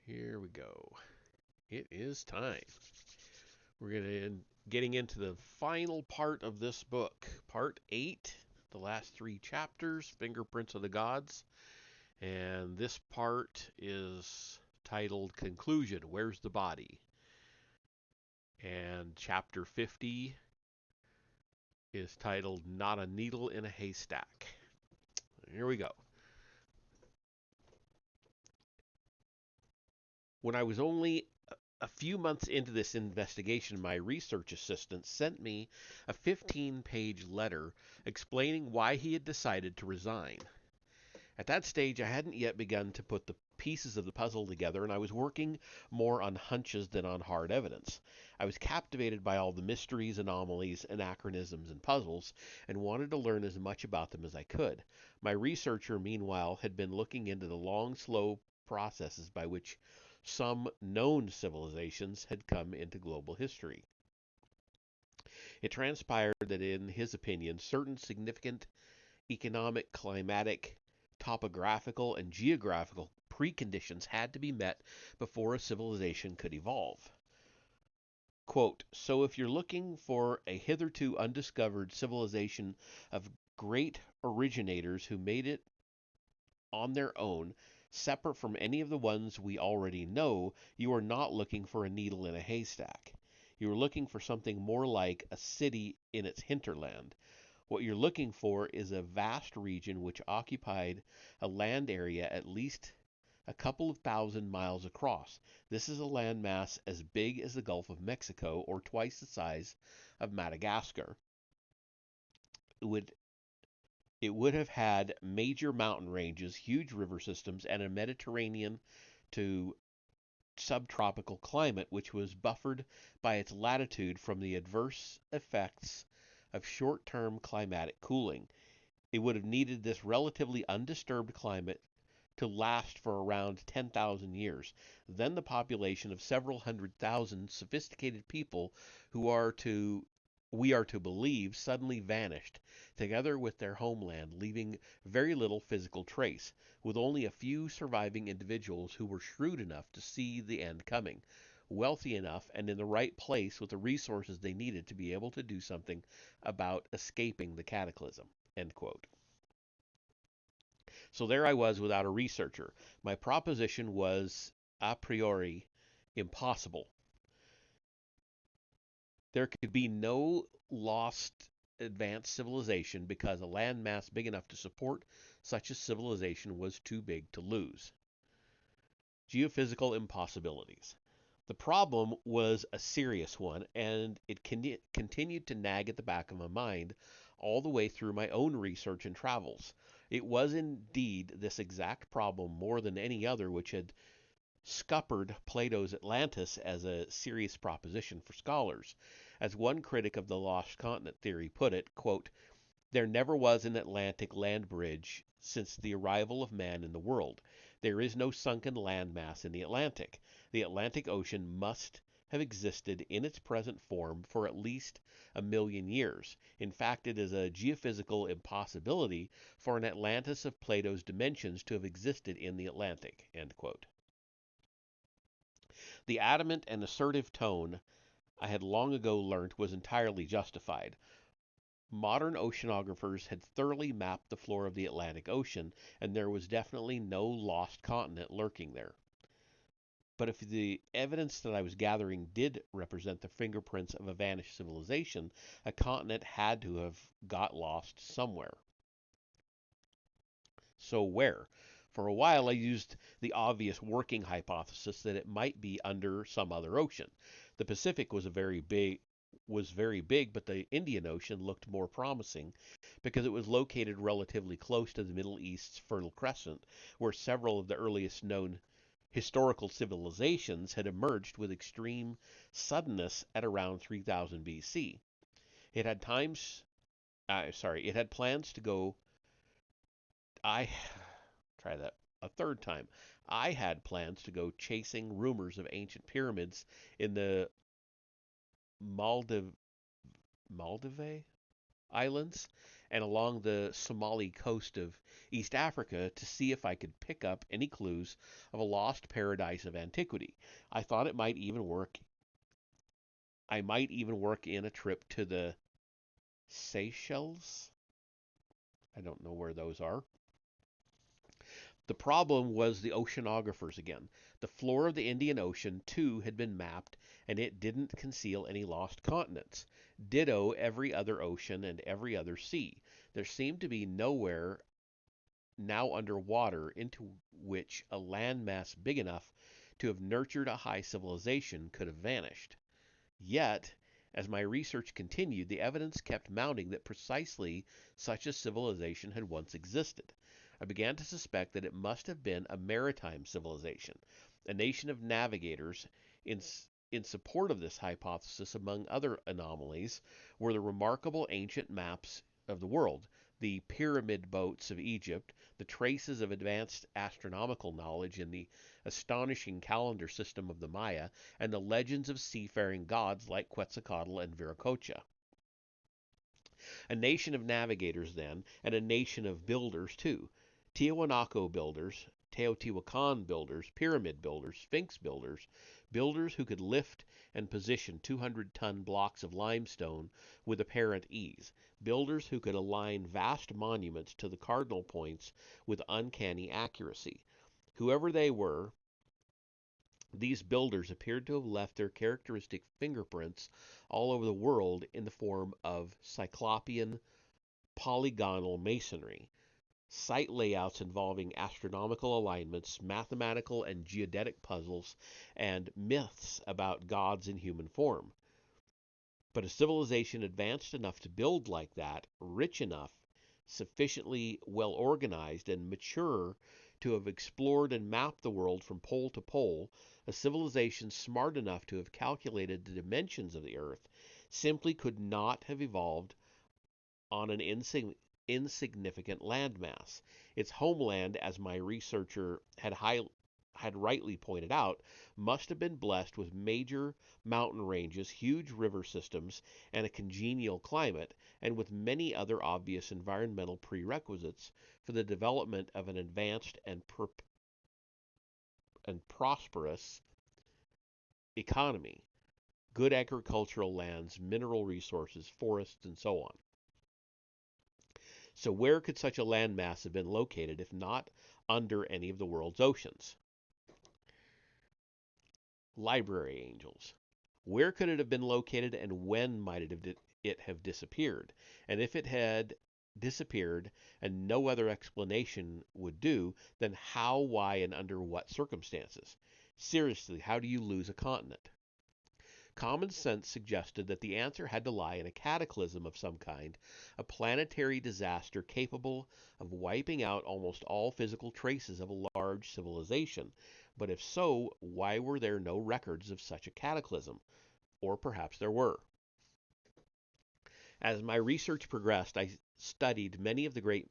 Here we go. It is time. Getting into the final part of this book, part 8, the last 3 chapters, Fingerprints of the Gods, and this part is titled Conclusion, Where's the Body? And chapter 50 is titled Not a Needle in a Haystack. Here we go. When I was only a few months into this investigation, my research assistant sent me a 15-page letter explaining why he had decided to resign. At that stage, I hadn't yet begun to put the pieces of the puzzle together, and I was working more on hunches than on hard evidence. I was captivated by all the mysteries, anomalies, anachronisms, and puzzles, and wanted to learn as much about them as I could. My researcher, meanwhile, had been looking into the long, slow processes by which some known civilizations had come into global history. It transpired that, in his opinion, certain significant economic, climatic, topographical, and geographical preconditions had to be met before a civilization could evolve. Quote, so if you're looking for a hitherto undiscovered civilization of great originators who made it on their own, separate from any of the ones we already know, you are not looking for a needle in a haystack. You are looking for something more like a city in its hinterland. What you're looking for is a vast region which occupied a land area at least a couple of thousand miles across. This is a landmass as big as the Gulf of Mexico or twice the size of Madagascar. It would It would have had major mountain ranges, huge river systems, and a Mediterranean to subtropical climate which was buffered by its latitude from the adverse effects of short-term climatic cooling. It would have needed this relatively undisturbed climate to last for around 10,000 years. Then the population of several hundred thousand sophisticated people who are to we are to believe suddenly vanished, together with their homeland, leaving very little physical trace, with only a few surviving individuals who were shrewd enough to see the end coming, wealthy enough, and in the right place with the resources they needed to be able to do something about escaping the cataclysm. End quote. So there I was without a researcher. My proposition was a priori impossible. There could be no lost advanced civilization because a landmass big enough to support such a civilization was too big to lose. Geophysical impossibilities. The problem was a serious one, and it continued to nag at the back of my mind all the way through my own research and travels. It was indeed this exact problem, more than any other, which had scuppered Plato's Atlantis as a serious proposition for scholars. As one critic of the lost continent theory put it, quote, there never was an Atlantic land bridge since the arrival of man in the world. There is no sunken land mass in the Atlantic. The Atlantic Ocean must have existed in its present form for at least 1,000,000 years. In fact, it is a geophysical impossibility for an Atlantis of Plato's dimensions to have existed in the Atlantic. End quote. The adamant and assertive tone I had long ago learnt was entirely justified. Modern oceanographers had thoroughly mapped the floor of the Atlantic Ocean, and there was definitely no lost continent lurking there. But if the evidence that I was gathering did represent the fingerprints of a vanished civilization, a continent had to have got lost somewhere. So where? For a while I used the obvious working hypothesis that it might be under some other ocean. The Pacific was very big, but the Indian Ocean looked more promising because it was located relatively close to the Middle East's Fertile Crescent, where several of the earliest known historical civilizations had emerged with extreme suddenness at around 3000 BC. It had times, it had plans to go. I try that a third time. I had plans to go chasing rumors of ancient pyramids in the Maldive, Maldive, Islands and along the Somali coast of East Africa to see if I could pick up any clues of a lost paradise of antiquity. I thought it might even work. I might even work in a trip to the Seychelles. I don't know where those are. The problem was the oceanographers again. The floor of the Indian Ocean, too, had been mapped, and it didn't conceal any lost continents. Ditto every other ocean and every other sea. There seemed to be nowhere now under water into which a landmass big enough to have nurtured a high civilization could have vanished. Yet, as my research continued, the evidence kept mounting that precisely such a civilization had once existed. I began to suspect that it must have been a maritime civilization, a nation of navigators. In, in support of this hypothesis, among other anomalies, were the remarkable ancient maps of the world, the pyramid boats of Egypt, the traces of advanced astronomical knowledge in the astonishing calendar system of the Maya, and the legends of seafaring gods like Quetzalcoatl and Viracocha. A nation of navigators, then, and a nation of builders, too. Tiwanaku builders, Teotihuacan builders, pyramid builders, sphinx builders, builders who could lift and position 200-ton blocks of limestone with apparent ease, builders who could align vast monuments to the cardinal points with uncanny accuracy. Whoever they were, these builders appeared to have left their characteristic fingerprints all over the world in the form of cyclopean polygonal masonry, site layouts involving astronomical alignments, mathematical and geodetic puzzles, and myths about gods in human form. But a civilization advanced enough to build like that, rich enough, sufficiently well organized, and mature to have explored and mapped the world from pole to pole, a civilization smart enough to have calculated the dimensions of the Earth, simply could not have evolved on an insignificant landmass. Its homeland, as my researcher had rightly pointed out, must have been blessed with major mountain ranges, huge river systems, and a congenial climate, and with many other obvious environmental prerequisites for the development of an advanced and prosperous economy, good agricultural lands, mineral resources, forests, and so on. So, where could such a landmass have been located if not under any of the world's oceans? Library angels. Where could it have been located, and when might it have disappeared? And if it had disappeared and no other explanation would do, then how, why, and under what circumstances? Seriously, how do you lose a continent? Common sense suggested that the answer had to lie in a cataclysm of some kind, a planetary disaster capable of wiping out almost all physical traces of a large civilization. But if so, why were there no records of such a cataclysm? Or perhaps there were. As my research progressed, I studied many of the great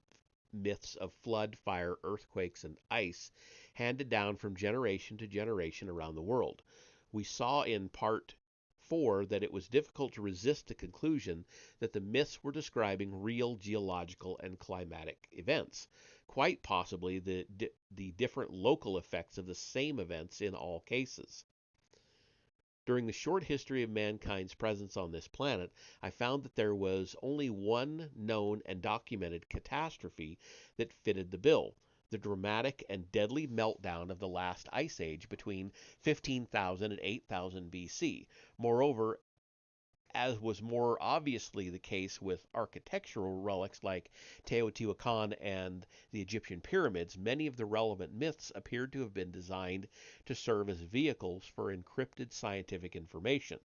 myths of flood, fire, earthquakes, and ice handed down from generation to generation around the world. We saw in part 4 that it was difficult to resist the conclusion that the myths were describing real geological and climatic events, quite possibly the different local effects of the same events in all cases. During the short history of mankind's presence on this planet, I found that there was only one known and documented catastrophe that fitted the bill: the dramatic and deadly meltdown of the last ice age between 15,000 and 8,000 BC. Moreover, as was more obviously the case with architectural relics like Teotihuacan and the Egyptian pyramids, many of the relevant myths appeared to have been designed to serve as vehicles for encrypted scientific information.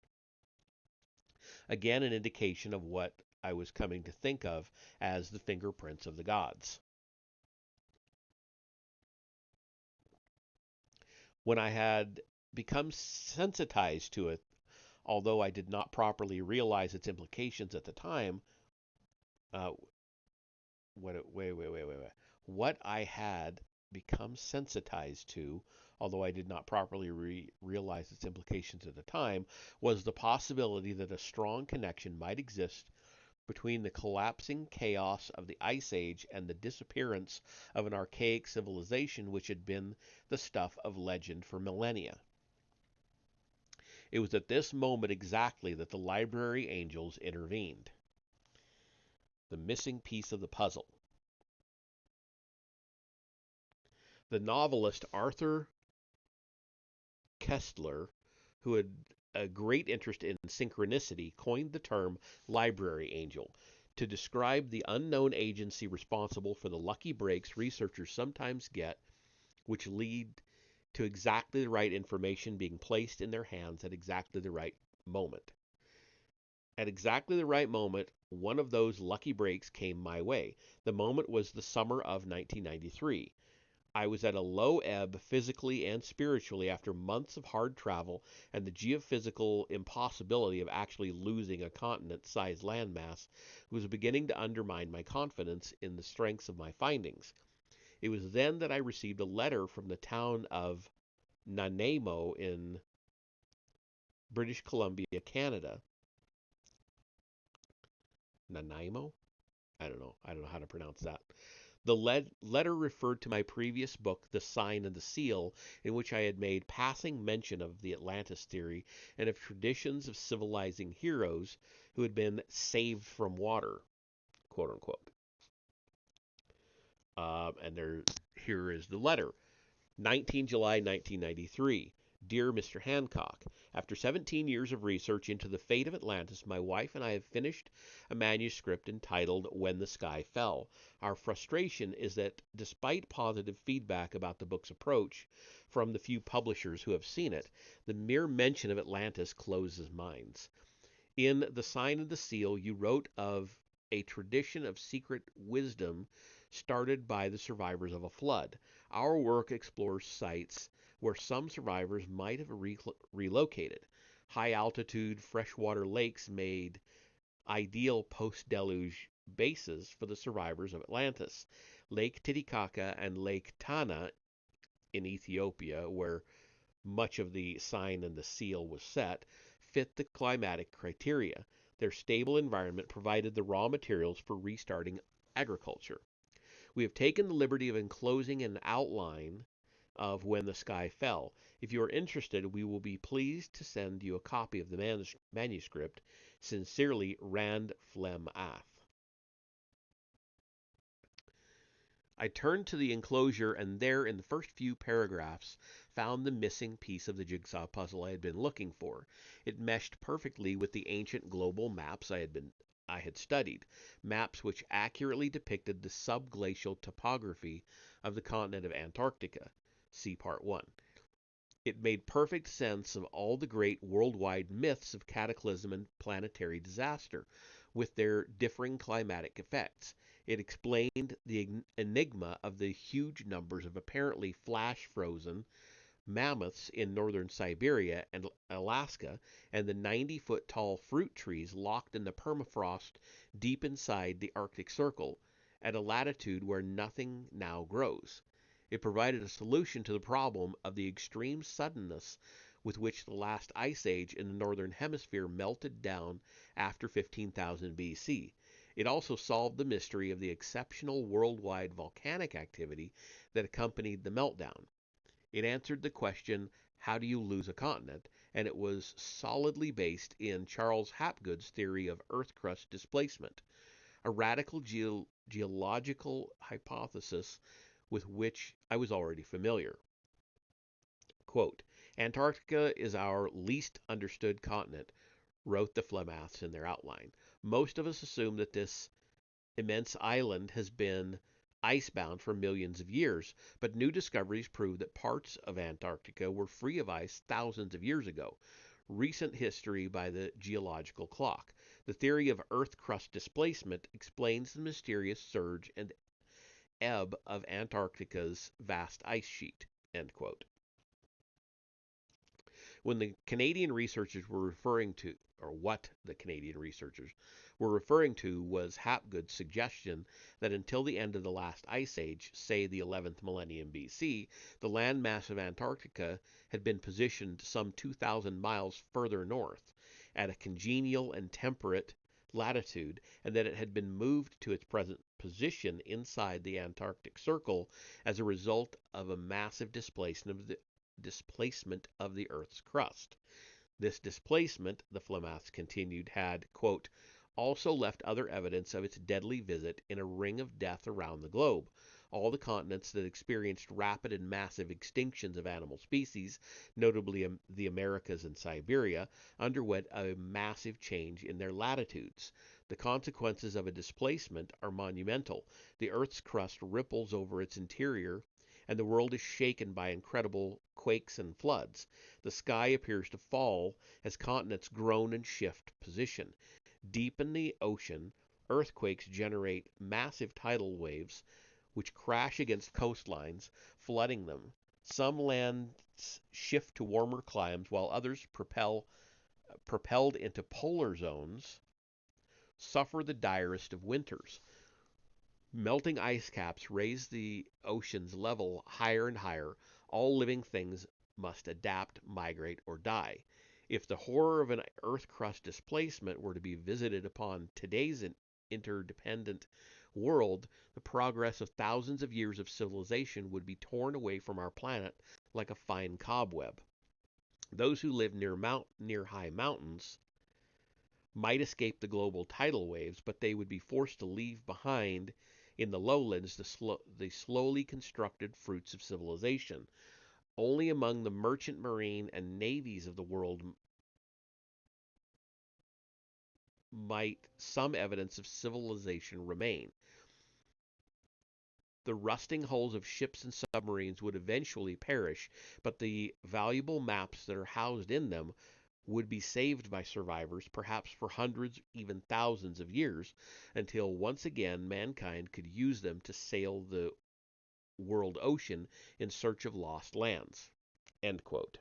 Again, an indication of what I was coming to think of as the fingerprints of the gods. When I had become sensitized to it, although I did not properly realize its implications at the time, uh, what I had become sensitized to, although I did not properly realize its implications at the time, was the possibility that a strong connection might exist between the collapsing chaos of the Ice Age and the disappearance of an archaic civilization which had been the stuff of legend for millennia. It was at this moment exactly that the library angels intervened. The missing piece of the puzzle. The novelist Arthur Koestler, who had a great interest in synchronicity, coined the term library angel to describe the unknown agency responsible for the lucky breaks researchers sometimes get, which lead to exactly the right information being placed in their hands at exactly the right moment. At exactly the right moment, one of those lucky breaks came my way. The moment was the summer of 1993. I was at a low ebb physically and spiritually after months of hard travel and the geophysical impossibility of actually losing a continent-sized landmass was beginning to undermine my confidence in the strengths of my findings. It was then that I received a letter from the town of Nanaimo in British Columbia, Canada. Nanaimo? I don't know. I don't know how to pronounce that. The letter referred to my previous book, The Sign and the Seal, in which I had made passing mention of the Atlantis theory and of traditions of civilizing heroes who had been saved from water, quote unquote. Here is the letter. 19 July 1993. Dear Mr. Hancock, after 17 years of research into the fate of Atlantis, my wife and I have finished a manuscript entitled When the Sky Fell. Our frustration is that despite positive feedback about the book's approach from the few publishers who have seen it, the mere mention of Atlantis closes minds. In The Sign and the Seal, you wrote of a tradition of secret wisdom started by the survivors of a flood. Our work explores sites where some survivors might have relocated. High altitude freshwater lakes made ideal post deluge bases for the survivors of Atlantis. Lake Titicaca and Lake Tana in Ethiopia, where much of the Sign and the Seal was set, fit the climatic criteria. Their stable environment provided the raw materials for restarting agriculture. We have taken the liberty of enclosing an outline of When the Sky Fell. If you are interested, we will be pleased to send you a copy of the manuscript. Sincerely, Rand Flem Ath. I turned to the enclosure and there, in the first few paragraphs, found the missing piece of the jigsaw puzzle I had been looking for. It meshed perfectly with the ancient global maps I had studied, maps which accurately depicted the subglacial topography of the continent of Antarctica. See Part 1. It made perfect sense of all the great worldwide myths of cataclysm and planetary disaster, with their differing climatic effects. It explained the enigma of the huge numbers of apparently flash-frozen mammoths in northern Siberia and Alaska, and the 90-foot tall fruit trees locked in the permafrost deep inside the Arctic Circle, at a latitude where nothing now grows. It provided a solution to the problem of the extreme suddenness with which the last ice age in the northern hemisphere melted down after 15,000 BC. It also solved the mystery of the exceptional worldwide volcanic activity that accompanied the meltdown. It answered the question, how do you lose a continent? And it was solidly based in Charles Hapgood's theory of Earth crust displacement, a radical geological hypothesis with which I was already familiar. Quote, Antarctica is our least understood continent, wrote the Flemaths in their outline. Most of us assume that this immense island has been icebound for millions of years, but new discoveries prove that parts of Antarctica were free of ice thousands of years ago. Recent history by the geological clock. The theory of Earth crust displacement explains the mysterious surge and ebb of Antarctica's vast ice sheet. End quote. When the Canadian researchers were referring to, or what the Canadian researchers were referring to, was Hapgood's suggestion that until the end of the last ice age, say the 11th millennium BC, the landmass of Antarctica had been positioned some 2,000 miles further north, at a congenial and temperate latitude, and that it had been moved to its present position inside the Antarctic Circle as a result of a massive displacement of the Earth's crust. This displacement, the Flemaths continued, had, quote, also left other evidence of its deadly visit in a ring of death around the globe. All the continents that experienced rapid and massive extinctions of animal species, notably the Americas and Siberia, underwent a massive change in their latitudes. The consequences of a displacement are monumental. The Earth's crust ripples over its interior, and the world is shaken by incredible quakes and floods. The sky appears to fall as continents groan and shift position. Deep in the ocean, earthquakes generate massive tidal waves which crash against coastlines, flooding them. Some lands shift to warmer climes, while others, propelled into polar zones, suffer the direst of winters. Melting ice caps raise the ocean's level higher and higher. All living things must adapt, migrate, or die. If the horror of an Earth crust displacement were to be visited upon today's interdependent world, the progress of thousands of years of civilization would be torn away from our planet like a fine cobweb. Those who live near high mountains might escape the global tidal waves, but they would be forced to leave behind in the lowlands the slowly constructed fruits of civilization. Only among the merchant marine and navies of the world might some evidence of civilization remain. The rusting hulls of ships and submarines would eventually perish, but the valuable maps that are housed in them would be saved by survivors, perhaps for hundreds, even thousands of years, until once again mankind could use them to sail the world ocean in search of lost lands. End quote.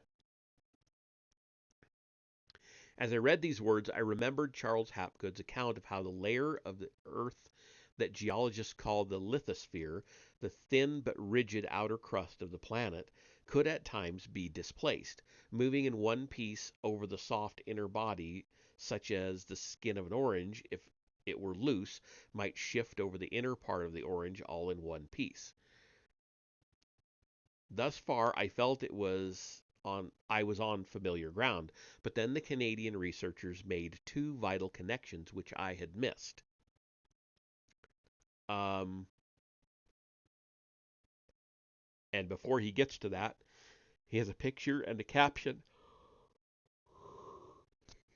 As I read these words, I remembered Charles Hapgood's account of how the layer of the Earth that geologists call the lithosphere, the thin but rigid outer crust of the planet, could at times be displaced, moving in one piece over the soft inner body, such as the skin of an orange, if it were loose, might shift over the inner part of the orange all in one piece. Thus far, I felt I was on familiar ground, but then the Canadian researchers made two vital connections which I had missed. Um, and before he gets to that, he has a picture and a caption.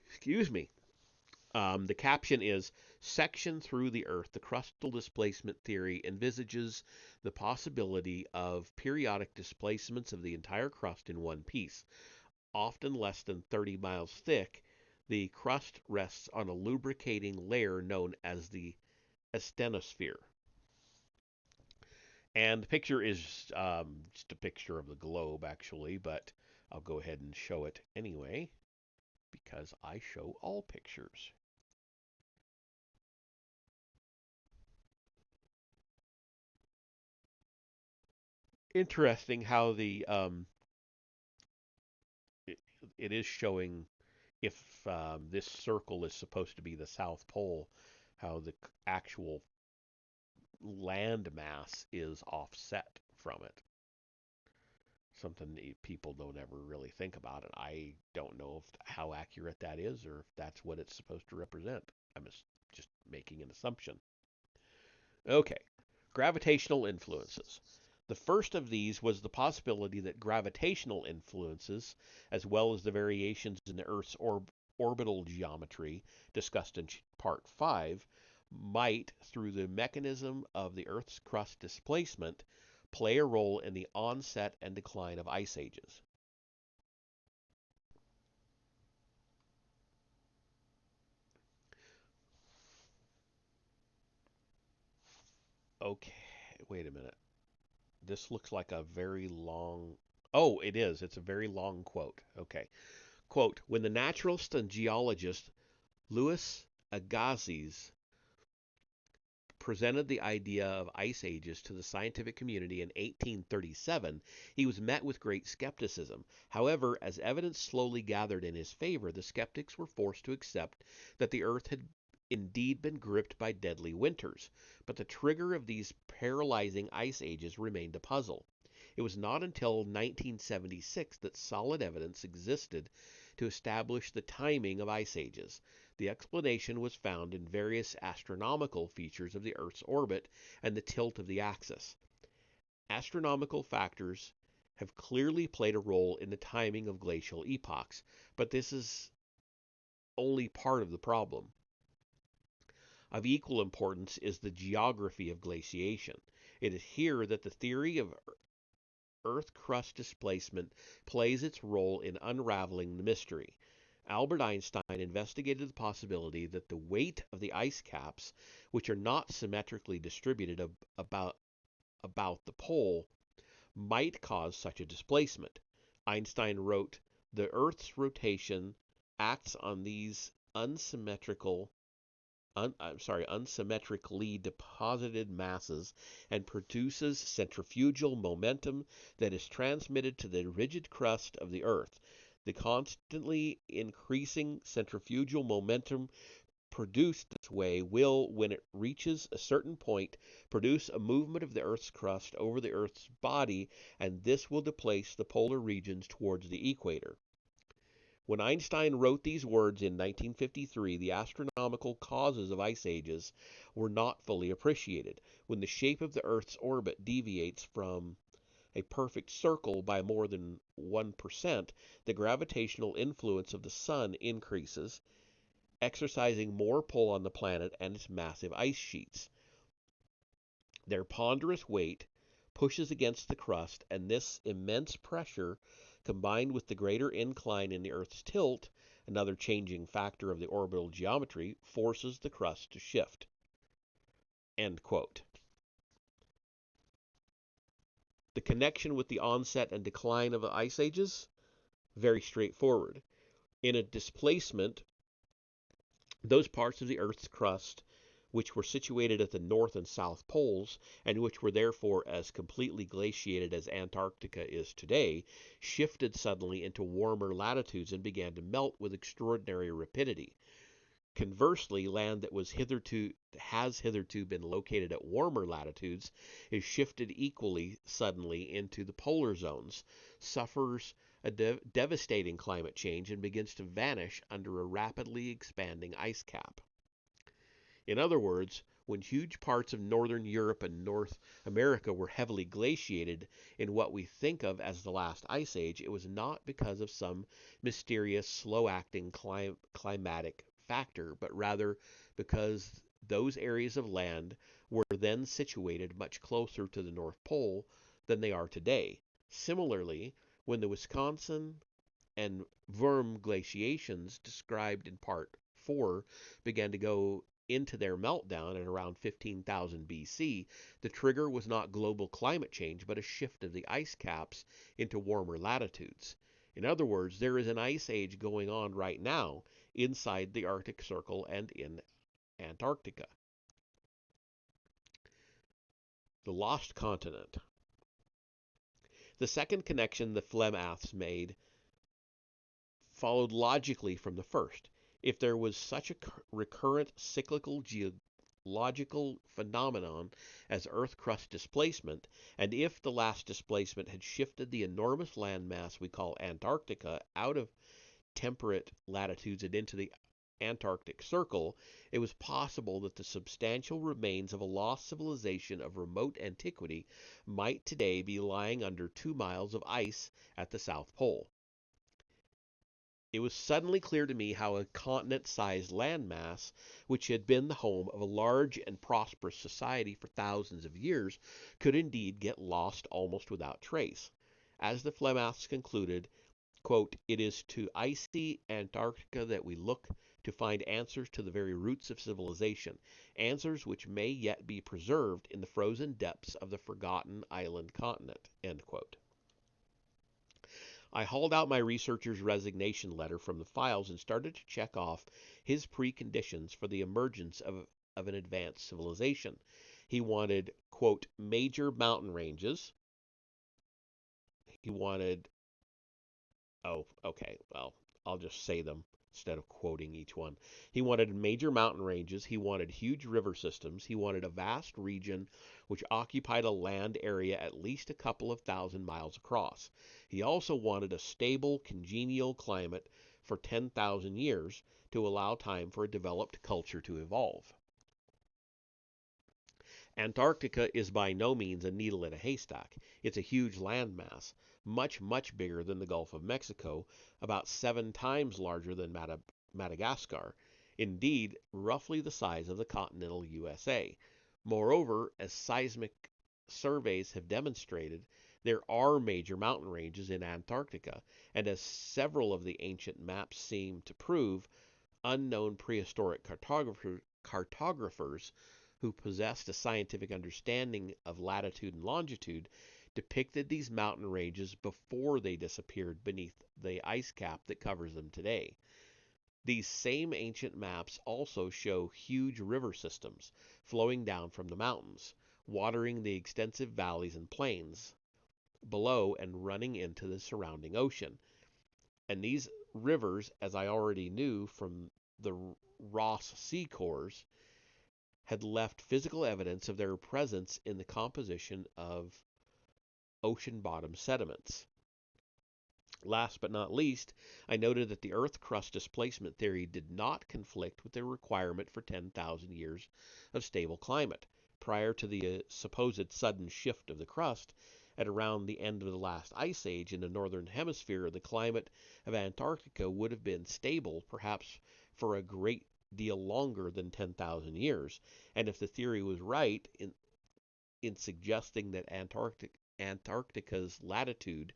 Excuse me. The caption is Section Through the Earth. The crustal displacement theory envisages the possibility of periodic displacements of the entire crust in one piece. Often less than 30 miles thick, the crust rests on a lubricating layer known as the asthenosphere. And the picture is just a picture of the globe, actually, but I'll go ahead and show it anyway, because I show all pictures. Interesting how it is showing if this circle is supposed to be the South Pole, how the actual land mass is offset from it. Something people don't ever really think about, and I don't know how accurate that is or if that's what it's supposed to represent. I'm just making an assumption. Okay, gravitational influences. The first of these was the possibility that gravitational influences, as well as the variations in the Earth's orbital geometry discussed in Part 5, might, through the mechanism of the Earth's crust displacement, play a role in the onset and decline of ice ages. Okay, wait a minute. This looks like a very long. Oh, it is. It's a very long quote. Okay. Quote, when the naturalist and geologist Louis Agassiz presented the idea of ice ages to the scientific community in 1837, he was met with great skepticism. However, as evidence slowly gathered in his favor, the skeptics were forced to accept that the Earth had indeed been gripped by deadly winters, but the trigger of these paralyzing ice ages remained a puzzle. It was not until 1976 that solid evidence existed to establish the timing of ice ages. The explanation was found in various astronomical features of the Earth's orbit and the tilt of the axis. Astronomical factors have clearly played a role in the timing of glacial epochs, but this is only part of the problem. Of equal importance is the geography of glaciation. It is here that the theory of Earth crust displacement plays its role in unraveling the mystery. Albert Einstein investigated the possibility that the weight of the ice caps, which are not symmetrically distributed about the pole, might cause such a displacement. Einstein wrote, "The Earth's rotation acts on these unsymmetrically deposited masses and produces centrifugal momentum that is transmitted to the rigid crust of the Earth. The constantly increasing centrifugal momentum produced this way will, when it reaches a certain point, produce a movement of the Earth's crust over the Earth's body, and this will displace the polar regions towards the equator." When Einstein wrote these words in 1953, the astronomical causes of ice ages were not fully appreciated. When the shape of the Earth's orbit deviates from a perfect circle by more than 1%, the gravitational influence of the Sun increases, exercising more pull on the planet and its massive ice sheets. Their ponderous weight pushes against the crust, and this immense pressure, combined with the greater incline in the Earth's tilt, another changing factor of the orbital geometry, forces the crust to shift. End quote. The connection with the onset and decline of the ice ages? Very straightforward. In a displacement, those parts of the Earth's crust which were situated at the north and south poles, and which were therefore as completely glaciated as Antarctica is today, shifted suddenly into warmer latitudes and began to melt with extraordinary rapidity. Conversely, land that has hitherto been located at warmer latitudes is shifted equally suddenly into the polar zones, suffers a devastating climate change, and begins to vanish under a rapidly expanding ice cap. In other words, when huge parts of northern Europe and North America were heavily glaciated in what we think of as the last ice age, it was not because of some mysterious, slow-acting climatic factor, but rather because those areas of land were then situated much closer to the North Pole than they are today. Similarly, when the Wisconsin and Würm glaciations, described in Part 4, began to go into their meltdown at around 15,000 BC, the trigger was not global climate change, but a shift of the ice caps into warmer latitudes. In other words, there is an ice age going on right now inside the Arctic Circle and in Antarctica. The lost continent. The second connection the Flemmaths made followed logically from the first. If there was such a recurrent cyclical geological phenomenon as Earth crust displacement, and if the last displacement had shifted the enormous landmass we call Antarctica out of temperate latitudes and into the Antarctic Circle, it was possible that the substantial remains of a lost civilization of remote antiquity might today be lying under 2 miles of ice at the South Pole. It was suddenly clear to me how a continent-sized landmass, which had been the home of a large and prosperous society for thousands of years, could indeed get lost almost without trace. As the Flemmaths concluded, quote, "It is to icy Antarctica that we look to find answers to the very roots of civilization, answers which may yet be preserved in the frozen depths of the forgotten island continent." End quote. I hauled out my researcher's resignation letter from the files and started to check off his preconditions for the emergence of an advanced civilization. He wanted, quote, major mountain ranges. He wanted, oh, okay, well, I'll just say them. instead of quoting each one. He wanted major mountain ranges, he wanted huge river systems, he wanted a vast region which occupied a land area at least a couple of thousand miles across. He also wanted a stable, congenial climate for 10,000 years to allow time for a developed culture to evolve. Antarctica is by no means a needle in a haystack. It's a huge landmass, much, much bigger than the Gulf of Mexico, about 7 times larger than Madagascar, indeed, roughly the size of the continental USA. Moreover, as seismic surveys have demonstrated, there are major mountain ranges in Antarctica, and as several of the ancient maps seem to prove, unknown prehistoric cartographers who possessed a scientific understanding of latitude and longitude depicted these mountain ranges before they disappeared beneath the ice cap that covers them today. These same ancient maps also show huge river systems flowing down from the mountains, watering the extensive valleys and plains below and running into the surrounding ocean. And these rivers, as I already knew from the Ross sea cores, had left physical evidence of their presence in the composition of ocean bottom sediments. Last but not least, I noted that the Earth crust displacement theory did not conflict with the requirement for 10,000 years of stable climate. Prior to the supposed sudden shift of the crust, at around the end of the last ice age in the northern hemisphere, the climate of Antarctica would have been stable, perhaps for a great deal longer than 10,000 years. And if the theory was right in suggesting that Antarctica's latitude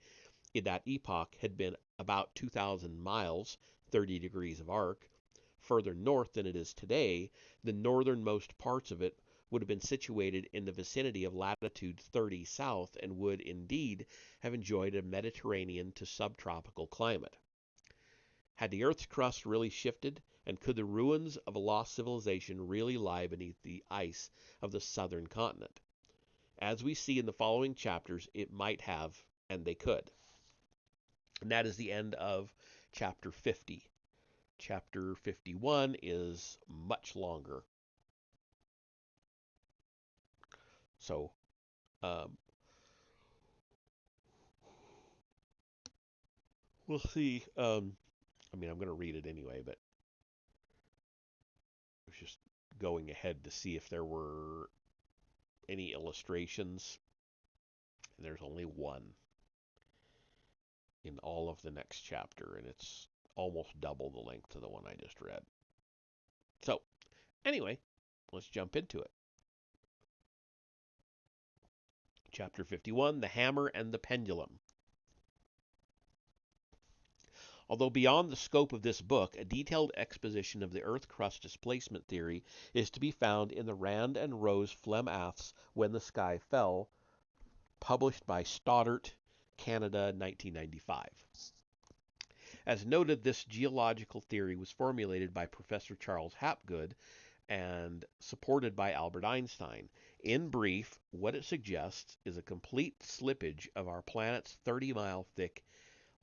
in that epoch had been about 2,000 miles, 30 degrees of arc, further north than it is today, the northernmost parts of it would have been situated in the vicinity of latitude 30 south and would indeed have enjoyed a Mediterranean to subtropical climate. Had the Earth's crust really shifted, and could the ruins of a lost civilization really lie beneath the ice of the southern continent? As we see in the following chapters, it might have, and they could. And that is the end of chapter 50. Chapter 51 is much longer. So, we'll see. I'm going to read it anyway, but I was just going ahead to see if there were any illustrations. And there's only one in all of the next chapter, and it's almost double the length of the one I just read. So, anyway, let's jump into it. Chapter 51, The Hammer and the Pendulum. Although beyond the scope of this book, a detailed exposition of the Earth crust displacement theory is to be found in the Rand and Rose Flem-Ath's When the Sky Fell, published by Stoddart, Canada, 1995. As noted, this geological theory was formulated by Professor Charles Hapgood and supported by Albert Einstein. In brief, what it suggests is a complete slippage of our planet's 30-mile thick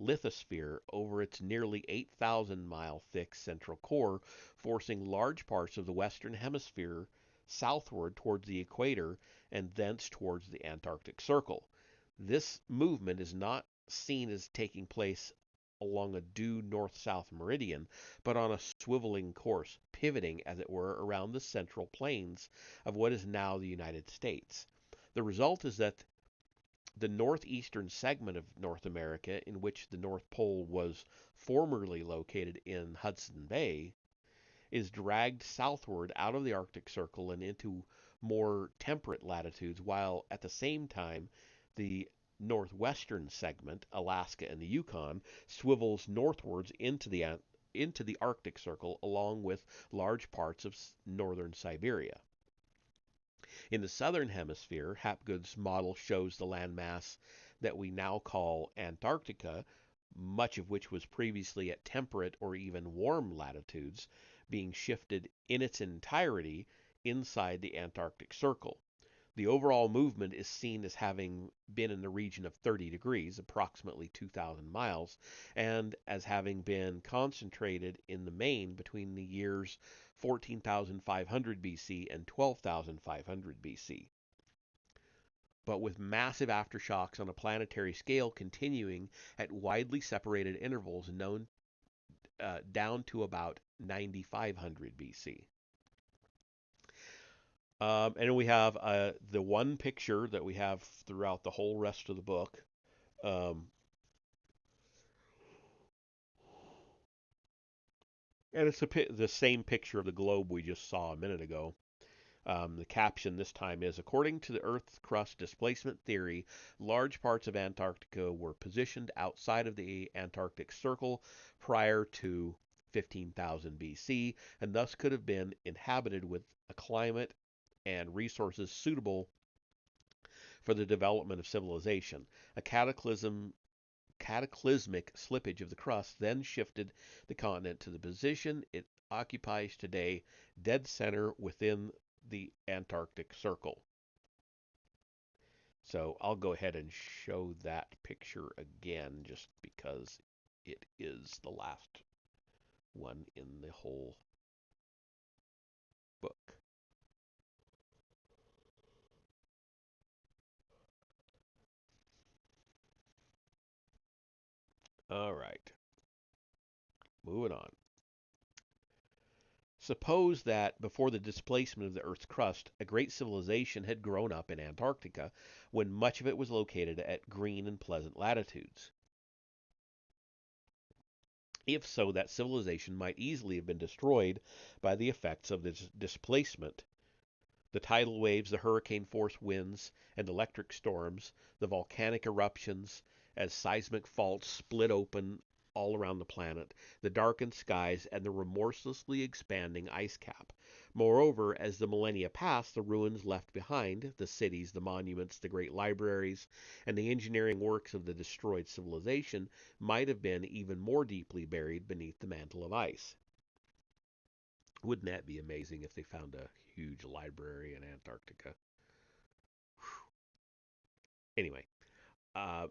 lithosphere over its nearly 8,000-mile thick central core, forcing large parts of the western hemisphere southward towards the equator and thence towards the Antarctic Circle. This movement is not seen as taking place along a due north-south meridian, but on a swiveling course, pivoting, as it were, around the central plains of what is now the United States. The result is that the northeastern segment of North America, in which the North Pole was formerly located in Hudson Bay, is dragged southward out of the Arctic Circle and into more temperate latitudes, while at the same time the northwestern segment, Alaska and the Yukon, swivels northwards into the Arctic Circle along with large parts of northern Siberia. In the southern hemisphere, Hapgood's model shows the landmass that we now call Antarctica, much of which was previously at temperate or even warm latitudes, being shifted in its entirety inside the Antarctic Circle. The overall movement is seen as having been in the region of 30 degrees, approximately 2,000 miles, and as having been concentrated in the main between the years 14,500 BC and 12,500 BC. But with massive aftershocks on a planetary scale continuing at widely separated intervals known down to about 9,500 BC. And we have the one picture that we have throughout the whole rest of the book. Um, and it's the same picture of the globe we just saw a minute ago. The caption this time is: according to the Earth's crust displacement theory, large parts of Antarctica were positioned outside of the Antarctic Circle prior to 15,000 BC, and thus could have been inhabited with a climate and resources suitable for the development of civilization. A cataclysmic slippage of the crust then shifted the continent to the position it occupies today, dead center within the Antarctic Circle. So I'll go ahead and show that picture again just because it is the last one in the whole book. All right, moving on. Suppose that before the displacement of the Earth's crust, a great civilization had grown up in Antarctica when much of it was located at green and pleasant latitudes. If so, that civilization might easily have been destroyed by the effects of this displacement. The tidal waves, the hurricane force winds and electric storms, the volcanic eruptions as seismic faults split open all around the planet, the darkened skies, and the remorselessly expanding ice cap. Moreover, as the millennia passed, the ruins left behind, the cities, the monuments, the great libraries, and the engineering works of the destroyed civilization might have been even more deeply buried beneath the mantle of ice. Wouldn't that be amazing if they found a huge library in Antarctica? Anyway, uh,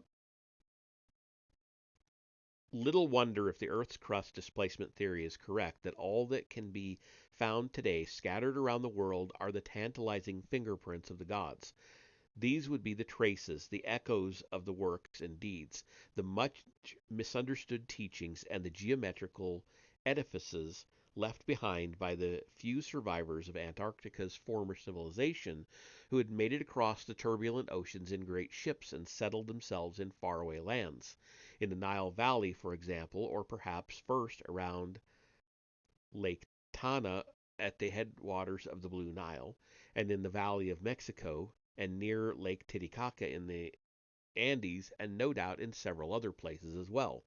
little wonder if the Earth's crust displacement theory is correct that all that can be found today scattered around the world are the tantalizing fingerprints of the gods. These would be the traces, the echoes of the works and deeds, the much misunderstood teachings, and the geometrical edifices left behind by the few survivors of Antarctica's former civilization who had made it across the turbulent oceans in great ships and settled themselves in faraway lands. In the Nile Valley, for example, or perhaps first around Lake Tana at the headwaters of the Blue Nile, and in the Valley of Mexico, and near Lake Titicaca in the Andes, and no doubt in several other places as well.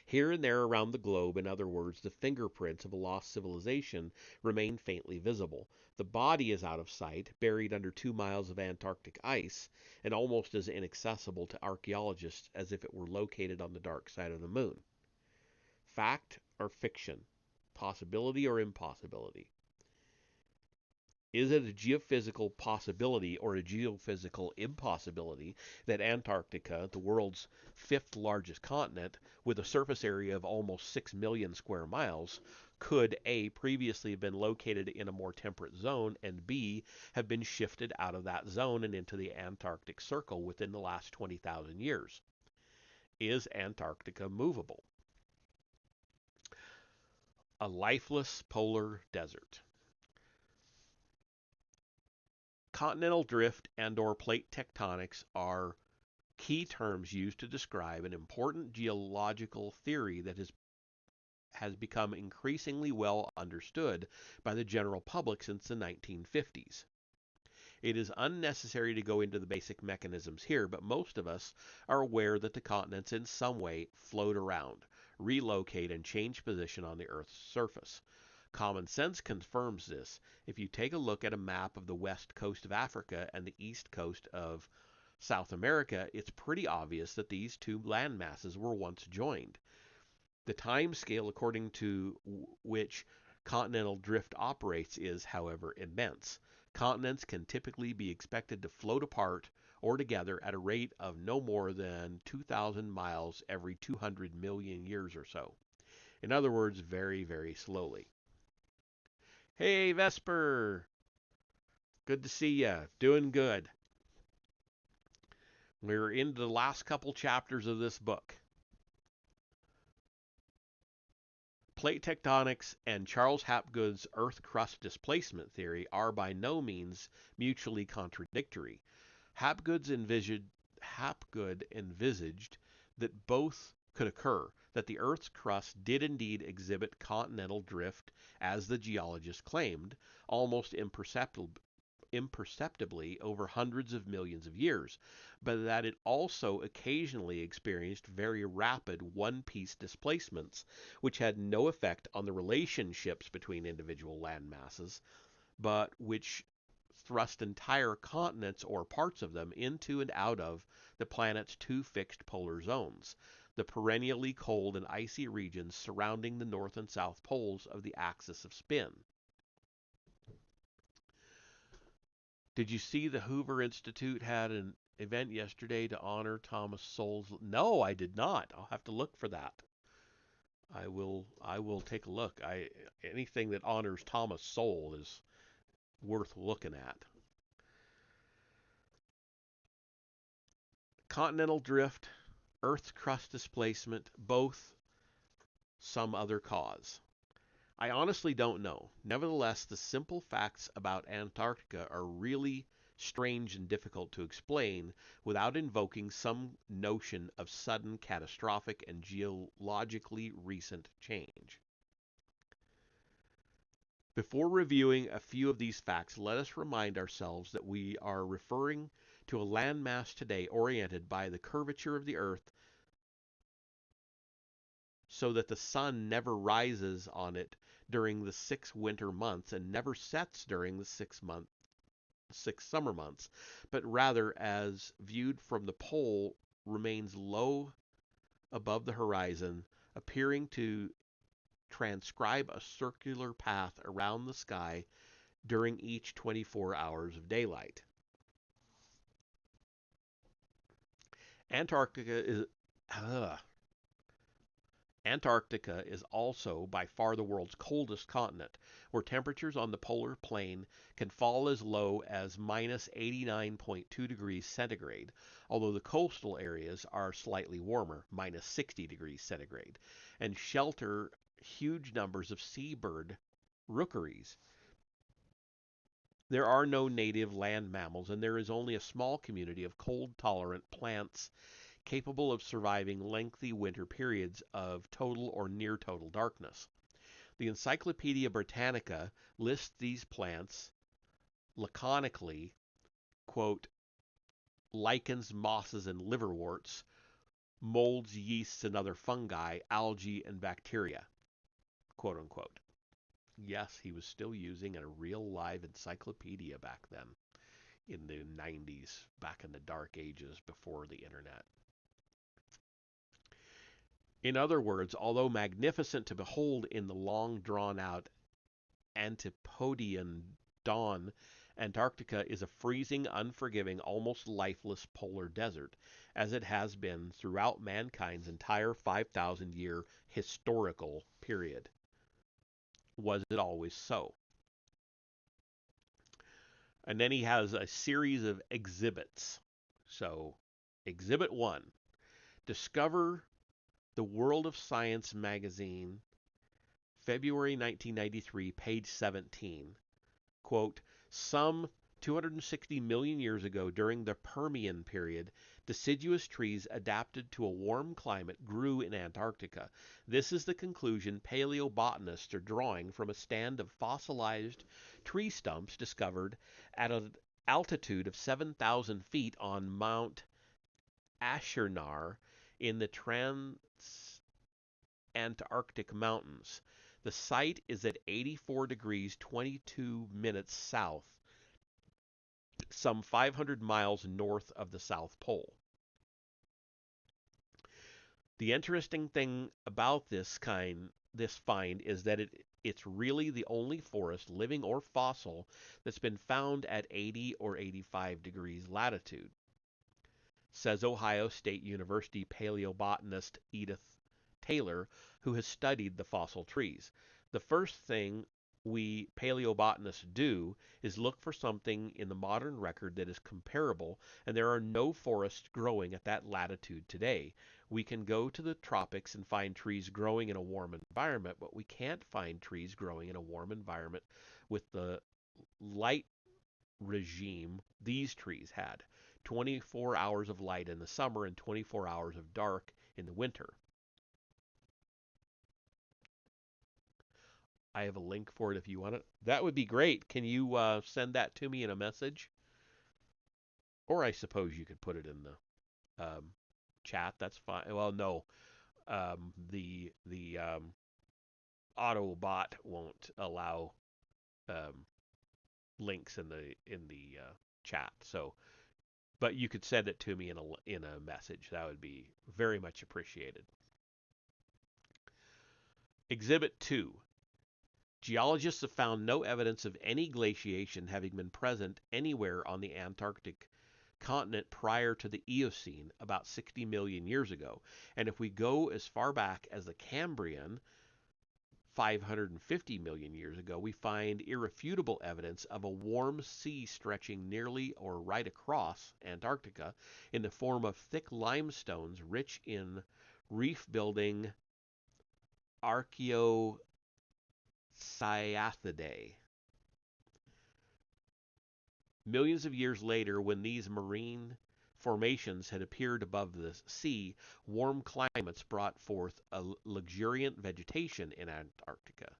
Here and there around the globe, in other words, the fingerprints of a lost civilization remain faintly visible. The body is out of sight, buried under 2 miles of Antarctic ice, and almost as inaccessible to archaeologists as if it were located on the dark side of the moon. Fact or fiction? Possibility or impossibility? Is it a geophysical possibility or a geophysical impossibility that Antarctica, the world's fifth largest continent, with a surface area of almost 6 million square miles, could A, previously have been located in a more temperate zone, and B, have been shifted out of that zone and into the Antarctic Circle within the last 20,000 years? Is Antarctica movable? A lifeless polar desert. Continental drift and/or plate tectonics are key terms used to describe an important geological theory that has become increasingly well understood by the general public since the 1950s. It is unnecessary to go into the basic mechanisms here, but most of us are aware that the continents in some way float around, relocate, and change position on the Earth's surface. Common sense confirms this. If you take a look at a map of the west coast of Africa and the east coast of South America, it's pretty obvious that these two land masses were once joined. The time scale according to which continental drift operates is, however, immense. Continents can typically be expected to float apart or together at a rate of no more than 2,000 miles every 200 million years or so. In other words, very, very slowly. Hey, Vesper! Good to see ya. Doing good. We're into the last couple chapters of this book. Plate tectonics and Charles Hapgood's Earth crust displacement theory are by no means mutually contradictory. Hapgood envisaged that both could occur, that the Earth's crust did indeed exhibit continental drift, as the geologists claimed, almost imperceptibly over hundreds of millions of years, but that it also occasionally experienced very rapid one-piece displacements, which had no effect on the relationships between individual land masses, but which thrust entire continents or parts of them into and out of the planet's two fixed polar zones, the perennially cold and icy regions surrounding the north and south poles of the axis of spin. Did you see the Hoover Institute had an event yesterday to honor Thomas Sowell's? No, I did not. I'll have to look for that. I will take a look. Anything that honors Thomas Sowell is worth looking at. Continental drift, Earth's crust displacement, both some other cause. I honestly don't know. Nevertheless, the simple facts about Antarctica are really strange and difficult to explain without invoking some notion of sudden, catastrophic, and geologically recent change. Before reviewing a few of these facts, let us remind ourselves that we are referring to a landmass today oriented by the curvature of the Earth so that the sun never rises on it during the 6 winter months and never sets during the 6 summer months, but rather, as viewed from the pole, remains low above the horizon, appearing to transcribe a circular path around the sky during each 24 hours of daylight. Antarctica is also by far the world's coldest continent, where temperatures on the polar plane can fall as low as minus 89.2 degrees centigrade, although the coastal areas are slightly warmer, minus 60 degrees centigrade, and shelter huge numbers of seabird rookeries. There are no native land mammals, and there is only a small community of cold-tolerant plants capable of surviving lengthy winter periods of total or near total darkness. The Encyclopedia Britannica lists these plants laconically, quote, lichens, mosses, and liverworts, molds, yeasts, and other fungi, algae, and bacteria, quote unquote. Yes, he was still using a real live encyclopedia back then in the 90s, back in the dark ages before the internet. In other words, although magnificent to behold in the long drawn-out Antipodean dawn, Antarctica is a freezing, unforgiving, almost lifeless polar desert, as it has been throughout mankind's entire 5,000-year historical period. Was it always so? And then he has a series of exhibits. So, Exhibit 1, discover the World of Science magazine, February 1993, page 17. Quote, some 260 million years ago, during the Permian period, deciduous trees adapted to a warm climate grew in Antarctica. This is the conclusion paleobotanists are drawing from a stand of fossilized tree stumps discovered at an altitude of 7,000 feet on Mount Ashurnar in the Trans-Antarctic Mountains. The site is at 84 degrees 22 minutes south, some 500 miles north of the South Pole. The interesting thing about this find is that it It's really the only forest, living or fossil, that's been found at 80 or 85 degrees latitude, says Ohio State University paleobotanist Edith Taylor, who has studied the fossil trees. The first thing we paleobotanists do is look for something in the modern record that is comparable, and there are no forests growing at that latitude today. We can go to the tropics and find trees growing in a warm environment, but we can't find trees growing in a warm environment with the light regime these trees had: 24 hours of light in the summer and 24 hours of dark in the winter. I have a link for it if you want it. That would be great. Can you send that to me in a message? Or I suppose you could put it in the chat. That's fine. Well, no, the Autobot won't allow um, links in the chat. So, but you could send it to me in a message. That would be very much appreciated. Exhibit 2. Geologists have found no evidence of any glaciation having been present anywhere on the Antarctic continent prior to the Eocene, about 60 million years ago. And if we go as far back as the Cambrian, 550 million years ago, we find irrefutable evidence of a warm sea stretching nearly or right across Antarctica in the form of thick limestones rich in reef-building Archaeocyathidinae. Millions of years later, when these marine formations had appeared above the sea, warm climates brought forth a luxuriant vegetation in Antarctica.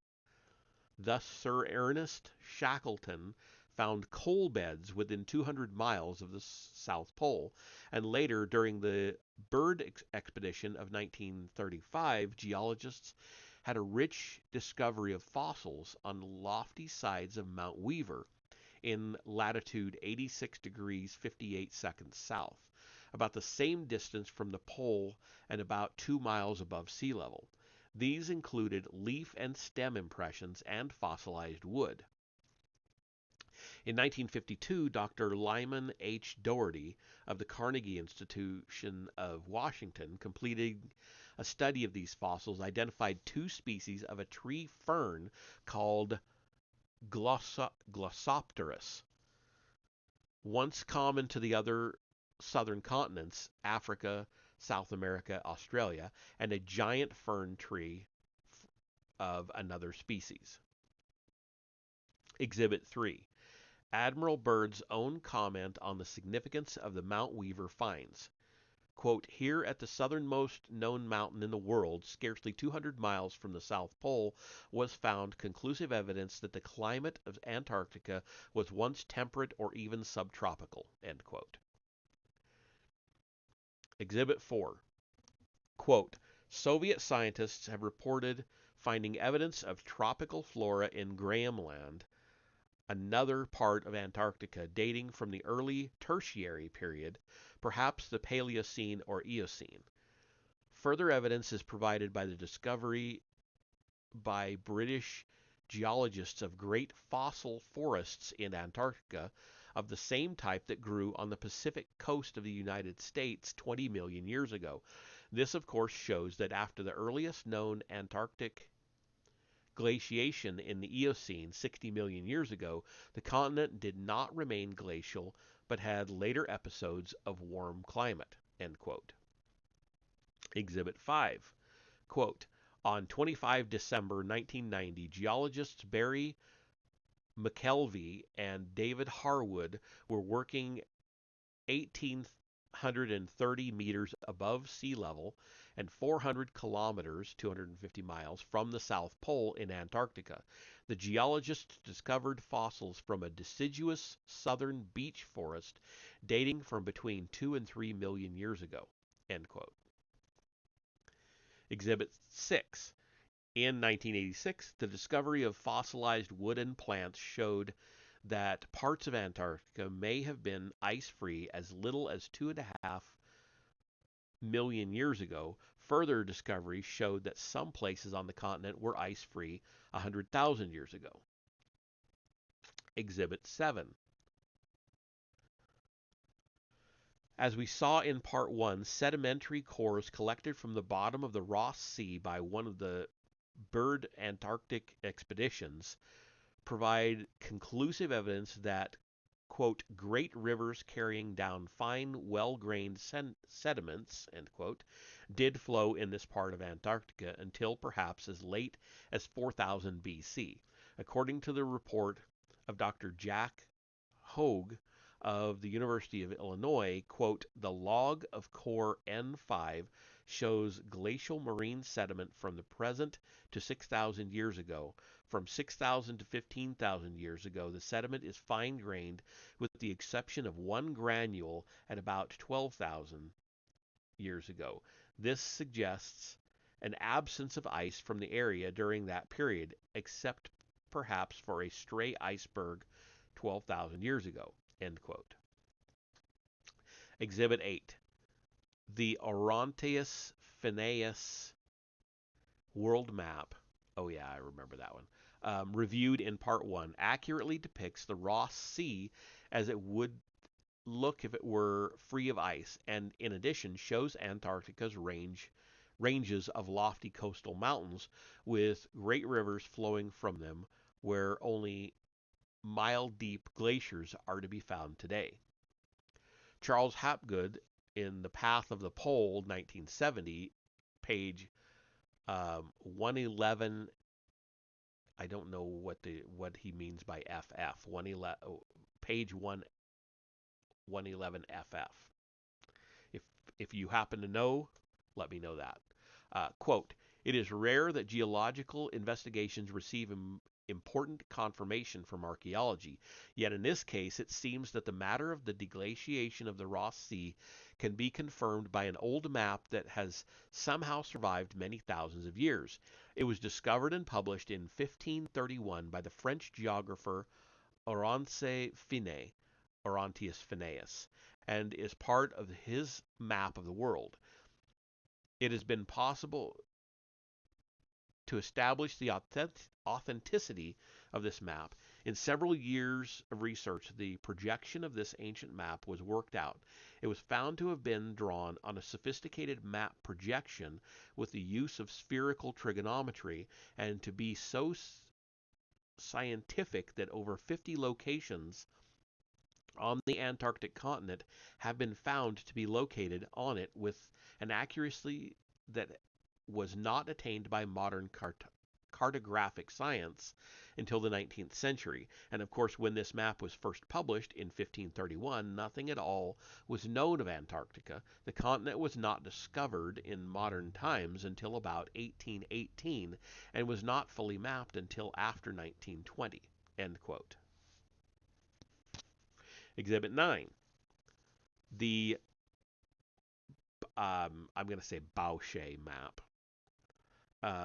Thus, Sir Ernest Shackleton found coal beds within 200 miles of the South Pole, and later, during the Byrd expedition of 1935, geologists had a rich discovery of fossils on the lofty sides of Mount Weaver in latitude 86 degrees 58 seconds south, about the same distance from the pole and about 2 miles above sea level. These included leaf and stem impressions and fossilized wood. In 1952, Dr. Lyman H. Doherty of the Carnegie Institution of Washington completed a study of these fossils, identified two species of a tree fern called Glossopteris, once common to the other southern continents, Africa, South America, Australia, and a giant fern tree of another species. Exhibit 3. Admiral Byrd's own comment on the significance of the Mount Weaver finds. Quote, here at the southernmost known mountain in the world, scarcely 200 miles from the South Pole, was found conclusive evidence that the climate of Antarctica was once temperate or even subtropical. End quote. Exhibit 4. Quote, Soviet scientists have reported finding evidence of tropical flora in Graham Land, another part of Antarctica dating from the early Tertiary period, perhaps the Paleocene or Eocene. Further evidence is provided by the discovery by British geologists of great fossil forests in Antarctica of the same type that grew on the Pacific coast of the United States 20 million years ago. This, of course, shows that after the earliest known Antarctic glaciation in the Eocene 60 million years ago, the continent did not remain glacial, but had later episodes of warm climate. End quote. Exhibit 5. Quote, on 25 December 1990, geologists Barry McKelvey and David Harwood were working 1,830 meters above sea level and 400 kilometers, 250 miles, from the South Pole in Antarctica. The geologists discovered fossils from a deciduous southern beech forest dating from between 2 and 3 million years ago. End quote. Exhibit 6. In 1986, the discovery of fossilized wood and plants showed that parts of Antarctica may have been ice-free as little as 2.5 million years ago, further discoveries showed that some places on the continent were ice-free 100,000 years ago. Exhibit 7. As we saw in Part 1, sedimentary cores collected from the bottom of the Ross Sea by one of the Byrd Antarctic expeditions provide conclusive evidence that, quote, great rivers carrying down fine, well-grained sediments, end quote, did flow in this part of Antarctica until perhaps as late as 4000 BC. According to the report of Dr. Jack Hogue of the University of Illinois, quote, the log of core N5 shows glacial marine sediment from the present to 6,000 years ago. From 6,000 to 15,000 years ago, the sediment is fine-grained with the exception of one granule at about 12,000 years ago. This suggests an absence of ice from the area during that period, except perhaps for a stray iceberg 12,000 years ago. End quote. Exhibit 8. The Orontes Phineas World Map. Oh, yeah, I remember that one. Reviewed in Part 1, accurately depicts the Ross Sea as it would look if it were free of ice, and in addition shows Antarctica's ranges of lofty coastal mountains with great rivers flowing from them where only mile-deep glaciers are to be found today. Charles Hapgood, in The Path of the Pole, 1970, page 111. I don't know what he means by FF. 111, page 111 FF. If you happen to know, let me know that. Quote, it is rare that geological investigations receive important confirmation from archaeology. Yet in this case, it seems that the matter of the deglaciation of the Ross Sea can be confirmed by an old map that has somehow survived many thousands of years. It was discovered and published in 1531 by the French geographer Orontes Phineas, and is part of his map of the world. It has been possible to establish the authenticity of this map. In several years of research, the projection of this ancient map was worked out. It was found to have been drawn on a sophisticated map projection with the use of spherical trigonometry, and to be so scientific that over 50 locations on the Antarctic continent have been found to be located on it with an accuracy that was not attained by modern cartographic science until the 19th century. And of course, when this map was first published in 1531, nothing at all was known of Antarctica. The continent was not discovered in modern times until about 1818 and was not fully mapped until after 1920. End quote. Exhibit 9. The I'm going to say Boucher map,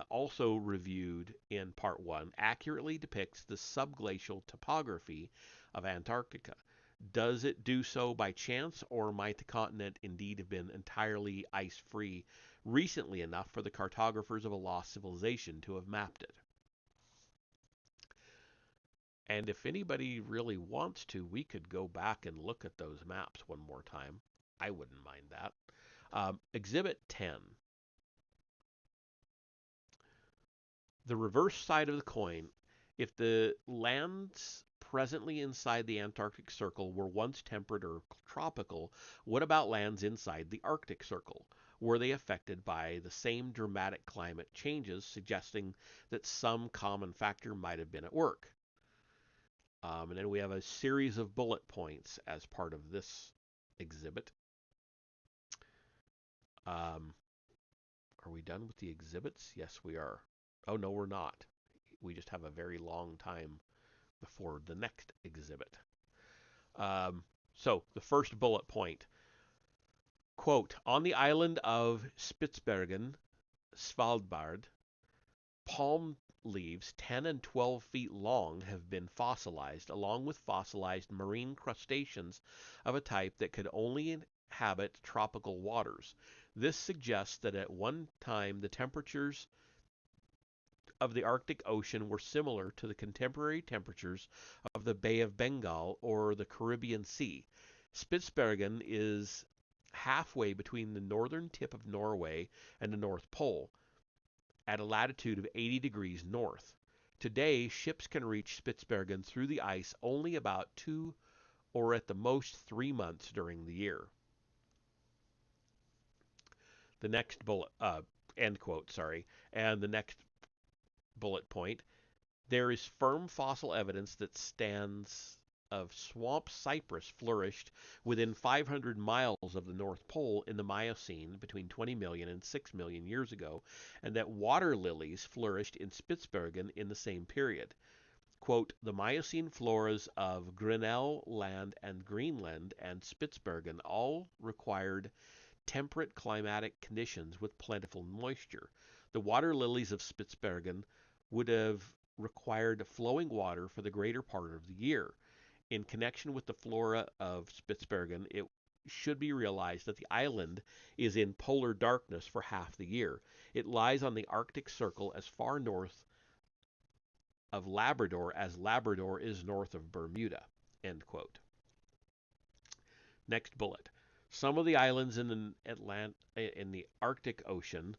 also reviewed in Part 1, accurately depicts the subglacial topography of Antarctica. Does it do so by chance, or might the continent indeed have been entirely ice-free recently enough for the cartographers of a lost civilization to have mapped it? And if anybody really wants to, we could go back and look at those maps one more time. I wouldn't mind that. Exhibit 10. The reverse side of the coin. If the lands presently inside the Antarctic Circle were once temperate or tropical, what about lands inside the Arctic Circle? Were they affected by the same dramatic climate changes, suggesting that some common factor might have been at work? And then we have a series of bullet points as part of this exhibit. Are we done with the exhibits? Yes, we are. Oh, no, we're not. We just have a very long time before the next exhibit. So the first bullet point, quote, on the island of Spitsbergen, Svalbard, palm leaves 10 and 12 feet long have been fossilized, along with fossilized marine crustaceans of a type that could only inhabit tropical waters. This suggests that at one time the temperatures of the Arctic Ocean were similar to the contemporary temperatures of the Bay of Bengal or the Caribbean Sea. Spitsbergen is halfway between the northern tip of Norway and the North Pole, at a latitude of 80 degrees north. Today, ships can reach Spitsbergen through the ice only about 2 or at the most 3 months during the year. The next bullet, end quote, sorry, and the next bullet point, there is firm fossil evidence that stands of swamp cypress flourished within 500 miles of the North Pole in the Miocene between 20 million and 6 million years ago, and that water lilies flourished in Spitsbergen in the same period. Quote, the Miocene floras of Grinnell Land and Greenland and Spitsbergen all required temperate climatic conditions with plentiful moisture. The water lilies of Spitsbergen would have required flowing water for the greater part of the year. In connection with the flora of Spitsbergen, it should be realized that the island is in polar darkness for half the year. It lies on the Arctic Circle as far north of Labrador as Labrador is north of Bermuda. End quote. Next bullet. Some of the islands in the Arctic Ocean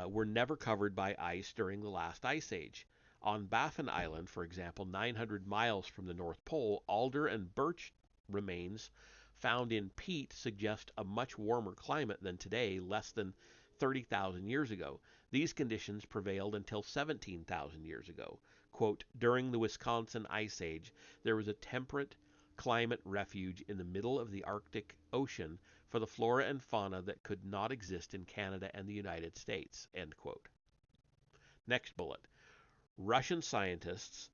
were never covered by ice during the last ice age. On Baffin Island, for example, 900 miles from the North Pole, alder and birch remains found in peat suggest a much warmer climate than today, less than 30,000 years ago. These conditions prevailed until 17,000 years ago. Quote, during the Wisconsin Ice Age, there was a temperate climate refuge in the middle of the Arctic Ocean for the flora and fauna that could not exist in Canada and the United States. End quote. Next bullet. Russian scientists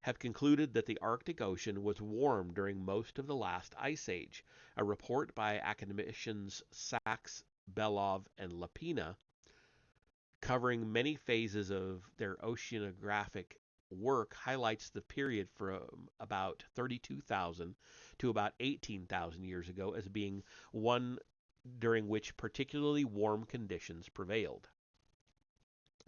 have concluded that the Arctic Ocean was warm during most of the last ice age. A report by academicians Sachs, Belov, and Lapina, covering many phases of their oceanographic work, highlights the period from about 32,000 to about 18,000 years ago as being one during which particularly warm conditions prevailed.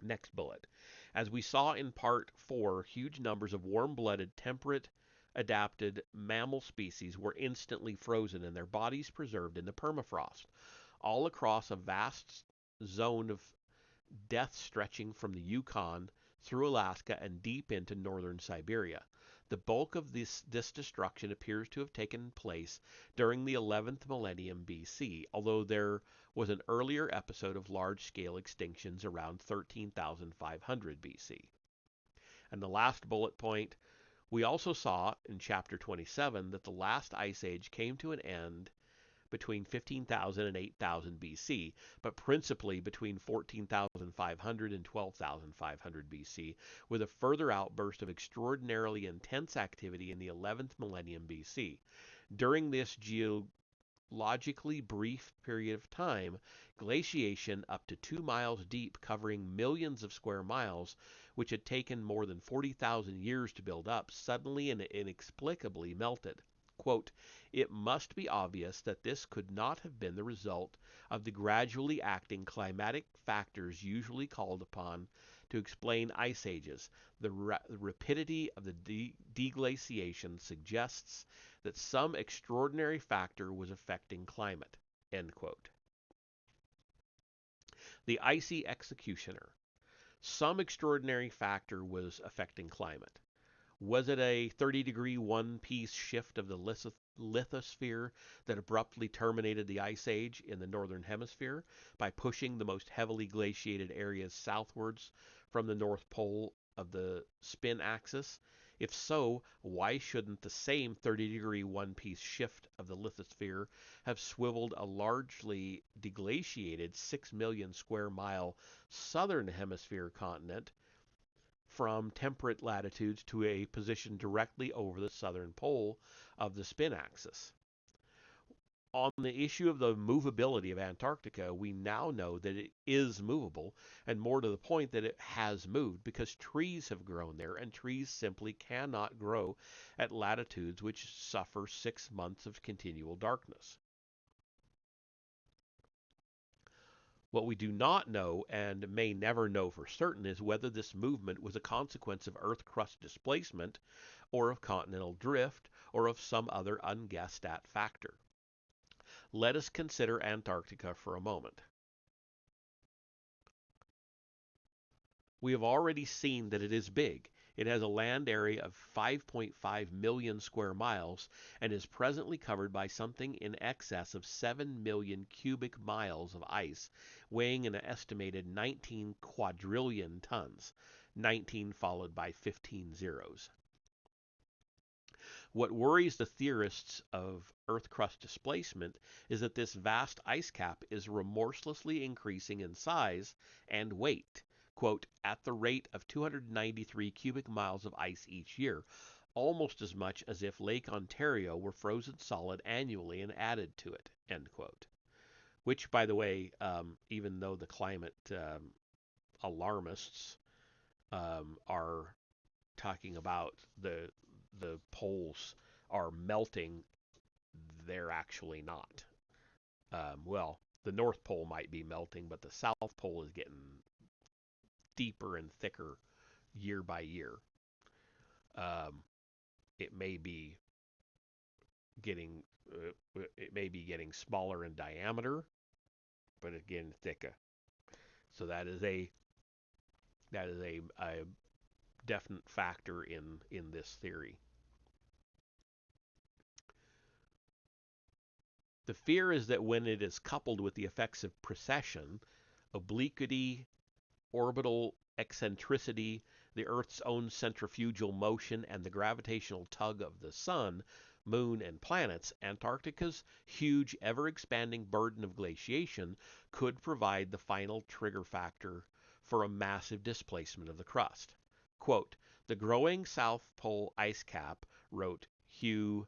Next bullet. As we saw in part 4, huge numbers of warm-blooded, temperate, adapted mammal species were instantly frozen and their bodies preserved in the permafrost, all across a vast zone of death stretching from the Yukon through Alaska and deep into northern Siberia. The bulk of this destruction appears to have taken place during the 11th millennium BC, although there was an earlier episode of large-scale extinctions around 13,500 BC. And the last bullet point, we also saw in chapter 27 that the last ice age came to an end between 15,000 and 8,000 BC, but principally between 14,500 and 12,500 BC, with a further outburst of extraordinarily intense activity in the 11th millennium BC. During this geologically brief period of time, glaciation up to 2 miles deep, covering millions of square miles, which had taken more than 40,000 years to build up, suddenly and inexplicably melted. Quote, it must be obvious that this could not have been the result of the gradually acting climatic factors usually called upon to explain ice ages. The rapidity of the deglaciation suggests that some extraordinary factor was affecting climate. End quote. The icy executioner. Some extraordinary factor was affecting climate. Was it a 30-degree one-piece shift of the lithosphere that abruptly terminated the ice age in the northern hemisphere by pushing the most heavily glaciated areas southwards from the north pole of the spin axis? If so, why shouldn't the same 30-degree one-piece shift of the lithosphere have swiveled a largely deglaciated 6 million square mile southern hemisphere continent from temperate latitudes to a position directly over the southern pole of the spin axis? On the issue of the movability of Antarctica, we now know that it is movable, and more to the point that it has moved because trees have grown there, and trees simply cannot grow at latitudes which suffer 6 months of continual darkness. What we do not know, and may never know for certain, is whether this movement was a consequence of Earth crust displacement, or of continental drift, or of some other unguessed at factor. Let us consider Antarctica for a moment. We have already seen that it is big. It has a land area of 5.5 million square miles and is presently covered by something in excess of 7 million cubic miles of ice, weighing an estimated 19 quadrillion tons, 19 followed by 15 zeros. What worries the theorists of Earth crust displacement is that this vast ice cap is remorselessly increasing in size and weight, quote, at the rate of 293 cubic miles of ice each year, almost as much as if Lake Ontario were frozen solid annually and added to it, end quote. Which, by the way, even though the climate alarmists are talking about the poles are melting, they're actually not. Well, the North Pole might be melting, but the South Pole is getting deeper and thicker year by year. Um, it may be getting smaller in diameter, but again thicker. So that is a definite factor in this theory. The fear is that when it is coupled with the effects of precession, obliquity, orbital eccentricity, the Earth's own centrifugal motion, and the gravitational tug of the Sun, Moon, and planets, Antarctica's huge, ever-expanding burden of glaciation could provide the final trigger factor for a massive displacement of the crust. Quote, the growing South Pole ice cap, wrote Hugh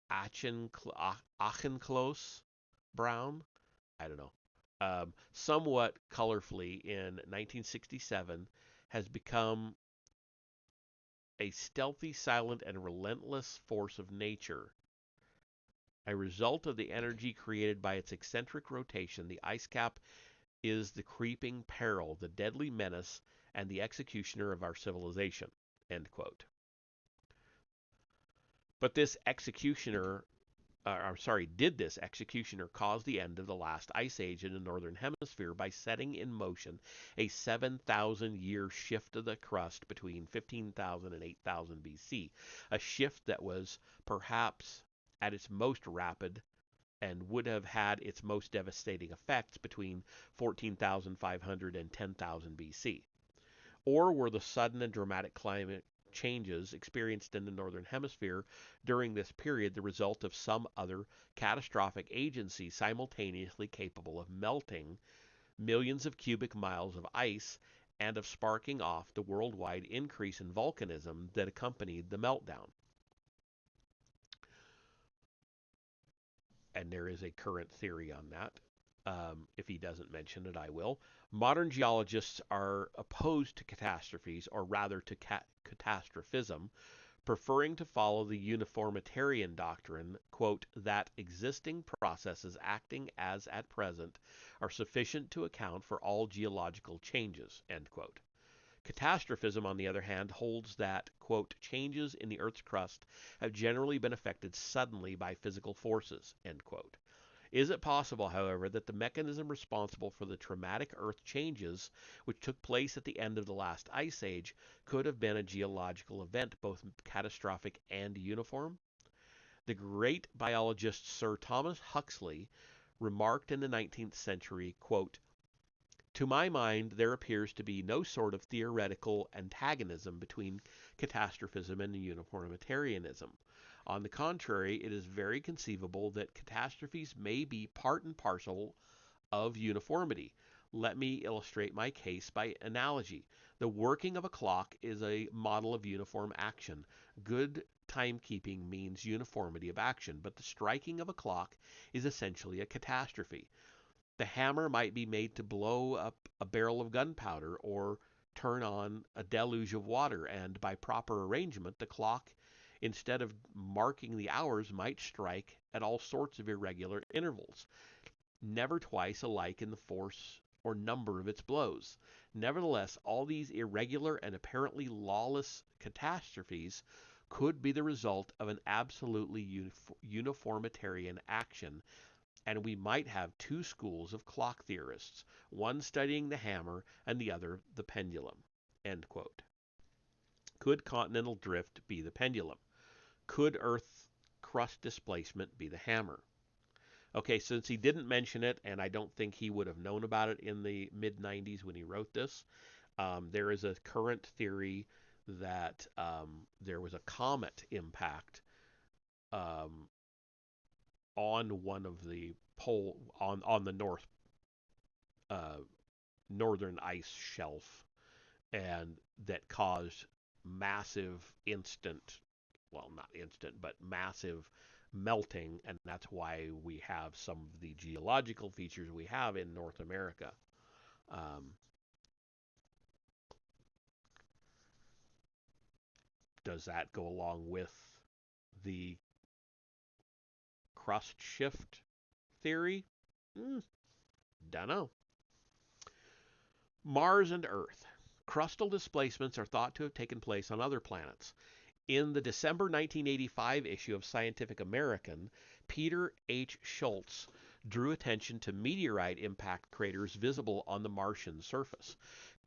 Auchincloss Brown, I don't know, somewhat colorfully in 1967, has become a stealthy, silent, and relentless force of nature. A result of the energy created by its eccentric rotation, the ice cap is the creeping peril, the deadly menace, and the executioner of our civilization. End quote. But this executioner did this executioner cause the end of the last ice age in the northern hemisphere by setting in motion a 7,000-year shift of the crust between 15,000 and 8,000 BC, a shift that was perhaps at its most rapid and would have had its most devastating effects between 14,500 and 10,000 BC? Or were the sudden and dramatic climate changes experienced in the northern hemisphere during this period the result of some other catastrophic agency simultaneously capable of melting millions of cubic miles of ice and of sparking off the worldwide increase in volcanism that accompanied the meltdown? And there is a current theory on that. If he doesn't mention it, I will. Modern geologists are opposed to catastrophes, or rather to catastrophism, preferring to follow the uniformitarian doctrine, quote, that existing processes acting as at present are sufficient to account for all geological changes, end quote. Catastrophism, on the other hand, holds that, quote, changes in the Earth's crust have generally been effected suddenly by physical forces, end quote. Is it possible, however, that the mechanism responsible for the traumatic Earth changes which took place at the end of the last ice age could have been a geological event, both catastrophic and uniform? The great biologist Sir Thomas Huxley remarked in the 19th century, quote, to my mind, there appears to be no sort of theoretical antagonism between catastrophism and uniformitarianism. On the contrary, it is very conceivable that catastrophes may be part and parcel of uniformity. Let me illustrate my case by analogy. The working of a clock is a model of uniform action. Good timekeeping means uniformity of action, but the striking of a clock is essentially a catastrophe. The hammer might be made to blow up a barrel of gunpowder or turn on a deluge of water, and by proper arrangement, the clock, instead of marking the hours, might strike at all sorts of irregular intervals. never twice alike in the force or number of its blows. Nevertheless, all these irregular and apparently lawless catastrophes could be the result of an absolutely uniformitarian action, and we might have two schools of clock theorists, one studying the hammer and the other the pendulum. End quote. Could continental drift be the pendulum? Could Earth crust displacement be the hammer? Okay, since he didn't mention it, and I don't think he would have known about it in the mid 90s when he wrote this, there is a current theory that there was a comet impact um, on one of the pole on the uh, northern ice shelf, and that caused massive instant, well, not instant, but massive melting, and that's why we have some of the geological features we have in North America. Um, does that go along with the crust shift theory? Don't know. Mars and Earth. Crustal displacements are thought to have taken place on other planets. In the December 1985 issue of Scientific American, Peter H. Schultz drew attention to meteorite impact craters visible on the Martian surface.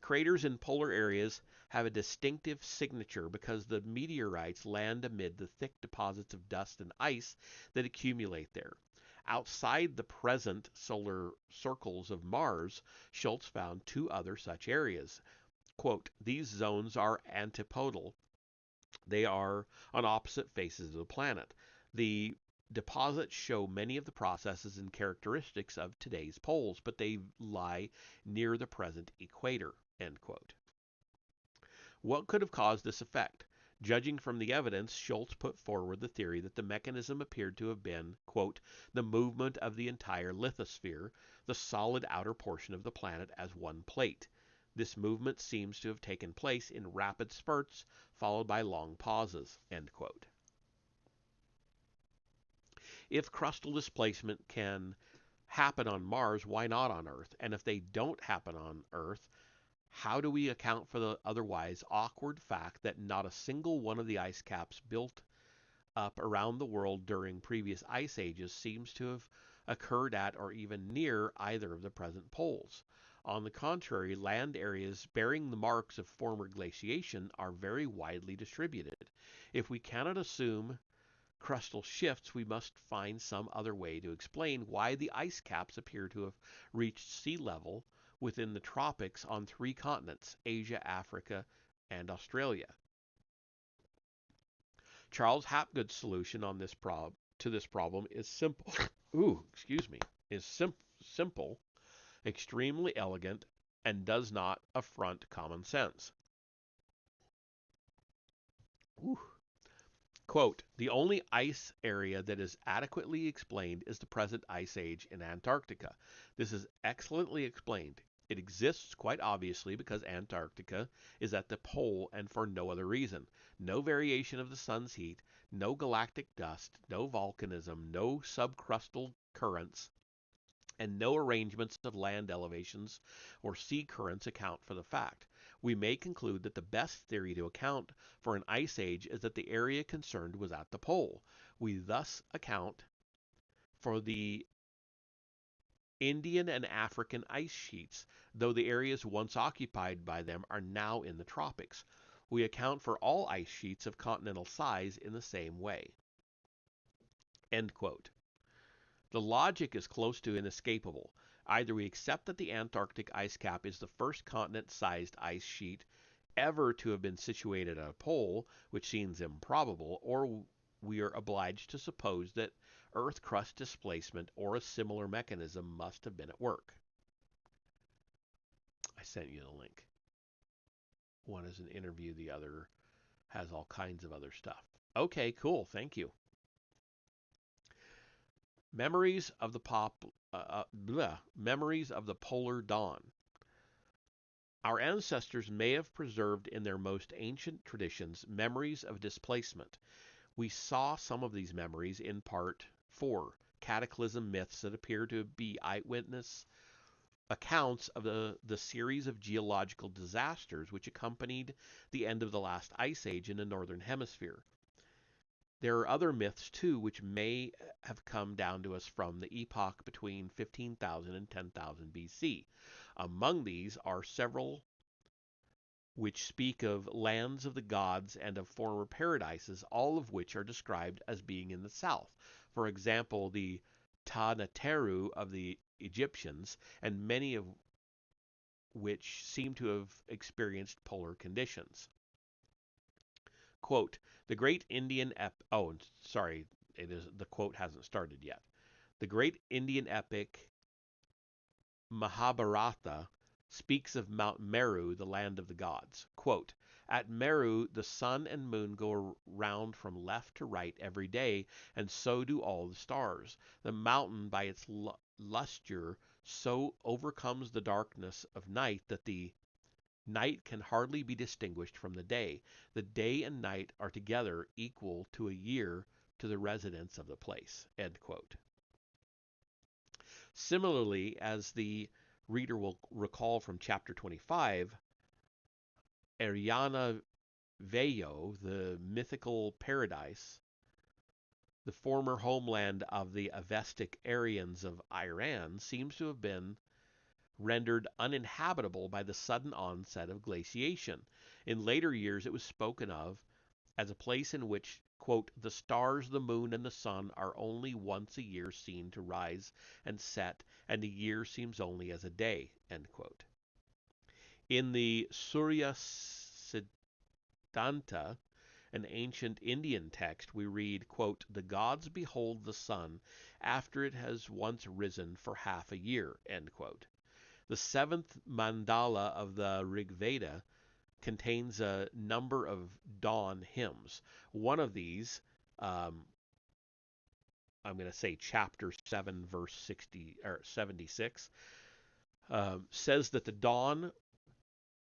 Craters in polar areas have a distinctive signature because the meteorites land amid the thick deposits of dust and ice that accumulate there. Outside the present solar circles of Mars, Schultz found two other such areas. Quote, these zones are antipodal. They are on opposite faces of the planet. The deposits show many of the processes and characteristics of today's poles, but they lie near the present equator. End quote. What could have caused this effect? Judging from the evidence, Schultz put forward the theory that the mechanism appeared to have been, quote, the movement of the entire lithosphere, the solid outer portion of the planet, as one plate. This movement seems to have taken place in rapid spurts, followed by long pauses. End quote. If crustal displacement can happen on Mars, why not on Earth? And if they don't happen on Earth, how do we account for the otherwise awkward fact that not a single one of the ice caps built up around the world during previous ice ages seems to have occurred at or even near either of the present poles? On the contrary, land areas bearing the marks of former glaciation are very widely distributed. If we cannot assume crustal shifts, we must find some other way to explain why the ice caps appear to have reached sea level within the tropics on three continents, Asia, Africa, and Australia. Charles Hapgood's solution on to this problem is simple. Simple, extremely elegant, and does not affront common sense. Ooh. Quote, the only ice area that is adequately explained is the present ice age in Antarctica. This is excellently explained. It exists quite obviously because Antarctica is at the pole and for no other reason. No variation of the sun's heat, no galactic dust, no volcanism, no subcrustal currents, and no arrangements of land elevations or sea currents account for the fact. We may conclude that the best theory to account for an ice age is that the area concerned was at the pole. We thus account for the Indian and African ice sheets, though the areas once occupied by them are now in the tropics. We account for all ice sheets of continental size in the same way. End quote. The logic is close to inescapable. Either we accept that the Antarctic ice cap is the first continent-sized ice sheet ever to have been situated at a pole, which seems improbable, or we are obliged to suppose that Earth crust displacement or a similar mechanism must have been at work. I sent you the link. One is an interview, the other has all kinds of other stuff. Okay, cool. Thank you. Memories of the Memories of the Polar Dawn. Our ancestors may have preserved in their most ancient traditions memories of displacement. We saw some of these memories in Part 4, cataclysm myths that appear to be eyewitness accounts of the series of geological disasters which accompanied the end of the last ice age in the northern hemisphere. There are other myths too which may have come down to us from the epoch between 15,000 and 10,000 BC. Among these are several which speak of lands of the gods and of former paradises, all of which are described as being in the south. For example, the Tanateru of the Egyptians, and many of which seem to have experienced polar conditions. Quote, the great Indian oh, sorry, the quote hasn't started yet. The great Indian epic Mahabharata speaks of Mount Meru, the land of the gods. Quote, at Meru, the sun and moon go round from left to right every day, and so do all the stars. The mountain, by its lustre, so overcomes the darkness of night that the night can hardly be distinguished from the day. The day and night are together equal to a year to the residents of the place. End quote. Similarly, as the reader will recall from chapter 25, Ariana Veyo, the mythical paradise, the former homeland of the Avestic Aryans of Iran, seems to have been rendered uninhabitable by the sudden onset of glaciation. In later years, it was spoken of as a place in which, quote, the stars, the moon, and the sun are only once a year seen to rise and set, and a year seems only as a day, end quote. In the Surya Siddhanta, an ancient Indian text, we read, quote, the gods behold the sun after it has once risen for half a year, end quote. The seventh mandala of the Rig Veda contains a number of dawn hymns. One of these, I'm going to say chapter 7, verse 60 or 76, says that the dawn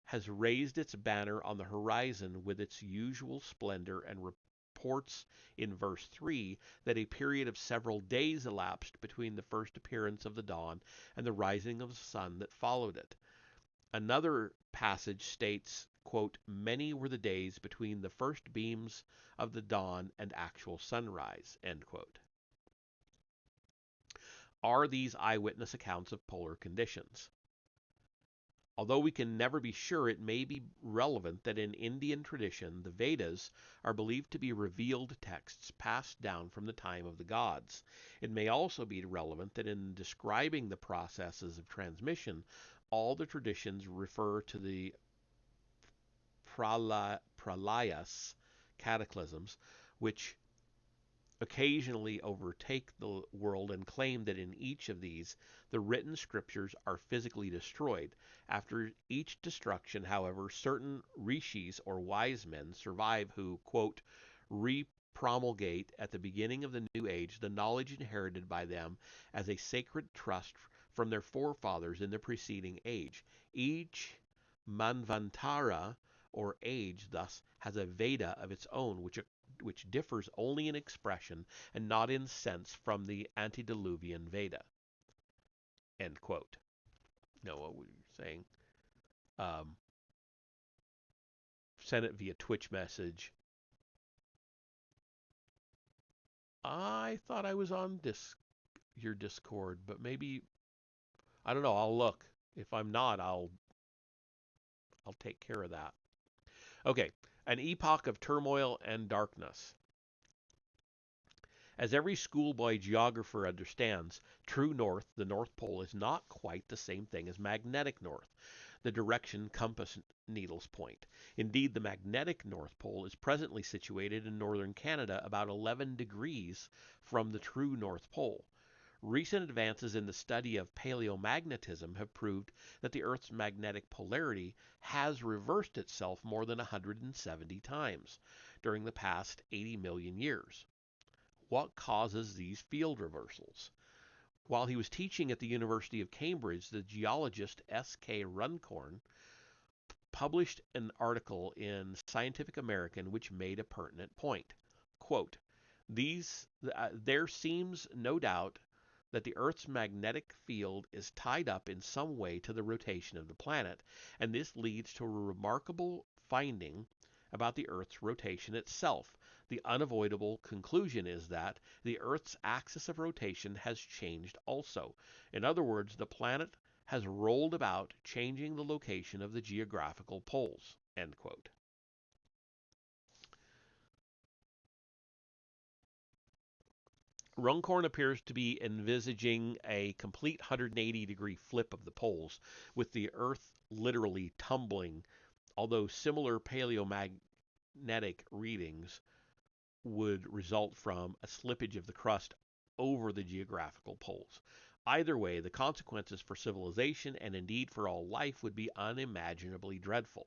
has raised its banner on the horizon with its usual splendor, and reports in verse 3 that a period of several days elapsed between the first appearance of the dawn and the rising of the sun that followed it. Another passage states, quote, many were the days between the first beams of the dawn and actual sunrise, end quote. Are these eyewitness accounts of polar conditions? Although we can never be sure, it may be relevant that in Indian tradition, the Vedas are believed to be revealed texts passed down from the time of the gods. It may also be relevant that in describing the processes of transmission, all the traditions refer to the pralayas, cataclysms, which occasionally overtake the world, and claim that in each of these the written scriptures are physically destroyed. After each destruction, however, certain rishis or wise men survive who, quote, re-promulgate at the beginning of the new age the knowledge inherited by them as a sacred trust from their forefathers in the preceding age. Each manvantara or age thus has a Veda of its own, which differs only in expression and not in sense from the antediluvian Veda. End quote. Now, what were you saying? Send it via Twitch message. I thought I was on your Discord, but maybe, I don't know. I'll look. If I'm not, I'll take care of that. Okay, an epoch of turmoil and darkness. As every schoolboy geographer understands, true north, the North Pole, is not quite the same thing as magnetic north, the direction compass needles point. Indeed, the magnetic North Pole is presently situated in northern Canada, about 11 degrees from the true North Pole. Recent advances in the study of paleomagnetism have proved that the Earth's magnetic polarity has reversed itself more than 170 times during the past 80 million years. What causes these field reversals? While he was teaching at the University of Cambridge, the geologist S.K. Runcorn published an article in Scientific American which made a pertinent point. Quote, there seems no doubt that the Earth's magnetic field is tied up in some way to the rotation of the planet, and this leads to a remarkable finding about the Earth's rotation itself. The unavoidable conclusion is that the Earth's axis of rotation has changed also. In other words, the planet has rolled about, changing the location of the geographical poles. End quote. Runcorn appears to be envisaging a complete 180-degree flip of the poles, with the Earth literally tumbling, although similar paleomagnetic readings would result from a slippage of the crust over the geographical poles. Either way, the consequences for civilization and indeed for all life would be unimaginably dreadful.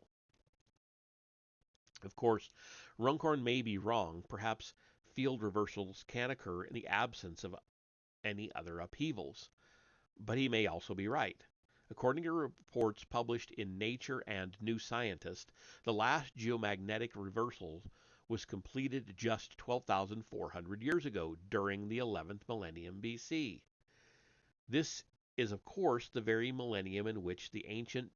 Of course, Runcorn may be wrong. Perhaps field reversals can occur in the absence of any other upheavals. But he may also be right. According to reports published in Nature and New Scientist, the last geomagnetic reversal was completed just 12,400 years ago, during the 11th millennium BC. This is, of course, the very millennium in which the ancient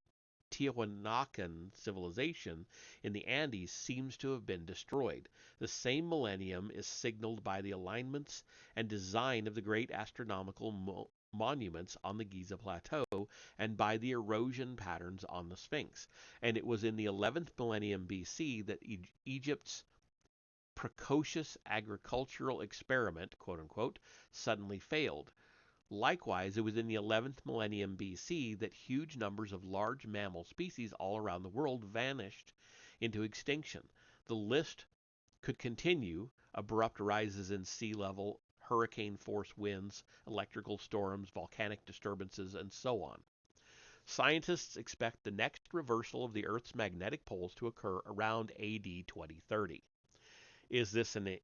Tiahuanacan civilization in the Andes seems to have been destroyed. The same millennium is signaled by the alignments and design of the great astronomical monuments on the Giza Plateau and by the erosion patterns on the Sphinx. And it was in the 11th millennium BC that Egypt's precocious agricultural experiment, quote unquote, suddenly failed. Likewise, it was in the 11th millennium BC that huge numbers of large mammal species all around the world vanished into extinction. The list could continue: abrupt rises in sea level, hurricane force winds, electrical storms, volcanic disturbances, and so on. Scientists expect the next reversal of the Earth's magnetic poles to occur around AD 2030. Is this an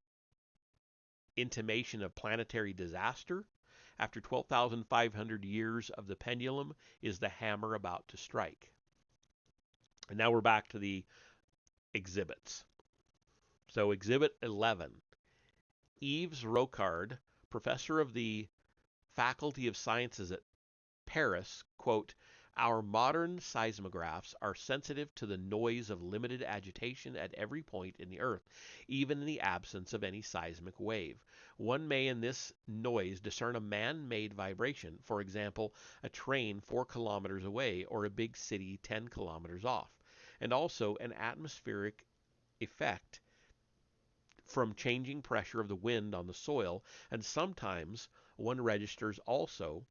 intimation of planetary disaster? After 12,500 years of the pendulum, is the hammer about to strike? And now we're back to the exhibits. So Exhibit 11. Yves Rocard, professor of the Faculty of Sciences at Paris, quote, "Our modern seismographs are sensitive to the noise of limited agitation at every point in the earth, even in the absence of any seismic wave. One may in this noise discern a man-made vibration, for example, a train 4 kilometers away or a big city 10 kilometers off, and also an atmospheric effect from changing pressure of the wind on the soil, and sometimes one registers also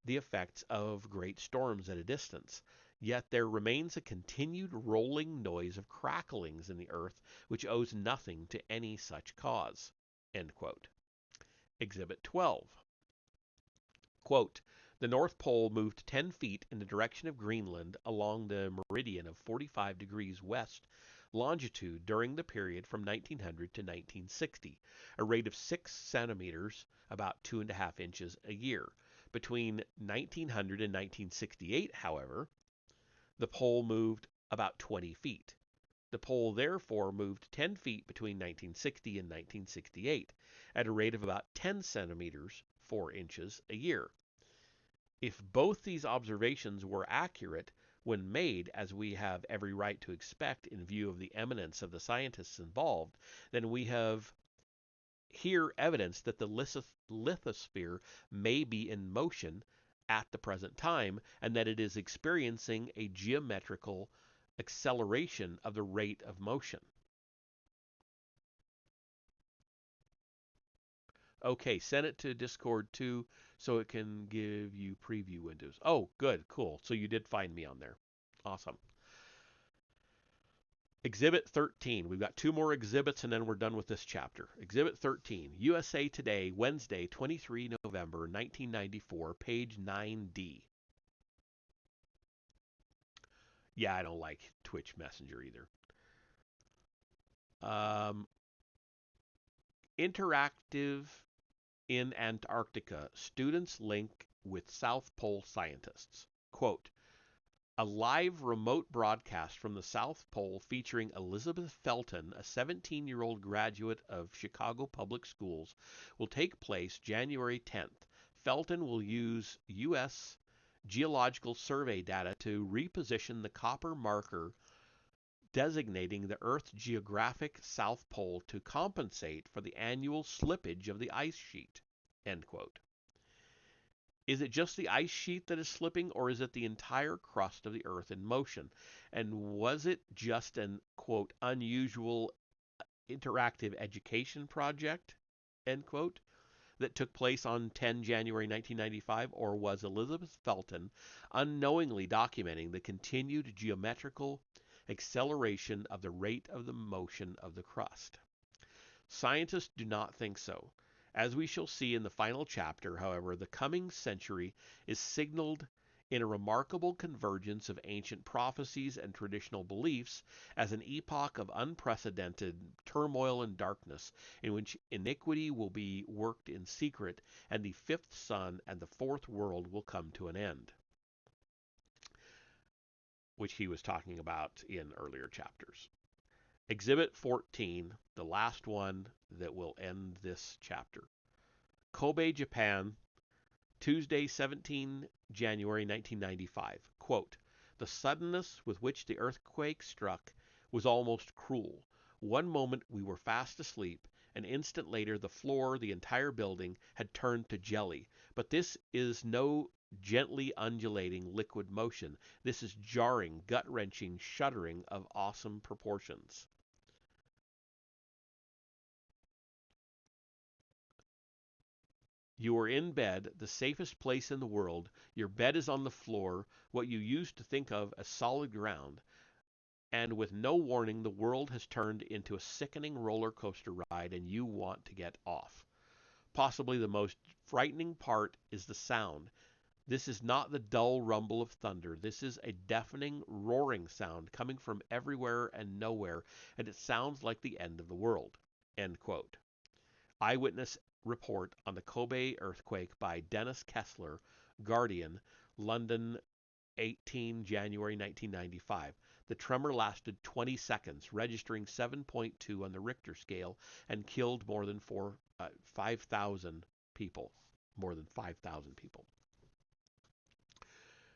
the effects of great storms at a distance. Yet there remains a continued rolling noise of cracklings in the earth, which owes nothing to any such cause." End quote. Exhibit 12. Quote, "The North Pole moved 10 feet in the direction of Greenland along the meridian of 45 degrees west longitude during the period from 1900 to 1960, a rate of 6 centimeters, about 2.5 inches a year. Between 1900 and 1968, however, the pole moved about 20 feet. The pole therefore moved 10 feet between 1960 and 1968, at a rate of about 10 centimeters, 4 inches a year. If both these observations were accurate when made, as we have every right to expect in view of the eminence of the scientists involved, then we have here evidence that the lithosphere may be in motion at the present time, and that it is experiencing a geometrical acceleration of the rate of motion." Okay, send it to Discord too, so it can give you preview windows. Oh, good, cool. So you did find me on there. Awesome. Exhibit 13. We've got 2 more exhibits and then we're done with this chapter. Exhibit 13. USA Today, Wednesday, 23 November 1994, page 9D. Yeah, I don't like Twitch Messenger either. Interactive in Antarctica. Students link with South Pole scientists. Quote, "A live remote broadcast from the South Pole featuring Elizabeth Felton, a 17-year-old graduate of Chicago Public Schools, will take place January 10th. Felton will use U.S. Geological Survey data to reposition the copper marker designating the Earth's geographic south pole to compensate for the annual slippage of the ice sheet. End quote. Is it just the ice sheet that is slipping, or is it the entire crust of the Earth in motion? And was it just an, quote, unusual interactive education project, end quote, that took place on 10 January 1995, or was Elizabeth Felton unknowingly documenting the continued geometrical acceleration of the rate of the motion of the crust? Scientists do not think so. As we shall see in the final chapter, however, the coming century is signaled in a remarkable convergence of ancient prophecies and traditional beliefs as an epoch of unprecedented turmoil and darkness, in which iniquity will be worked in secret, and the fifth sun and the fourth world will come to an end, which he was talking about in earlier chapters. Exhibit 14, the last one that will end this chapter. Kobe, Japan, Tuesday, 17 January 1995. Quote, the suddenness with which the earthquake struck was almost cruel. One moment we were fast asleep. An instant later the floor, the entire building, had turned to jelly. But this is no gently undulating liquid motion. This is jarring, gut-wrenching shuddering of awesome proportions. You are in bed, the safest place in the world. Your bed is on the floor, what you used to think of as solid ground. And with no warning, the world has turned into a sickening roller coaster ride, and you want to get off. Possibly the most frightening part is the sound. This is not the dull rumble of thunder. This is a deafening, roaring sound coming from everywhere and nowhere, and it sounds like the end of the world. End quote. Eyewitness report on the Kobe earthquake by Dennis Kessler, Guardian, London, 18 January 1995. The tremor lasted 20 seconds, registering 7.2 on the Richter scale, and killed more than 5,000 people. More than 5,000 people.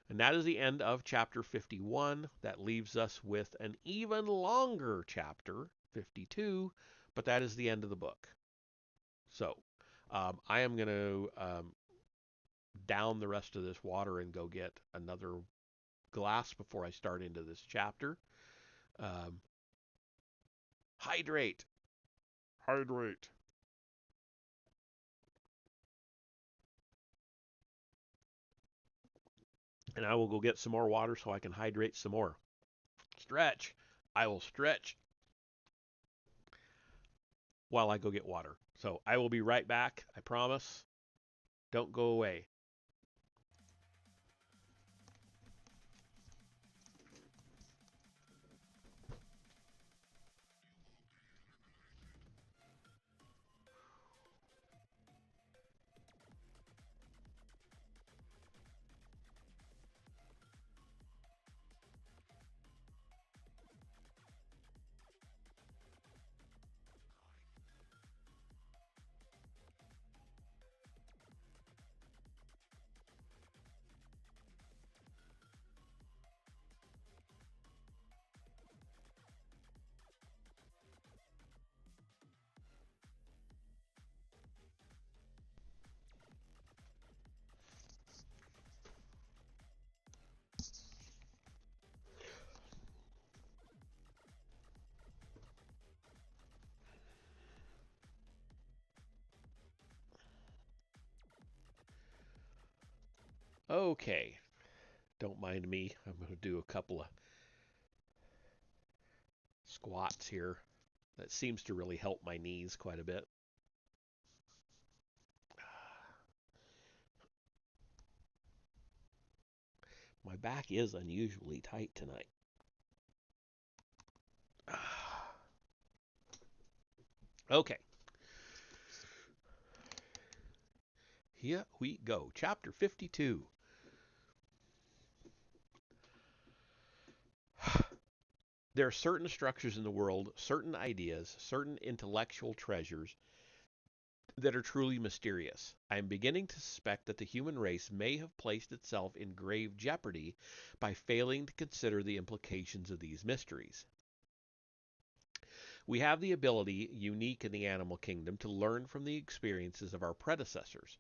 And that is the end of chapter 51. That leaves us with an even longer chapter, 52, but that is the end of the book. So, I am going to down the rest of this water and go get another glass before I start into this chapter. Hydrate. Hydrate. And I will go get some more water so I can hydrate some more. Stretch. I will stretch while I go get water. So I will be right back. I promise. Don't go away. Okay. Don't mind me. I'm going to do a couple of squats here. That seems to really help my knees quite a bit. My back is unusually tight tonight. Okay. Here we go. Chapter 52. There are certain structures in the world, certain ideas, certain intellectual treasures that are truly mysterious. I am beginning to suspect that the human race may have placed itself in grave jeopardy by failing to consider the implications of these mysteries. We have the ability, unique in the animal kingdom, to learn from the experiences of our predecessors.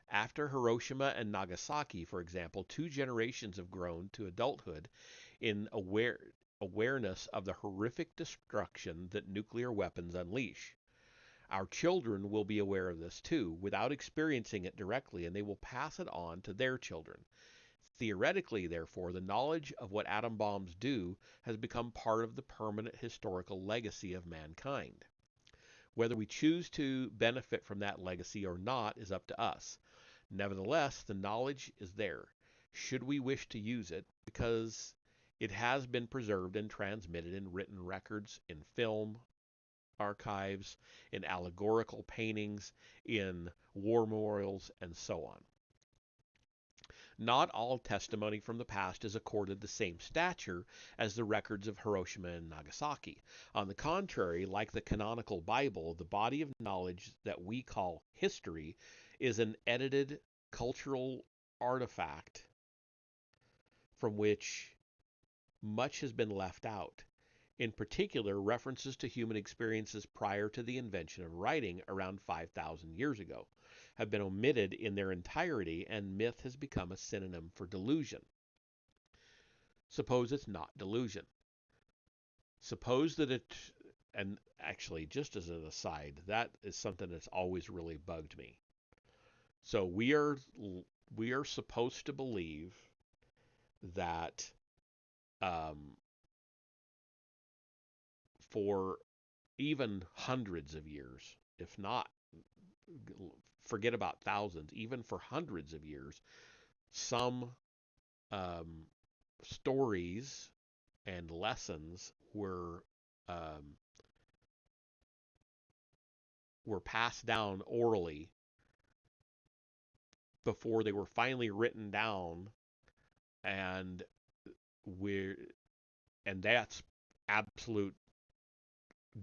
After Hiroshima and Nagasaki, for example, two generations have grown to adulthood in awareness of the horrific destruction that nuclear weapons unleash. Our children will be aware of this too, without experiencing it directly, and they will pass it on to their children. Theoretically, therefore, the knowledge of what atom bombs do has become part of the permanent historical legacy of mankind. Whether we choose to benefit from that legacy or not is up to us. Nevertheless, the knowledge is there, should we wish to use it, because it has been preserved and transmitted in written records, in film archives, in allegorical paintings, in war memorials, and so on. Not all testimony from the past is accorded the same stature as the records of Hiroshima and Nagasaki. On the contrary, like the canonical Bible, the body of knowledge that we call history is an edited cultural artifact from which much has been left out. In particular, references to human experiences prior to the invention of writing around 5,000 years ago have been omitted in their entirety, and myth has become a synonym for delusion. Suppose it's not delusion. Suppose that it, and actually, just as an aside, that is something that's always really bugged me. So we are supposed to believe that for even hundreds of years, if not, forget about thousands, even for hundreds of years, some stories and lessons were passed down orally before they were finally written down, and we're and that's absolute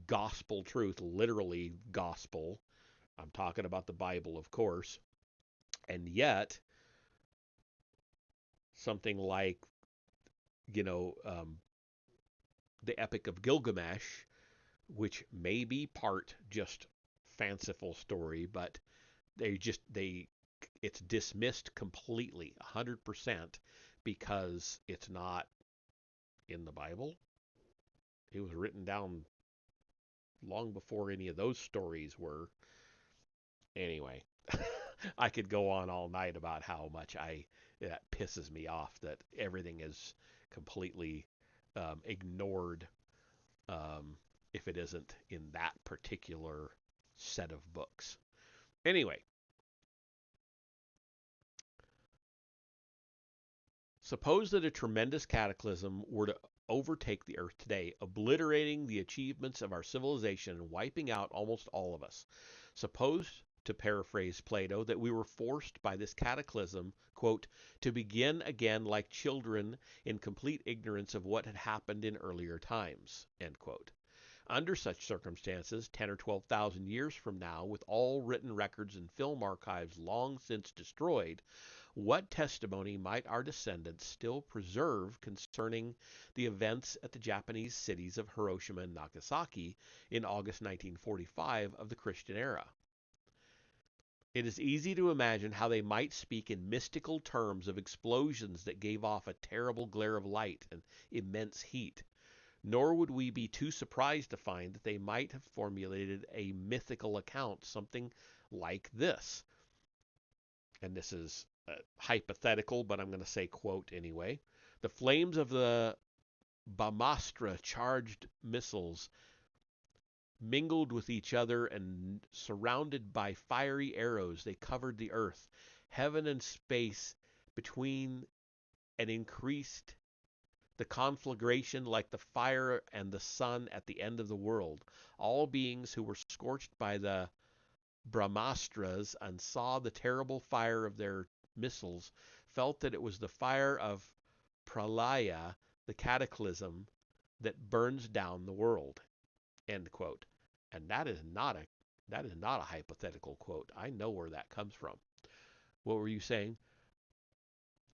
gospel truth, literally gospel. I'm talking about the Bible, of course. And yet, something like, you know, the Epic of Gilgamesh, which may be part just fanciful story, but it's dismissed completely, 100%, because it's not in the Bible. It was written down long before any of those stories were. Anyway, I could go on all night about how much that pisses me off that everything is completely ignored if it isn't in that particular set of books. Anyway, suppose that a tremendous cataclysm were to overtake the earth today, obliterating the achievements of our civilization and wiping out almost all of us. Suppose, to paraphrase Plato, that we were forced by this cataclysm, quote, to begin again like children in complete ignorance of what had happened in earlier times, end quote. Under such circumstances, 10 or 12,000 years from now, with all written records and film archives long since destroyed, what testimony might our descendants still preserve concerning the events at the Japanese cities of Hiroshima and Nagasaki in August 1945 of the Christian era? It is easy to imagine how they might speak in mystical terms of explosions that gave off a terrible glare of light and immense heat. Nor would we be too surprised to find that they might have formulated a mythical account, something like this. And this is hypothetical, but I'm going to say quote anyway. The flames of the Brahmastra charged missiles mingled with each other, and surrounded by fiery arrows, they covered the earth, heaven and space between, and increased the conflagration like the fire and the sun at the end of the world. All beings who were scorched by the Brahmastras and saw the terrible fire of their missiles felt that it was the fire of Pralaya, the cataclysm, that burns down the world. End quote. And that is not That is not a hypothetical quote. I know where that comes from. What were you saying?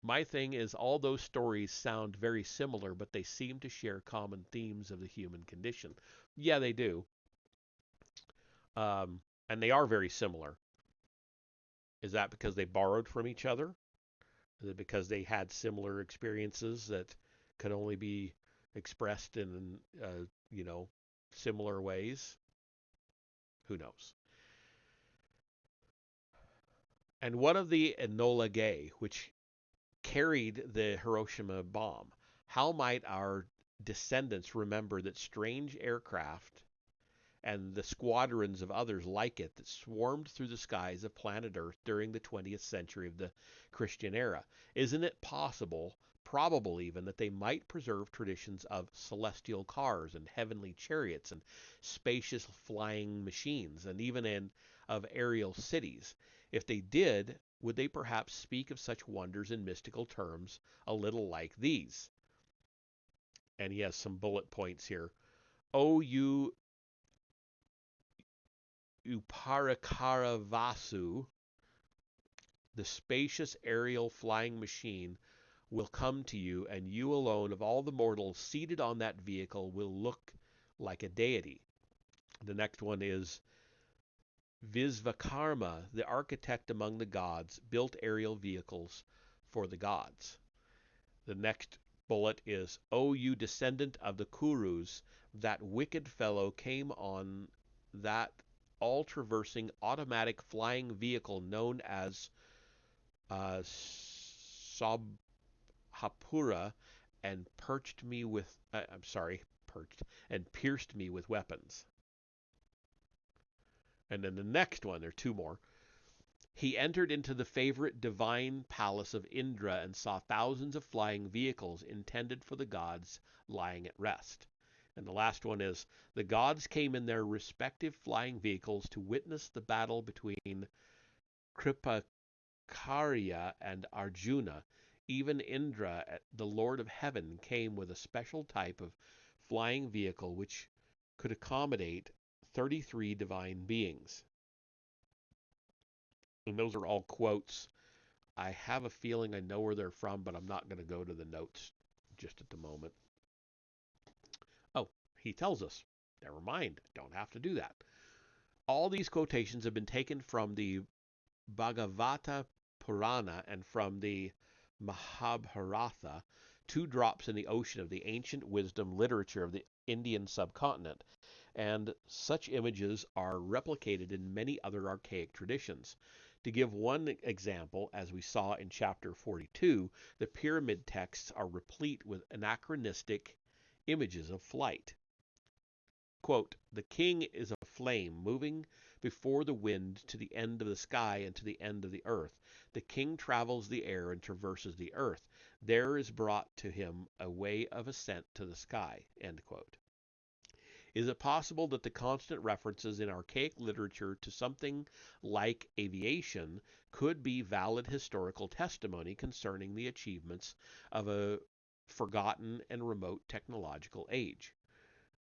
My thing is, all those stories sound very similar, but they seem to share common themes of the human condition. Yeah, they do. And they are very similar. Is that because they borrowed from each other? Is it because they had similar experiences that could only be expressed in, you know, similar ways? Who knows? And what of the Enola Gay, which carried the Hiroshima bomb? How might our descendants remember that strange aircraft and the squadrons of others like it that swarmed through the skies of planet Earth during the 20th century of the Christian era? Isn't it possible, probable even, that they might preserve traditions of celestial cars and heavenly chariots and spacious flying machines, and even of aerial cities? If they did, would they perhaps speak of such wonders in mystical terms, a little like these? And he has some bullet points here. O you Uparakaravasu, the spacious aerial flying machine will come to you, and you alone of all the mortals seated on that vehicle will look like a deity. The next one is Visvakarma, the architect among the gods, built aerial vehicles for the gods. The next bullet is, O you descendant of the Kurus, that wicked fellow came on that all-traversing automatic flying vehicle known as Sabhapura and perched me with, perched, and pierced me with weapons. And then the next one, there are two more. He entered into the favorite divine palace of Indra and saw thousands of flying vehicles intended for the gods lying at rest. And the last one is, the gods came in their respective flying vehicles to witness the battle between Kripakarya and Arjuna. Even Indra, the Lord of Heaven, came with a special type of flying vehicle which could accommodate 33 divine beings. And those are all quotes. I have a feeling I know where they're from, but I'm not going to go to the notes just at the moment. Oh, he tells us. Never mind. Don't have to do that. All these quotations have been taken from the Bhagavata Purana and from the Mahabharata, two drops in the ocean of the ancient wisdom literature of the Indian subcontinent, and such images are replicated in many other archaic traditions. To give one example, as we saw in chapter 42, the pyramid texts are replete with anachronistic images of flight. Quote, the king is a flame moving before the wind to the end of the sky and to the end of the earth. The king travels the air and traverses the earth. There is brought to him a way of ascent to the sky. End quote. Is it possible that the constant references in archaic literature to something like aviation could be valid historical testimony concerning the achievements of a forgotten and remote technological age?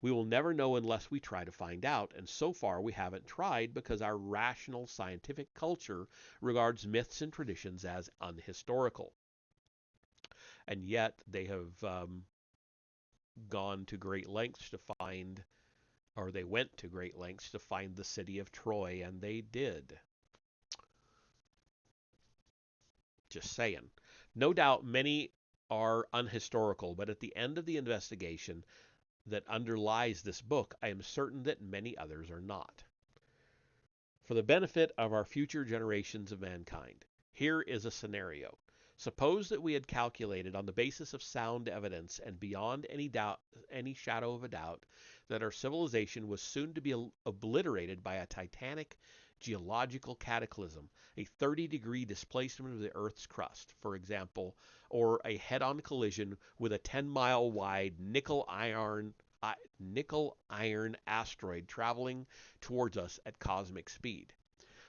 We will never know unless we try to find out, and so far we haven't tried because our rational scientific culture regards myths and traditions as unhistorical. And yet they have gone to great lengths to find, or they went to great lengths to find the city of Troy, and they did. Just saying. No doubt many are unhistorical, but at the end of the investigation that underlies this book, I am certain that many others are not. For the benefit of our future generations of mankind, here is a scenario. Suppose that we had calculated on the basis of sound evidence and beyond any shadow of a doubt, that our civilization was soon to be obliterated by a titanic geological cataclysm, a 30-degree displacement of the Earth's crust, for example, or a head-on collision with a 10-mile wide nickel iron asteroid traveling towards us at cosmic speed.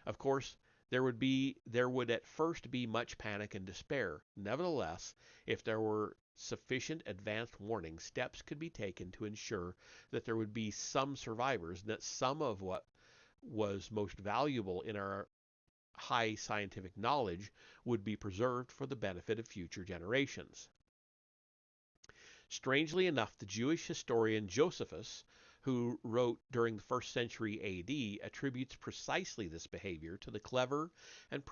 Of course, there would at first be much panic and despair. Nevertheless, if there were sufficient advanced warning, steps could be taken to ensure that there would be some survivors, and that some of what was most valuable in our high scientific knowledge would be preserved for the benefit of future generations. Strangely enough, the Jewish historian Josephus, who wrote during the 1st century AD, attributes precisely this behavior to the clever and,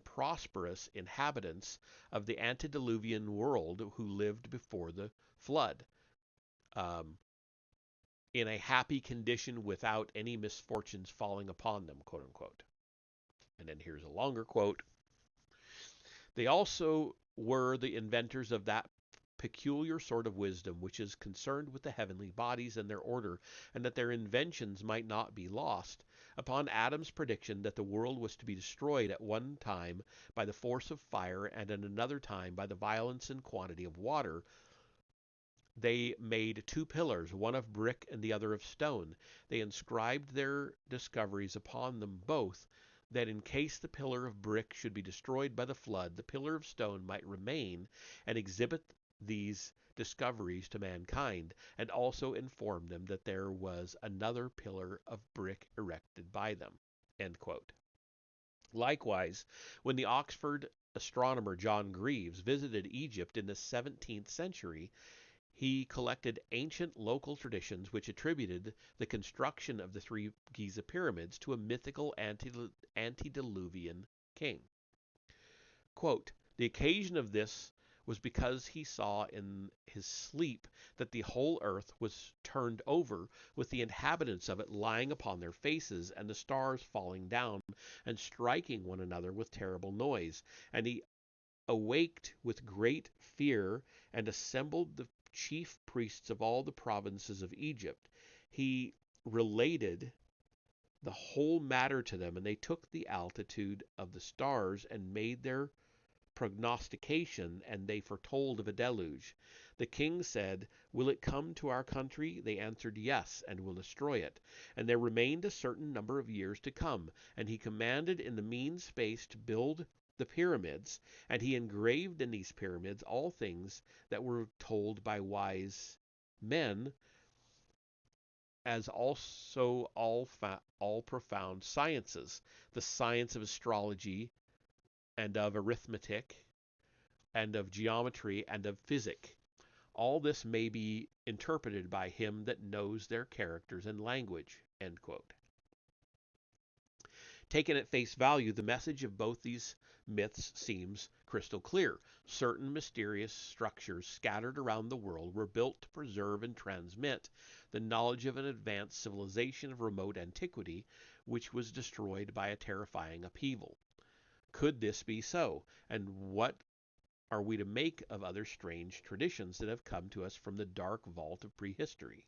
prosperous inhabitants of the antediluvian world who lived before the flood, um, in a happy condition without any misfortunes falling upon them, quote unquote. And then here's a longer quote. They also were the inventors of that peculiar sort of wisdom which is concerned with the heavenly bodies and their order, and that their inventions might not be lost. Upon Adam's prediction that the world was to be destroyed at one time by the force of fire and at another time by the violence and quantity of water, they made two pillars, one of brick and the other of stone. They inscribed their discoveries upon them both, that in case the pillar of brick should be destroyed by the flood, the pillar of stone might remain and exhibit these discoveries to mankind, and also inform them that there was another pillar of brick erected by them. End quote. Likewise, when the Oxford astronomer John Greaves visited Egypt in the 17th century, he collected ancient local traditions which attributed the construction of the three Giza pyramids to a mythical antediluvian king. Quote, the occasion of this was because he saw in his sleep that the whole earth was turned over, with the inhabitants of it lying upon their faces, and the stars falling down and striking one another with terrible noise. And he awaked with great fear and assembled the chief priests of all the provinces of Egypt. He related the whole matter to them, and they took the altitude of the stars and made their prognostication, and they foretold of a deluge. The king said, will it come to our country? They answered, yes, and will destroy it. And there remained a certain number of years to come, and he commanded in the mean space to build the pyramids, and he engraved in these pyramids all things that were told by wise men, as also all profound sciences, the science of astrology, and of arithmetic, and of geometry, and of physic. All this may be interpreted by him that knows their characters and language. End quote. Taken at face value, the message of both these myths seems crystal clear. Certain mysterious structures scattered around the world were built to preserve and transmit the knowledge of an advanced civilization of remote antiquity, which was destroyed by a terrifying upheaval. Could this be so? And what are we to make of other strange traditions that have come to us from the dark vault of prehistory?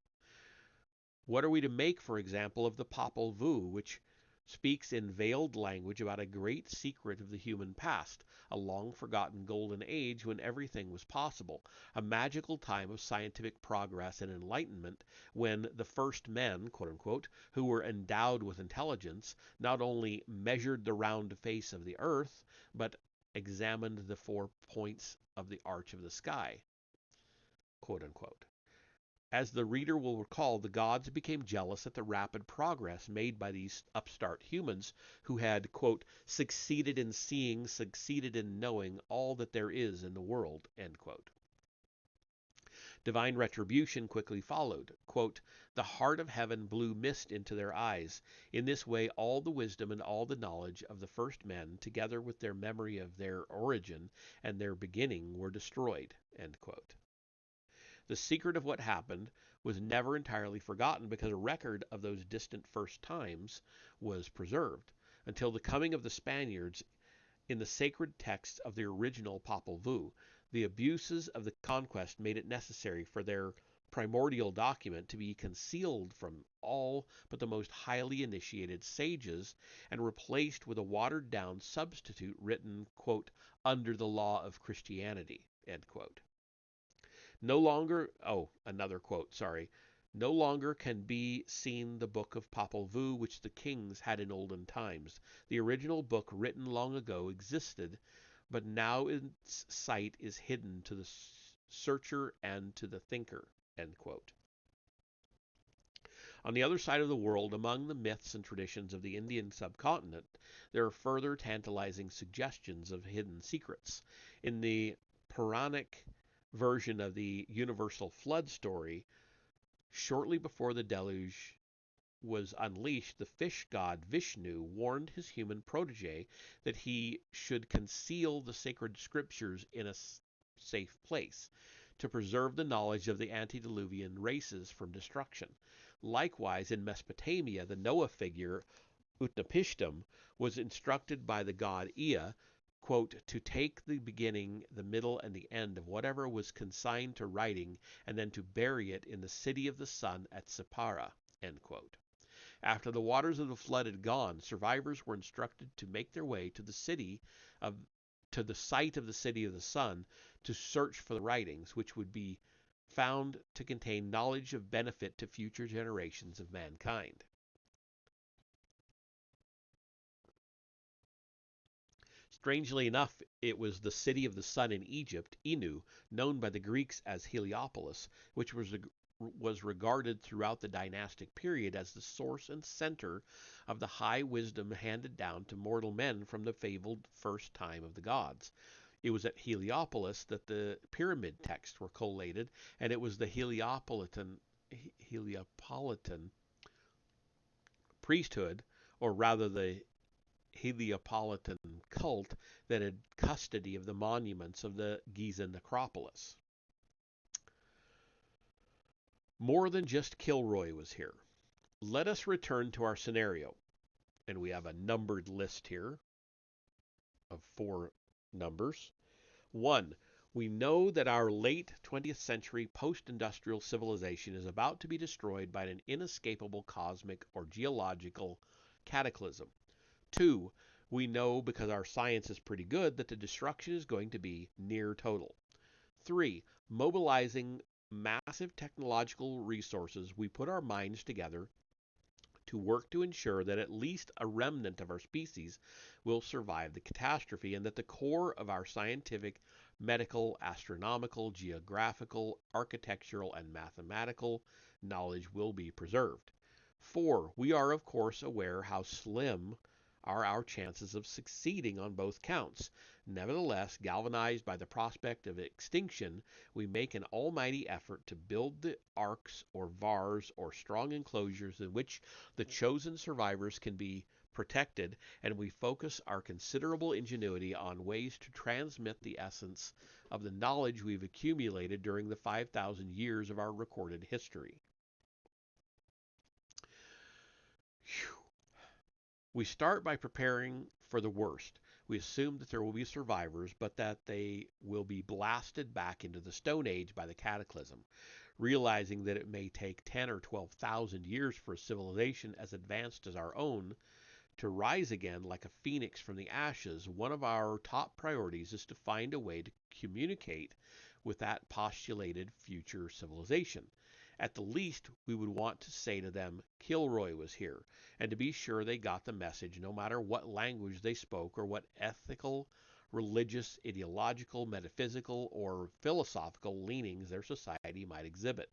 What are we to make, for example, of the Popol Vuh, which speaks in veiled language about a great secret of the human past, a long-forgotten golden age when everything was possible, a magical time of scientific progress and enlightenment, when the first men, quote unquote, who were endowed with intelligence, not only measured the round face of the earth, but examined the 4 points of the arch of the sky, quote unquote. As the reader will recall, the gods became jealous at the rapid progress made by these upstart humans who had, quote, succeeded in seeing, succeeded in knowing all that there is in the world, end quote. Divine retribution quickly followed. Quote, the heart of heaven blew mist into their eyes. In this way all the wisdom and all the knowledge of the first men, together with their memory of their origin and their beginning, were destroyed, end quote. The secret of what happened was never entirely forgotten, because a record of those distant first times was preserved until the coming of the Spaniards. In the sacred texts of the original Popol Vuh, the abuses of the conquest made it necessary for their primordial document to be concealed from all but the most highly initiated sages, and replaced with a watered-down substitute written, quote, under the law of Christianity, end quote. No longer, another quote, sorry. No longer can be seen the book of Popol Vuh which the kings had in olden times. The original book written long ago existed, but now its sight is hidden to the searcher and to the thinker, end quote. On the other side of the world, among the myths and traditions of the Indian subcontinent, there are further tantalizing suggestions of hidden secrets. In the Puranic version of the universal flood story, shortly before the deluge was unleashed, the fish god Vishnu warned his human protege that he should conceal the sacred scriptures in a safe place to preserve the knowledge of the antediluvian races from destruction. Likewise, in Mesopotamia, the Noah figure Utnapishtim was instructed by the god Ea, quote, to take the beginning, the middle, and the end of whatever was consigned to writing, and then to bury it in the city of the sun at Sippara, end quote. After the waters of the flood had gone, survivors were instructed to make their way to the site of the city of the sun to search for the writings, which would be found to contain knowledge of benefit to future generations of mankind. Strangely enough, it was the city of the sun in Egypt, Inu, known by the Greeks as Heliopolis, which was regarded throughout the dynastic period as the source and center of the high wisdom handed down to mortal men from the fabled first time of the gods. It was at Heliopolis that the pyramid texts were collated, and it was the Heliopolitan priesthood, or rather the Heliopolitan cult, that had custody of the monuments of the Giza necropolis. More than just Kilroy was here. Let us return to our scenario. And we have a numbered list here of 4 numbers. 1. We know that our late 20th century post-industrial civilization is about to be destroyed by an inescapable cosmic or geological cataclysm. 2. We know, because our science is pretty good, that the destruction is going to be near total. 3. Mobilizing massive technological resources, we put our minds together to work to ensure that at least a remnant of our species will survive the catastrophe, and that the core of our scientific, medical, astronomical, geographical, architectural, and mathematical knowledge will be preserved. 4. We are, of course, aware how slim are our chances of succeeding on both counts. Nevertheless, galvanized by the prospect of extinction, we make an almighty effort to build the arks or vars or strong enclosures in which the chosen survivors can be protected, and we focus our considerable ingenuity on ways to transmit the essence of the knowledge we've accumulated during the 5,000 years of our recorded history. Whew. We start by preparing for the worst. We assume that there will be survivors, but that they will be blasted back into the Stone Age by the cataclysm. Realizing that it may take 10 or 12,000 years for a civilization as advanced as our own to rise again like a phoenix from the ashes, one of our top priorities is to find a way to communicate with that postulated future civilization. At the least, we would want to say to them, Kilroy was here, and to be sure they got the message, no matter what language they spoke or what ethical, religious, ideological, metaphysical, or philosophical leanings their society might exhibit.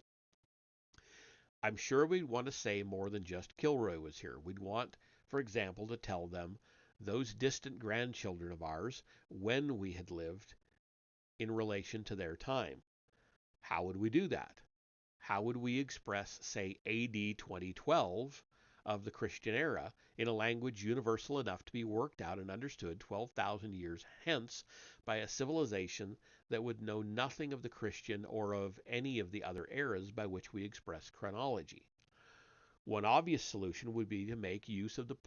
I'm sure we'd want to say more than just Kilroy was here. We'd want, for example, to tell them, those distant grandchildren of ours, when we had lived in relation to their time. How would we do that? How would we express, say, AD 2012 of the Christian era in a language universal enough to be worked out and understood 12,000 years hence by a civilization that would know nothing of the Christian or of any of the other eras by which we express chronology? One obvious solution would be to make use of the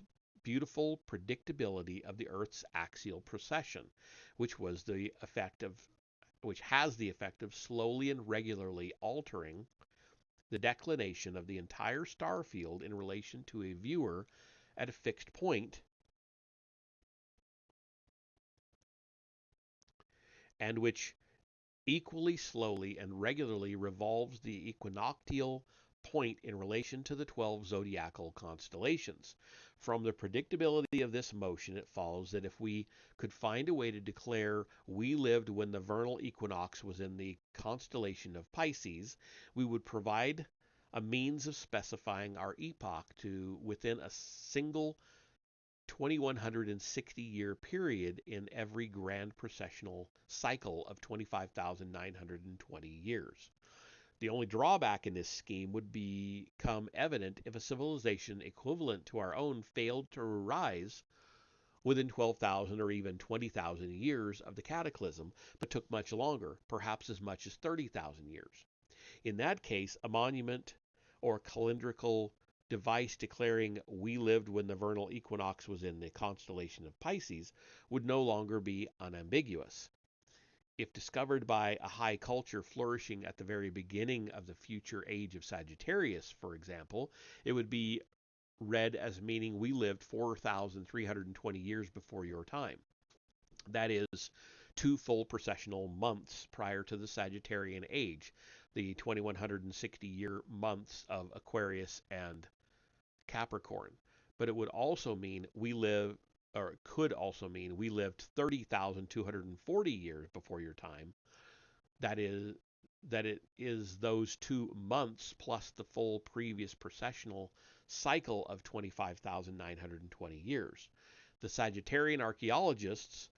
beautiful predictability of the Earth's axial precession, which has the effect of slowly and regularly altering the declination of the entire star field in relation to a viewer at a fixed point, and which equally slowly and regularly revolves the equinoctial point in relation to the 12 zodiacal constellations. From the predictability of this motion, it follows that if we could find a way to declare we lived when the vernal equinox was in the constellation of Pisces, we would provide a means of specifying our epoch to within a single 2160-year period in every grand processional cycle of 25,920 years. The only drawback in this scheme would become evident if a civilization equivalent to our own failed to arise within 12,000 or even 20,000 years of the cataclysm, but took much longer, perhaps as much as 30,000 years. In that case, a monument or calendrical device declaring we lived when the vernal equinox was in the constellation of Pisces would no longer be unambiguous. If discovered by a high culture flourishing at the very beginning of the future age of Sagittarius, for example, it would be read as meaning we lived 4,320 years before your time. That is, 2 full processional months prior to the Sagittarian age, the 2160-year months of Aquarius and Capricorn. But it would also mean it could also mean we lived 30,240 years before your time. That is, that it is those 2 months plus the full previous processional cycle of 25,920 years. The Sagittarian archaeologists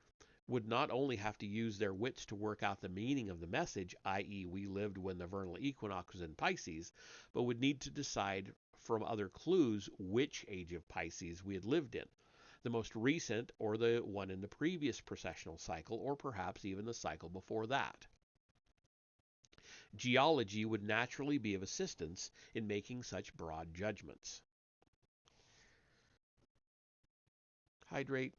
would not only have to use their wits to work out the meaning of the message, i.e., we lived when the vernal equinox was in Pisces, but would need to decide from other clues which age of Pisces we had lived in, the most recent or the one in the previous processional cycle, or perhaps even the cycle before that. Geology would naturally be of assistance in making such broad judgments. Hydrate.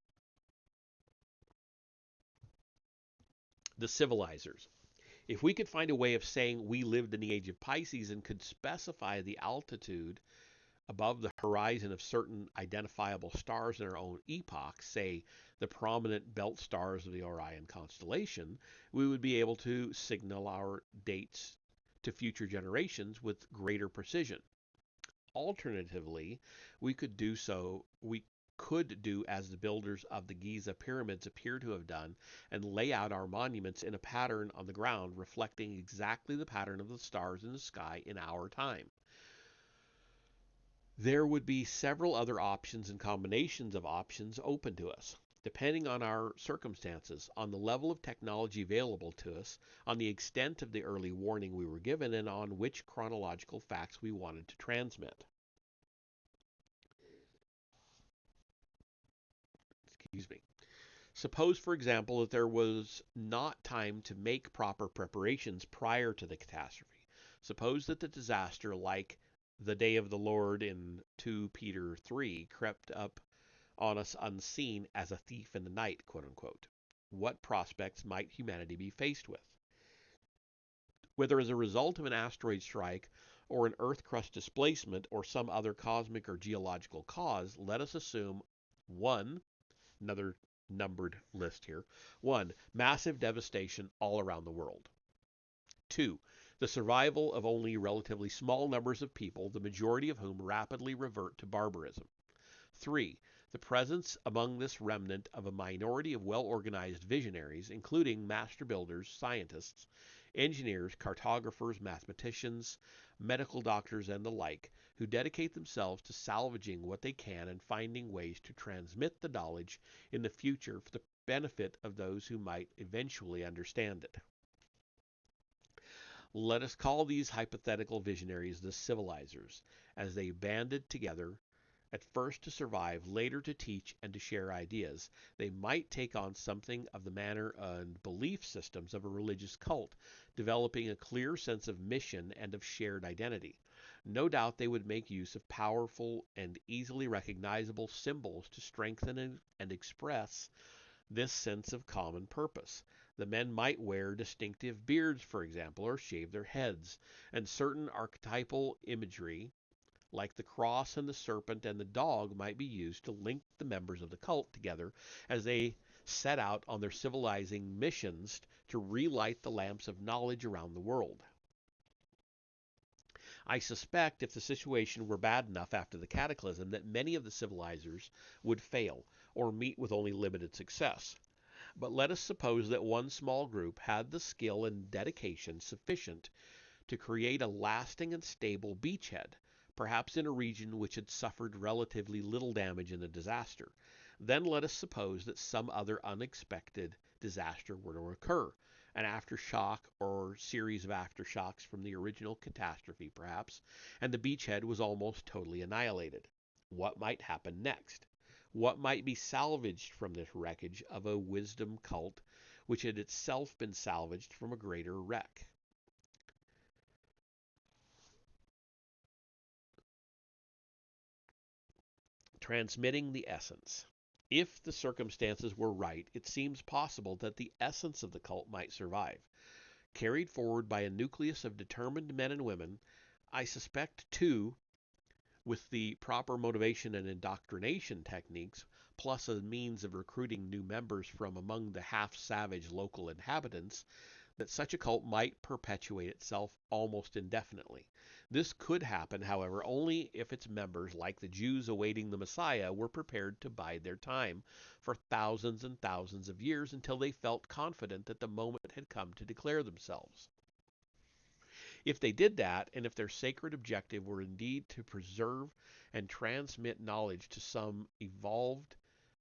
The civilizers. If we could find a way of saying we lived in the age of Pisces and could specify the altitude above the horizon of certain identifiable stars in our own epoch, say the prominent belt stars of the Orion constellation, we would be able to signal our dates to future generations with greater precision. Alternatively, we could do as the builders of the Giza pyramids appear to have done and lay out our monuments in a pattern on the ground reflecting exactly the pattern of the stars in the sky in our time. There would be several other options and combinations of options open to us, depending on our circumstances, on the level of technology available to us, on the extent of the early warning we were given, and on which chronological facts we wanted to transmit. Excuse me. Suppose, for example, that there was not time to make proper preparations prior to the catastrophe. Suppose that the disaster, like the day of the Lord in 2 Peter 3, crept up on us unseen as a thief in the night, quote unquote. What prospects might humanity be faced with? Whether as a result of an asteroid strike or an Earth crust displacement or some other cosmic or geological cause, let us assume 1, another numbered list here, 1, massive devastation all around the world. 2, the survival of only relatively small numbers of people, the majority of whom rapidly revert to barbarism. 3, the presence among this remnant of a minority of well-organized visionaries, including master builders, scientists, engineers, cartographers, mathematicians, medical doctors, and the like, who dedicate themselves to salvaging what they can and finding ways to transmit the knowledge in the future for the benefit of those who might eventually understand it. Let us call these hypothetical visionaries the civilizers, as they banded together at first to survive, later to teach and to share ideas. They might take on something of the manner and belief systems of a religious cult, developing a clear sense of mission and of shared identity. No doubt they would make use of powerful and easily recognizable symbols to strengthen and express this sense of common purpose. The men might wear distinctive beards, for example, or shave their heads, and certain archetypal imagery, like the cross and the serpent and the dog, might be used to link the members of the cult together as they set out on their civilizing missions to relight the lamps of knowledge around the world. I suspect if the situation were bad enough after the cataclysm that many of the civilizers would fail or meet with only limited success. But let us suppose that one small group had the skill and dedication sufficient to create a lasting and stable beachhead, perhaps in a region which had suffered relatively little damage in the disaster. Then let us suppose that some other unexpected disaster were to occur, an aftershock or series of aftershocks from the original catastrophe, perhaps, and the beachhead was almost totally annihilated. What might happen next? What might be salvaged from this wreckage of a wisdom cult which had itself been salvaged from a greater wreck? Transmitting the essence. If the circumstances were right, it seems possible that the essence of the cult might survive. Carried forward by a nucleus of determined men and women, I suspect, too, with the proper motivation and indoctrination techniques, plus a means of recruiting new members from among the half-savage local inhabitants, that such a cult might perpetuate itself almost indefinitely. This could happen, however, only if its members, like the Jews awaiting the Messiah, were prepared to bide their time for thousands and thousands of years until they felt confident that the moment had come to declare themselves. If they did that, and if their sacred objective were indeed to preserve and transmit knowledge to some evolved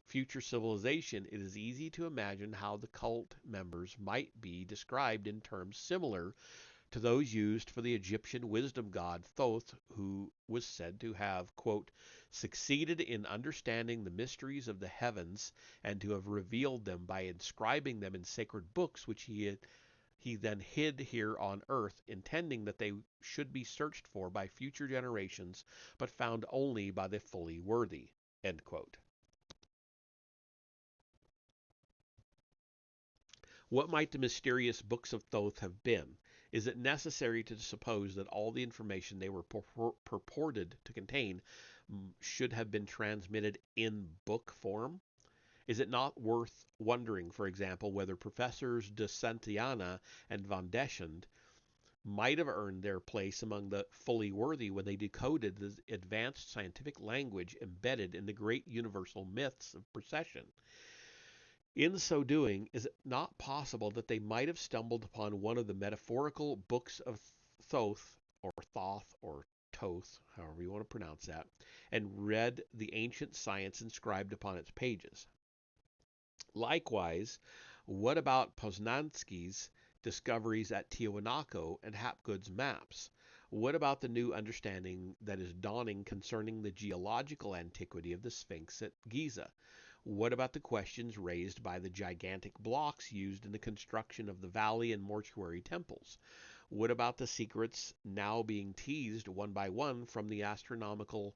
future civilization, it is easy to imagine how the cult members might be described in terms similar to those used for the Egyptian wisdom god Thoth, who was said to have, quote, succeeded in understanding the mysteries of the heavens and to have revealed them by inscribing them in sacred books which he then hid here on earth, intending that they should be searched for by future generations, but found only by the fully worthy. End quote. What might the mysterious books of Thoth have been? Is it necessary to suppose that all the information they were purported to contain should have been transmitted in book form? Is it not worth wondering, for example, whether Professors de Santillana and Van Deschend might have earned their place among the fully worthy when they decoded the advanced scientific language embedded in the great universal myths of procession? In so doing, is it not possible that they might have stumbled upon one of the metaphorical books of Thoth, or Thoth, or Toth, however you want to pronounce that, and read the ancient science inscribed upon its pages? Likewise, what about Poznański's discoveries at Tiwanaku and Hapgood's maps? What about the new understanding that is dawning concerning the geological antiquity of the Sphinx at Giza? What about the questions raised by the gigantic blocks used in the construction of the valley and mortuary temples? What about the secrets now being teased one by one from the astronomical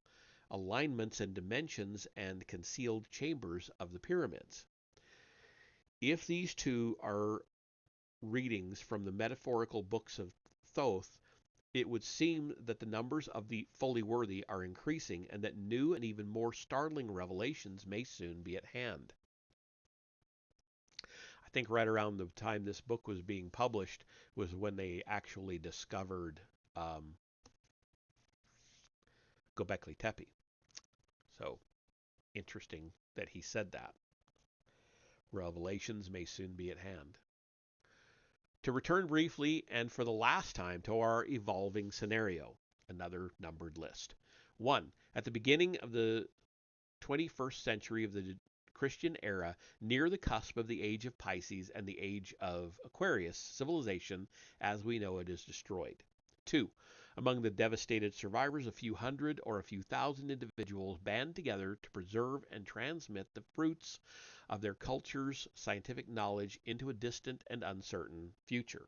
alignments and dimensions and concealed chambers of the pyramids? If these two are readings from the metaphorical books of Thoth, it would seem that the numbers of the fully worthy are increasing and that new and even more startling revelations may soon be at hand. I think right around the time this book was being published was when they actually discovered Göbekli Tepe. So interesting that he said that. Revelations may soon be at hand. To return briefly and for the last time to our evolving scenario, another numbered list. 1. At the beginning of the 21st century of the Christian era, near the cusp of the age of Pisces and the age of Aquarius, civilization as we know it is destroyed. 2. Among the devastated survivors, a few hundred or a few thousand individuals band together to preserve and transmit the fruits of their culture's scientific knowledge into a distant and uncertain future.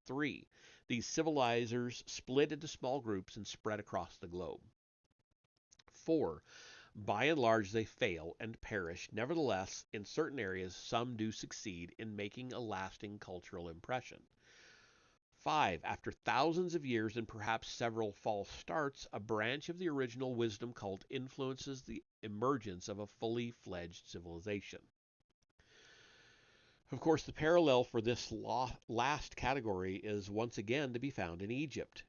3. These civilizers split into small groups and spread across the globe. 4. By and large, they fail and perish. Nevertheless, in certain areas, some do succeed in making a lasting cultural impression. 5. After thousands of years and perhaps several false starts, a branch of the original wisdom cult influences the emergence of a fully fledged civilization. Of course, the parallel for this last category is once again to be found in Egypt.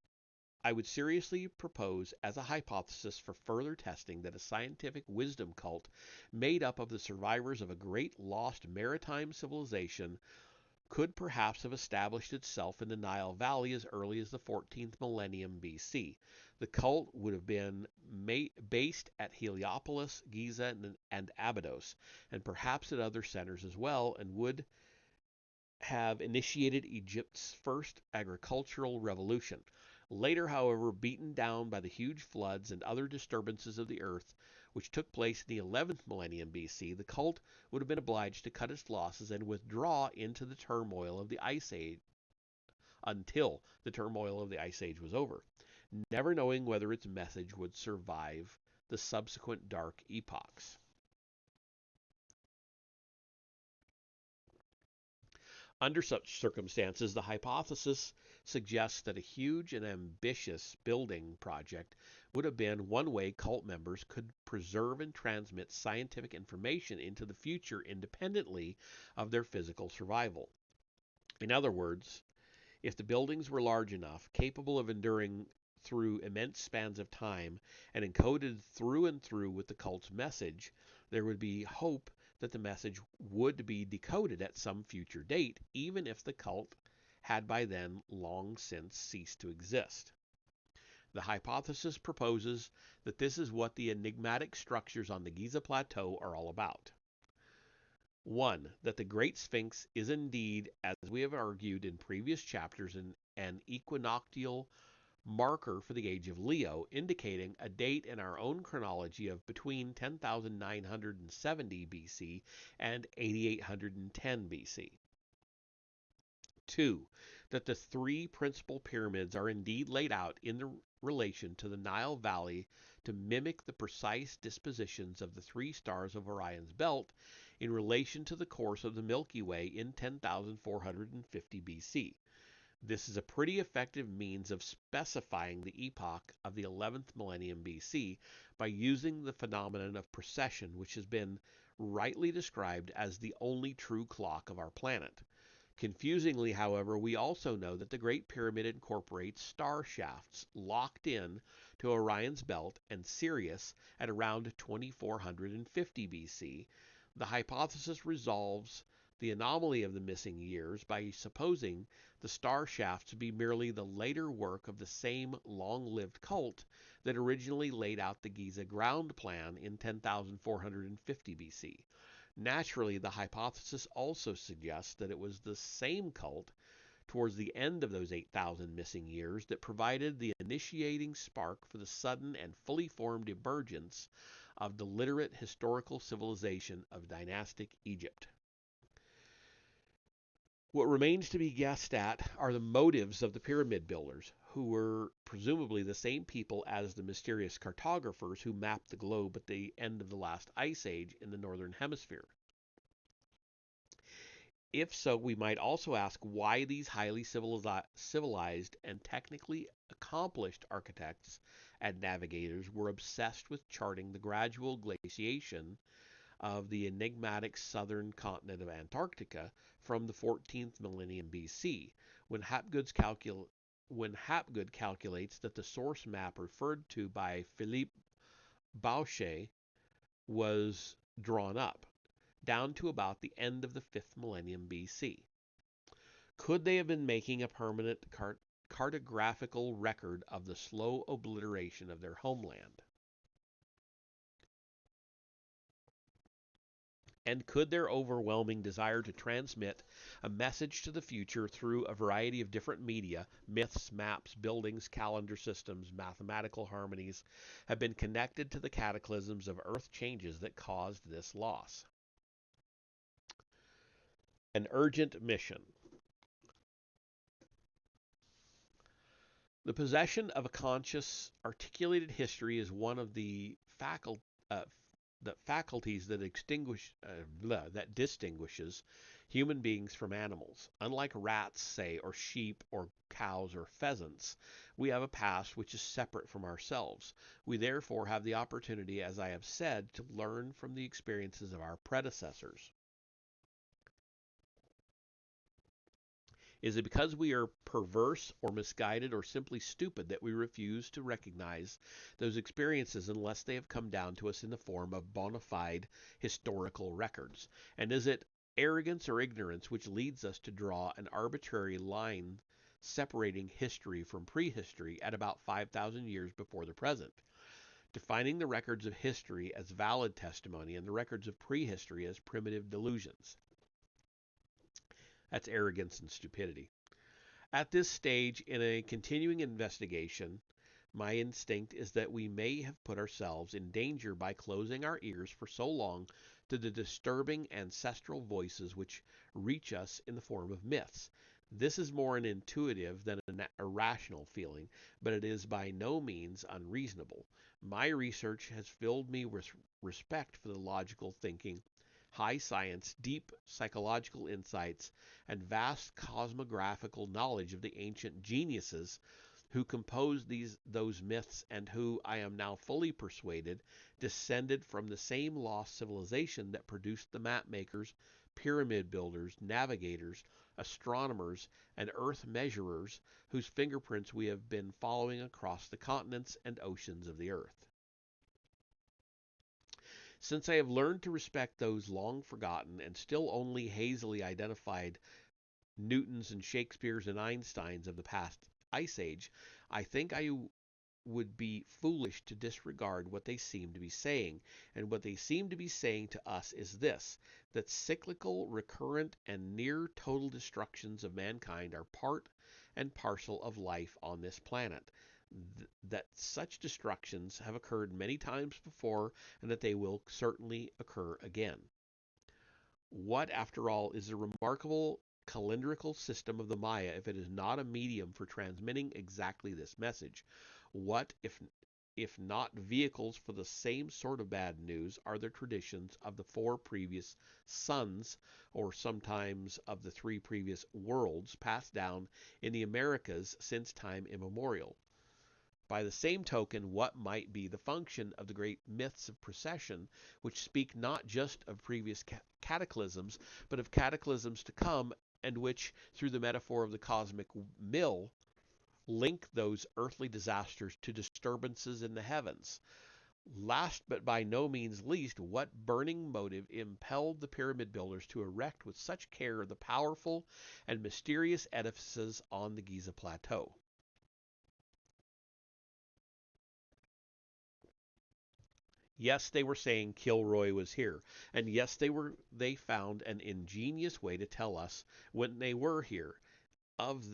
I would seriously propose as a hypothesis for further testing that a scientific wisdom cult made up of the survivors of a great lost maritime civilization could perhaps have established itself in the Nile Valley as early as the 14th millennium BC. The cult would have been based at Heliopolis, Giza, and Abydos, and perhaps at other centers as well, and would have initiated Egypt's first agricultural revolution. Later, however, beaten down by the huge floods and other disturbances of the earth, which took place in the 11th millennium BC, the cult would have been obliged to cut its losses and withdraw into the turmoil of the Ice Age until the turmoil of the Ice Age was over, never knowing whether its message would survive the subsequent dark epochs. Under such circumstances, the hypothesis suggests that a huge and ambitious building project would have been one way cult members could preserve and transmit scientific information into the future independently of their physical survival. In other words, if the buildings were large enough, capable of enduring through immense spans of time, and encoded through and through with the cult's message, there would be hope that the message would be decoded at some future date, even if the cult had by then long since ceased to exist. The hypothesis proposes that this is what the enigmatic structures on the Giza Plateau are all about. 1. That the Great Sphinx is indeed, as we have argued in previous chapters, an equinoctial marker for the age of Leo, indicating a date in our own chronology of between 10,970 BC and 8,810 BC. 2. That the three principal pyramids are indeed laid out in the relation to the Nile Valley to mimic the precise dispositions of the three stars of Orion's belt in relation to the course of the Milky Way in 10,450 BC. This is a pretty effective means of specifying the epoch of the 11th millennium BC by using the phenomenon of precession, which has been rightly described as the only true clock of our planet. Confusingly, however, we also know that the Great Pyramid incorporates star shafts locked in to Orion's belt and Sirius at around 2450 BC. The hypothesis resolves the anomaly of the missing years by supposing the star shaft to be merely the later work of the same long-lived cult that originally laid out the Giza ground plan in 10,450 BC. Naturally, the hypothesis also suggests that it was the same cult towards the end of those 8,000 missing years that provided the initiating spark for the sudden and fully formed emergence of the literate historical civilization of dynastic Egypt. What remains to be guessed at are the motives of the pyramid builders, who were presumably the same people as the mysterious cartographers who mapped the globe at the end of the last ice age in the northern hemisphere. If so, we might also ask why these highly civilized and technically accomplished architects and navigators were obsessed with charting the gradual glaciation of the enigmatic southern continent of Antarctica from the 14th millennium BC, when Hapgood calculates that the source map referred to by Philippe Boucher was drawn up, down to about the end of the 5th millennium BC. Could they have been making a permanent cartographical record of the slow obliteration of their homeland? And could their overwhelming desire to transmit a message to the future through a variety of different media, myths, maps, buildings, calendar systems, mathematical harmonies, have been connected to the cataclysms of Earth changes that caused this loss? An urgent mission. The possession of a conscious, articulated history is one of the faculties that distinguishes human beings from animals. Unlike rats, say, or sheep, or cows, or pheasants, we have a past which is separate from ourselves. We therefore have the opportunity, as I have said, to learn from the experiences of our predecessors. Is it because we are perverse or misguided or simply stupid that we refuse to recognize those experiences unless they have come down to us in the form of bona fide historical records? And is it arrogance or ignorance which leads us to draw an arbitrary line separating history from prehistory at about 5,000 years before the present, defining the records of history as valid testimony and the records of prehistory as primitive delusions. That's arrogance and stupidity. At this stage in a continuing investigation, my instinct is that we may have put ourselves in danger by closing our ears for so long to the disturbing ancestral voices which reach us in the form of myths. This is more an intuitive than an irrational feeling, but it is by no means unreasonable. My research has filled me with respect for the logical thinking, high science, deep psychological insights, and vast cosmographical knowledge of the ancient geniuses who composed those myths and who, I am now fully persuaded, descended from the same lost civilization that produced the map makers, pyramid builders, navigators, astronomers, and earth measurers whose fingerprints we have been following across the continents and oceans of the earth. Since I have learned to respect those long forgotten and still only hazily identified Newtons and Shakespeares and Einsteins of the past ice age, I think I would be foolish to disregard what they seem to be saying. And what they seem to be saying to us is this: that cyclical, recurrent, and near total destructions of mankind are part and parcel of life on this planet. That such destructions have occurred many times before, and that they will certainly occur again. What, after all, is the remarkable calendrical system of the Maya if it is not a medium for transmitting exactly this message? What, if not vehicles for the same sort of bad news, are the traditions of the four previous suns, or sometimes of the three previous worlds, passed down in the Americas since time immemorial? By the same token, what might be the function of the great myths of precession, which speak not just of previous cataclysms, but of cataclysms to come, and which, through the metaphor of the cosmic mill, link those earthly disasters to disturbances in the heavens? Last but by no means least, what burning motive impelled the pyramid builders to erect with such care the powerful and mysterious edifices on the Giza Plateau? Yes, they were saying Kilroy was here, and yes, they found an ingenious way to tell us when they were here. Of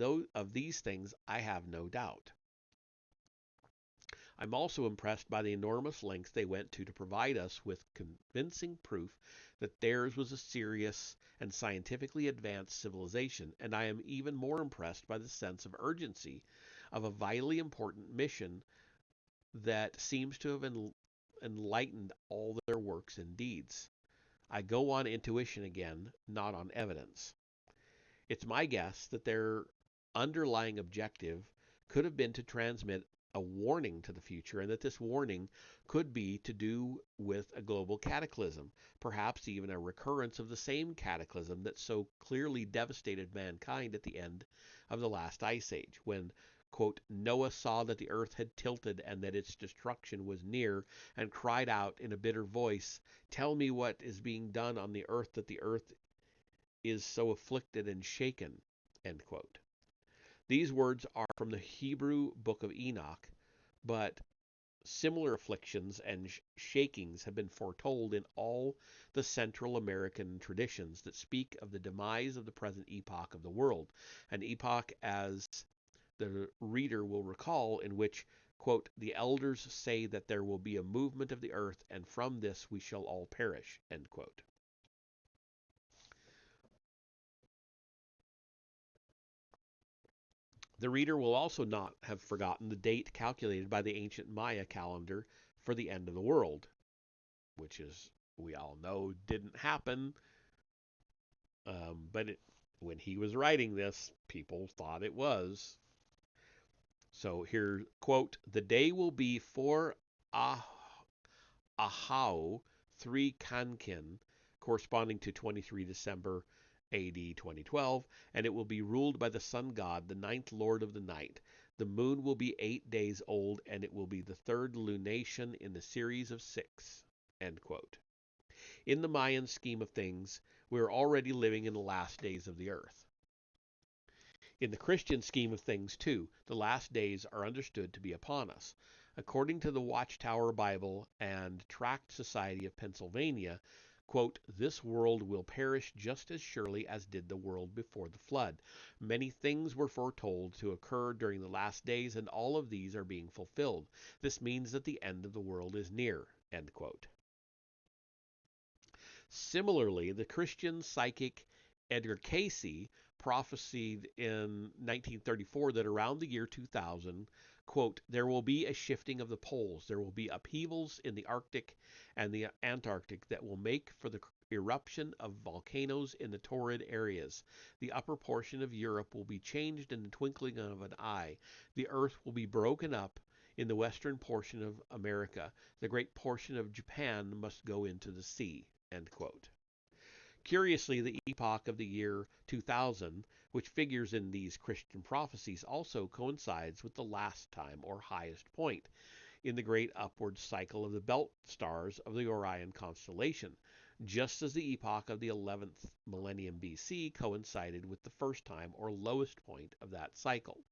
these things, I have no doubt. I'm also impressed by the enormous lengths they went to provide us with convincing proof that theirs was a serious and scientifically advanced civilization, and I am even more impressed by the sense of urgency of a vitally important mission that seems to have enlightened all their works and deeds. I go on intuition again, not on evidence. It's my guess that their underlying objective could have been to transmit a warning to the future, and that this warning could be to do with a global cataclysm, perhaps even a recurrence of the same cataclysm that so clearly devastated mankind at the end of the last ice age, when, quote, Noah saw that the earth had tilted and that its destruction was near, and cried out in a bitter voice, "Tell me what is being done on the earth, that the earth is so afflicted and shaken." End quote. These words are from the Hebrew book of Enoch, but similar afflictions and shakings have been foretold in all the Central American traditions that speak of the demise of the present epoch of the world, an epoch, as the reader will recall, in which, quote, the elders say that there will be a movement of the earth, and from this we shall all perish, end quote. The reader will also not have forgotten the date calculated by the ancient Maya calendar for the end of the world, which is, we all know, didn't happen. But when he was writing this, people thought it was. So here, quote, the day will be 4 Ahau, 3 Kankin, corresponding to 23 December AD 2012, and it will be ruled by the sun god, the ninth lord of the night. The moon will be 8 days old, and it will be the third lunation in the series of 6. End quote. In the Mayan scheme of things, we are already living in the last days of the earth. In the Christian scheme of things, too, the last days are understood to be upon us. According to the Watchtower Bible and Tract Society of Pennsylvania, quote, "This world will perish just as surely as did the world before the flood. Many things were foretold to occur during the last days, and all of these are being fulfilled. This means that the end of the world is near." End quote. Similarly, the Christian psychic Edgar Cayce prophesied in 1934 that around the year 2000, quote, "There will be a shifting of the poles. There will be upheavals in the Arctic and the Antarctic that will make for the eruption of volcanoes in the torrid areas. The upper portion of Europe will be changed in the twinkling of an eye. The earth will be broken up in the western portion of America. The great portion of Japan must go into the sea." End quote. Curiously, the epoch of the year 2000, which figures in these Christian prophecies, also coincides with the last time or highest point in the great upward cycle of the belt stars of the Orion constellation, just as the epoch of the 11th millennium BC coincided with the first time or lowest point of that cycle.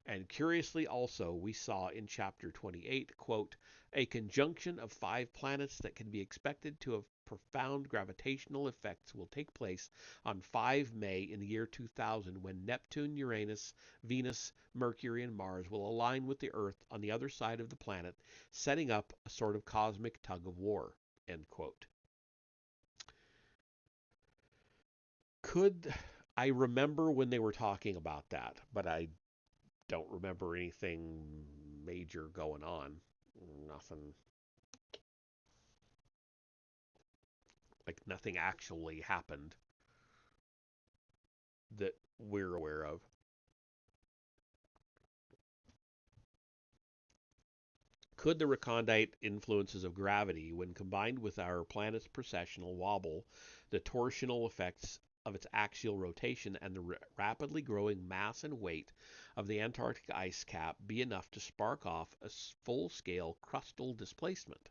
And curiously also, we saw in chapter 28, quote, "A conjunction of 5 planets that can be expected to have profound gravitational effects will take place on 5 May in the year 2000 when Neptune, Uranus, Venus, Mercury, and Mars will align with the Earth on the other side of the planet, setting up a sort of cosmic tug of war." End quote. Could I remember when they were talking about that, but I don't remember anything major going on. Nothing, like nothing actually happened that we're aware of. Could the recondite influences of gravity, when combined with our planet's precessional wobble, the torsional effects of its axial rotation, and the rapidly growing mass and weight of the Antarctic ice cap, be enough to spark off a full-scale crustal displacement?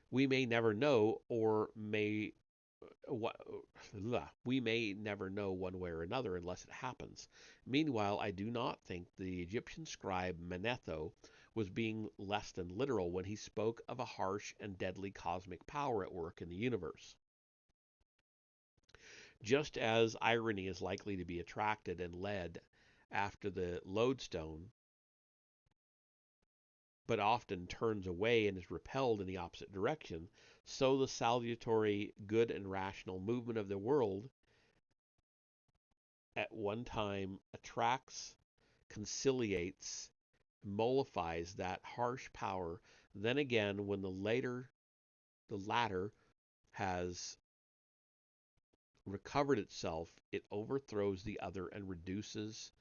We may never know, or may what we may never know one way or another unless it happens. Meanwhile, I do not think the Egyptian scribe Manetho was being less than literal when he spoke of a harsh and deadly cosmic power at work in the universe. Just as irony is likely to be attracted and led after the lodestone, but often turns away and is repelled in the opposite direction, so the salutary, good, and rational movement of the world at one time attracts, conciliates, mollifies that harsh power. Then again, when the latter has recovered itself, it overthrows the other and reduces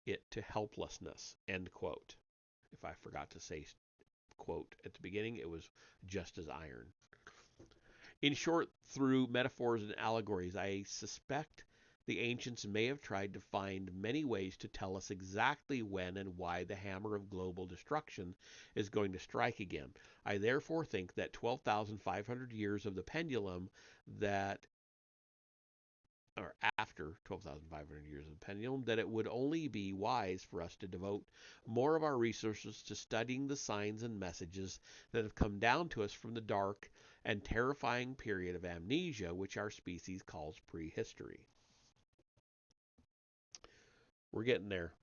it to helplessness. End quote. If I forgot to say quote at the beginning, it was just as iron. In short, through metaphors and allegories, I suspect the ancients may have tried to find many ways to tell us exactly when and why the hammer of global destruction is going to strike again. I therefore think that 12,500 years of the pendulum that or after 12,500 years of the pendulum, that it would only be wise for us to devote more of our resources to studying the signs and messages that have come down to us from the dark and terrifying period of amnesia which our species calls prehistory. We're getting there.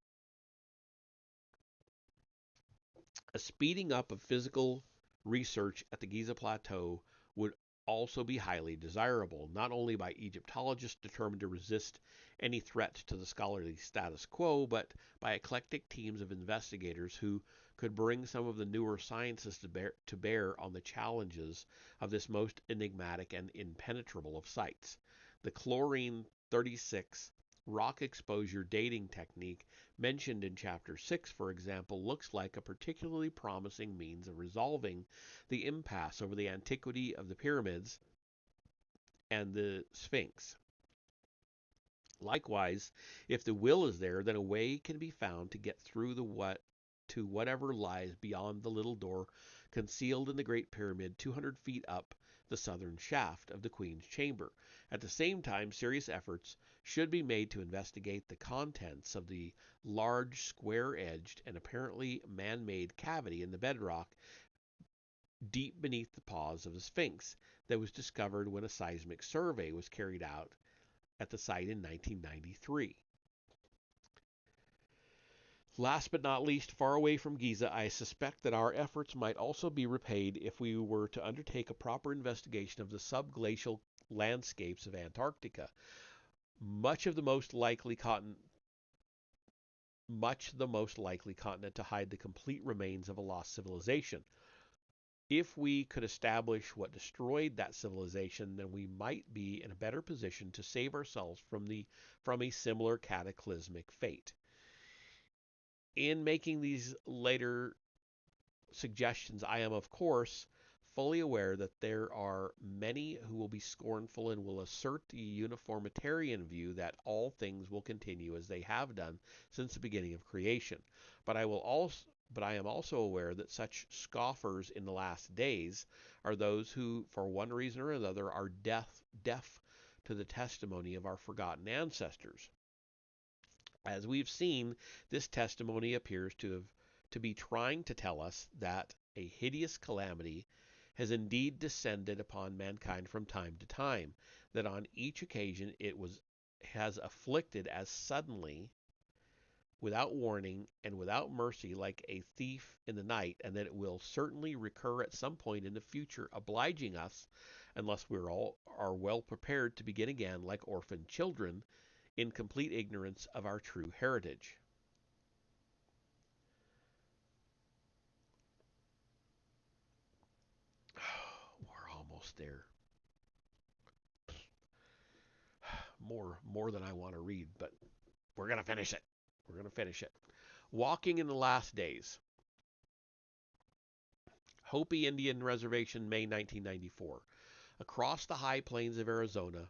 A speeding up of physical research at the Giza Plateau would also be highly desirable, not only by Egyptologists determined to resist any threat to the scholarly status quo, but by eclectic teams of investigators who could bring some of the newer sciences to bear on the challenges of this most enigmatic and impenetrable of sites. The chlorine 36 rock exposure dating technique mentioned in Chapter 6, for example, looks like a particularly promising means of resolving the impasse over the antiquity of the pyramids and the Sphinx. Likewise, if the will is there, then a way can be found to get through to whatever lies beyond the little door concealed in the Great Pyramid 200 feet up the southern shaft of the Queen's chamber. At the same time, serious efforts should be made to investigate the contents of the large, square-edged, and apparently man-made cavity in the bedrock deep beneath the paws of the Sphinx that was discovered when a seismic survey was carried out at the site in 1993. Last but not least, far away from Giza, I suspect that our efforts might also be repaid if we were to undertake a proper investigation of the subglacial landscapes of Antarctica. Much the most likely continent to hide the complete remains of a lost civilization. If we could establish what destroyed that civilization, then we might be in a better position to save ourselves from a similar cataclysmic fate. In making these later suggestions, I am, of course, fully aware that there are many who will be scornful and will assert the uniformitarian view that all things will continue as they have done since the beginning of creation. But I am also aware that such scoffers in the last days are those who, for one reason or another, are deaf to the testimony of our forgotten ancestors. As we've seen, this testimony appears to be trying to tell us that a hideous calamity has indeed descended upon mankind from time to time, that on each occasion has afflicted as suddenly, without warning, and without mercy, like a thief in the night, and that it will certainly recur at some point in the future, obliging us, unless we are well prepared, to begin again like orphaned children, in complete ignorance of our true heritage. We're almost there. More than I want to read, but we're going to finish it. We're going to finish it. Walking in the Last Days. Hopi Indian Reservation, May 1994. Across the high plains of Arizona,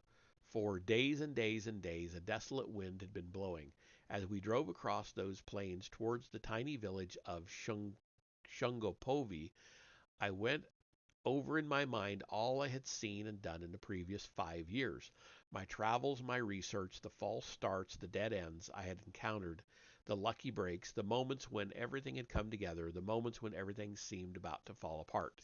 for days and days and days, a desolate wind had been blowing. As we drove across those plains towards the tiny village of Shungopovi, I went over in my mind all I had seen and done in the previous 5 years. My travels, my research, the false starts, the dead ends I had encountered, the lucky breaks, the moments when everything had come together, the moments when everything seemed about to fall apart.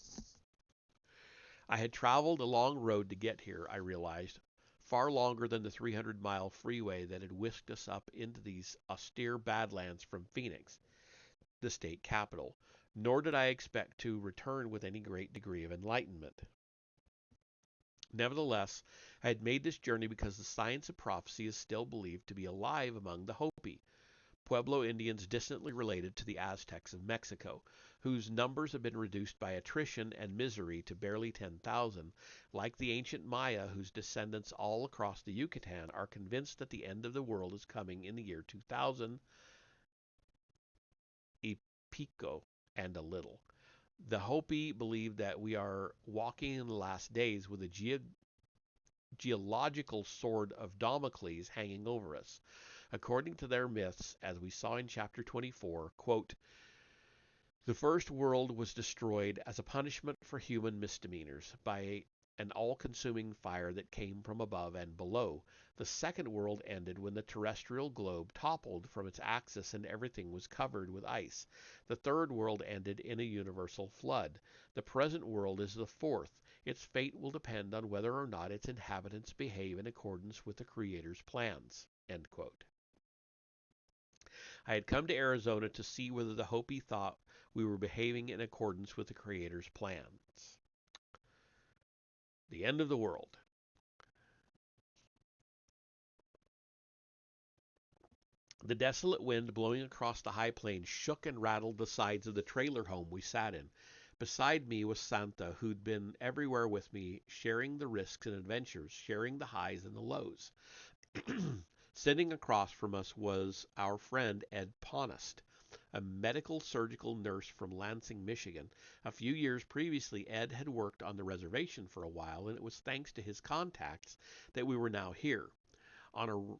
I had traveled a long road to get here, I realized, far longer than the 300-mile freeway that had whisked us up into these austere badlands from Phoenix, the state capital, nor did I expect to return with any great degree of enlightenment. Nevertheless, I had made this journey because the science of prophecy is still believed to be alive among the Hopi, Pueblo Indians distantly related to the Aztecs of Mexico, whose numbers have been reduced by attrition and misery to barely 10,000, like the ancient Maya, whose descendants all across the Yucatan are convinced that the end of the world is coming in the year 2000, y pico and a little. The Hopi believe that we are walking in the last days with a geological sword of Damocles hanging over us. According to their myths, as we saw in chapter 24, quote, the first world was destroyed as a punishment for human misdemeanors by an all-consuming fire that came from above and below. The second world ended when the terrestrial globe toppled from its axis and everything was covered with ice. The third world ended in a universal flood. The present world is the fourth. Its fate will depend on whether or not its inhabitants behave in accordance with the Creator's plans. End quote. I had come to Arizona to see whether the Hopi thought we were behaving in accordance with the Creator's plans. The end of the world. The desolate wind blowing across the high plains shook and rattled the sides of the trailer home we sat in. Beside me was Santa, who'd been everywhere with me, sharing the risks and adventures, sharing the highs and the lows. Sitting across from us was our friend Ed Ponest, a medical surgical nurse from Lansing, Michigan. A few years previously, Ed had worked on the reservation for a while, and it was thanks to his contacts that we were now here. On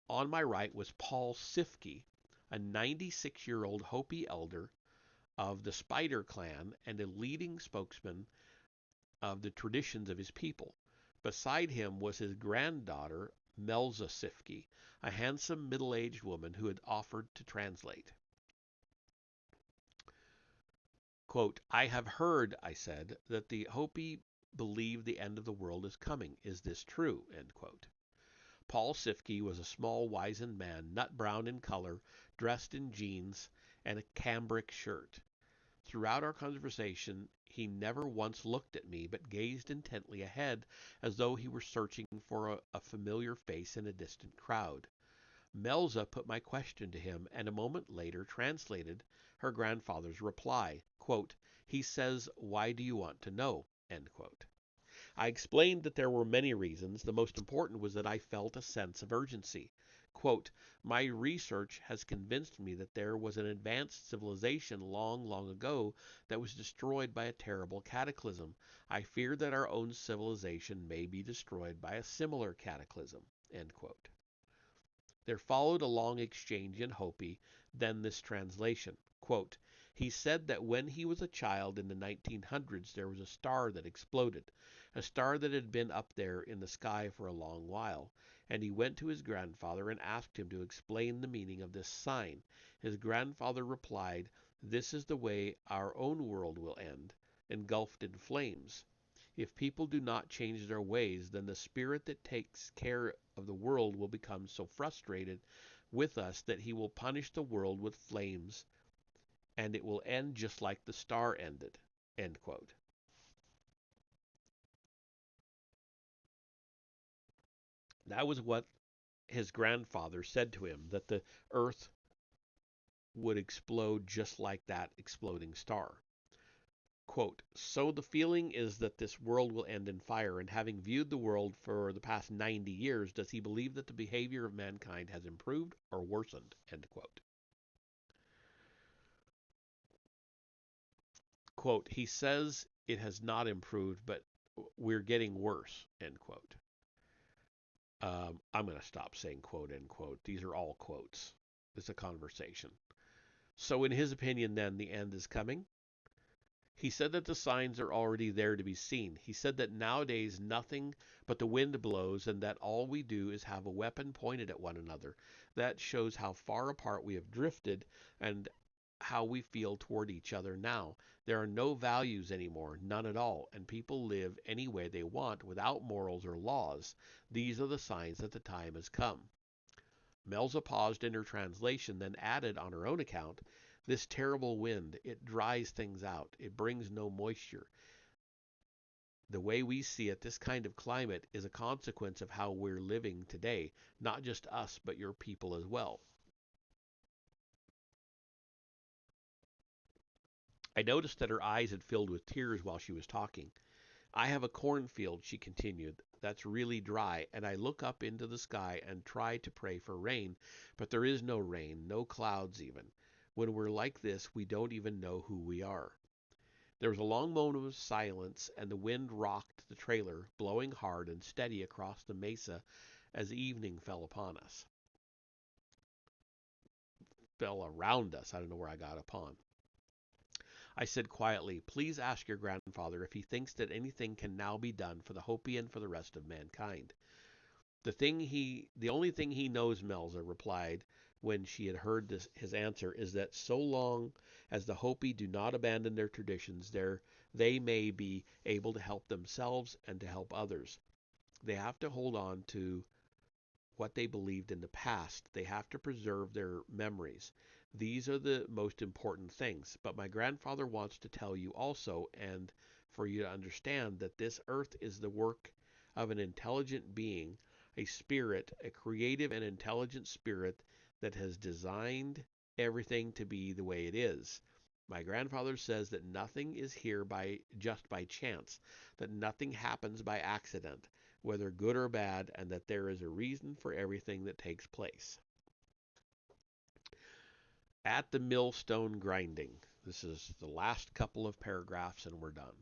my right was Paul Sifke, a 96-year-old Hopi elder of the Spider Clan and a leading spokesman of the traditions of his people. Beside him was his granddaughter, Melza Sifki, a handsome middle-aged woman who had offered to translate. Quote, I have heard, I said, that the Hopi believe the end of the world is coming. Is this true? End quote. Paul Sifke was a small, wizened man, nut-brown in color, dressed in jeans and a cambric shirt. Throughout our conversation, he never once looked at me, but gazed intently ahead as though he were searching for a familiar face in a distant crowd. Melza put my question to him, and a moment later translated her grandfather's reply. Quote, he says, why do you want to know? End quote. I explained that there were many reasons. The most important was that I felt a sense of urgency. Quote, my research has convinced me that there was an advanced civilization long, long ago that was destroyed by a terrible cataclysm. I fear that our own civilization may be destroyed by a similar cataclysm. End quote. There followed a long exchange in Hopi, then this translation. Quote, he said that when he was a child in the 1900s, there was a star that exploded, a star that had been up there in the sky for a long while, and he went to his grandfather and asked him to explain the meaning of this sign. His grandfather replied, this is the way our own world will end, engulfed in flames. If people do not change their ways, then the spirit that takes care of the world will become so frustrated with us that he will punish the world with flames, and it will end just like the star ended. End quote. That was what his grandfather said to him, that the earth would explode just like that exploding star. Quote, so the feeling is that this world will end in fire, and having viewed the world for the past 90 years, does he believe that the behavior of mankind has improved or worsened? End quote. Quote, he says it has not improved, but we're getting worse, end quote. I'm going to stop saying quote, end quote. These are all quotes. It's a conversation. So in his opinion, then, the end is coming. He said that the signs are already there to be seen. He said that nowadays nothing but the wind blows, and that all we do is have a weapon pointed at one another. That shows how far apart we have drifted and how we feel toward each other now. There are no values anymore, none at all, and people live any way they want without morals or laws. These are the signs that the time has come. Melza paused in her translation, then added on her own account, this terrible wind, it dries things out. It brings no moisture. The way we see it, this kind of climate is a consequence of how we're living today, not just us, but your people as well. I noticed that her eyes had filled with tears while she was talking. I have a cornfield, she continued, that's really dry, and I look up into the sky and try to pray for rain, but there is no rain, no clouds even. When we're like this, we don't even know who we are. There was a long moment of silence, and the wind rocked the trailer, blowing hard and steady across the mesa as evening fell upon us. Fell around us. I don't know where I got upon. I said quietly, please ask your grandfather if he thinks that anything can now be done for the Hopi and for the rest of mankind. The only thing he knows, Melza replied when she had heard his answer, is that so long as the Hopi do not abandon their traditions, they may be able to help themselves and to help others. They have to hold on to what they believed in the past. They have to preserve their memories. These are the most important things. But my grandfather wants to tell you also, and for you to understand, that this earth is the work of an intelligent being, a spirit, a creative and intelligent spirit that has designed everything to be the way it is. My grandfather says that nothing is here just by chance, that nothing happens by accident, whether good or bad, and that there is a reason for everything that takes place. At the millstone grinding. This is the last couple of paragraphs and we're done.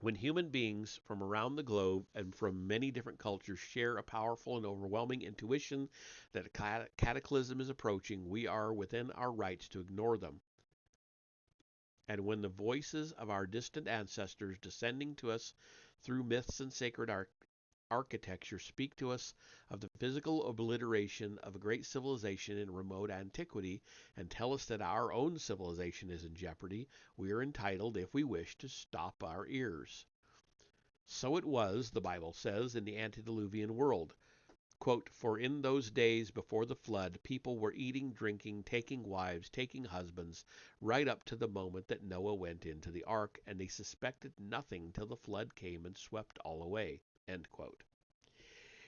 When human beings from around the globe and from many different cultures share a powerful and overwhelming intuition that a cataclysm is approaching, we are within our rights to ignore them. And when the voices of our distant ancestors descending to us through myths and sacred architecture speak to us of the physical obliteration of a great civilization in remote antiquity and tell us that our own civilization is in jeopardy, we are entitled, if we wish, to stop our ears. So it was, the Bible says, in the antediluvian world. Quote, "For in those days before the flood, people were eating, drinking, taking wives, taking husbands, right up to the moment that Noah went into the ark, and they suspected nothing till the flood came and swept all away." End quote.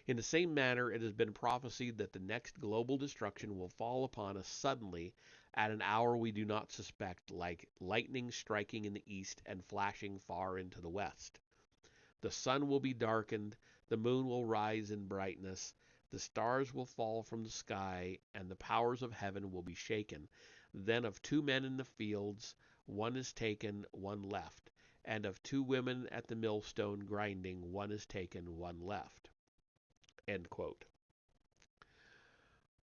In the same manner, it has been prophesied that the next global destruction will fall upon us suddenly at an hour we do not suspect, like lightning striking in the east and flashing far into the west. The sun will be darkened, the moon will rise in brightness, the stars will fall from the sky, and the powers of heaven will be shaken. Then of two men in the fields, one is taken, one left. And of two women at the millstone grinding, one is taken, one left. End quote.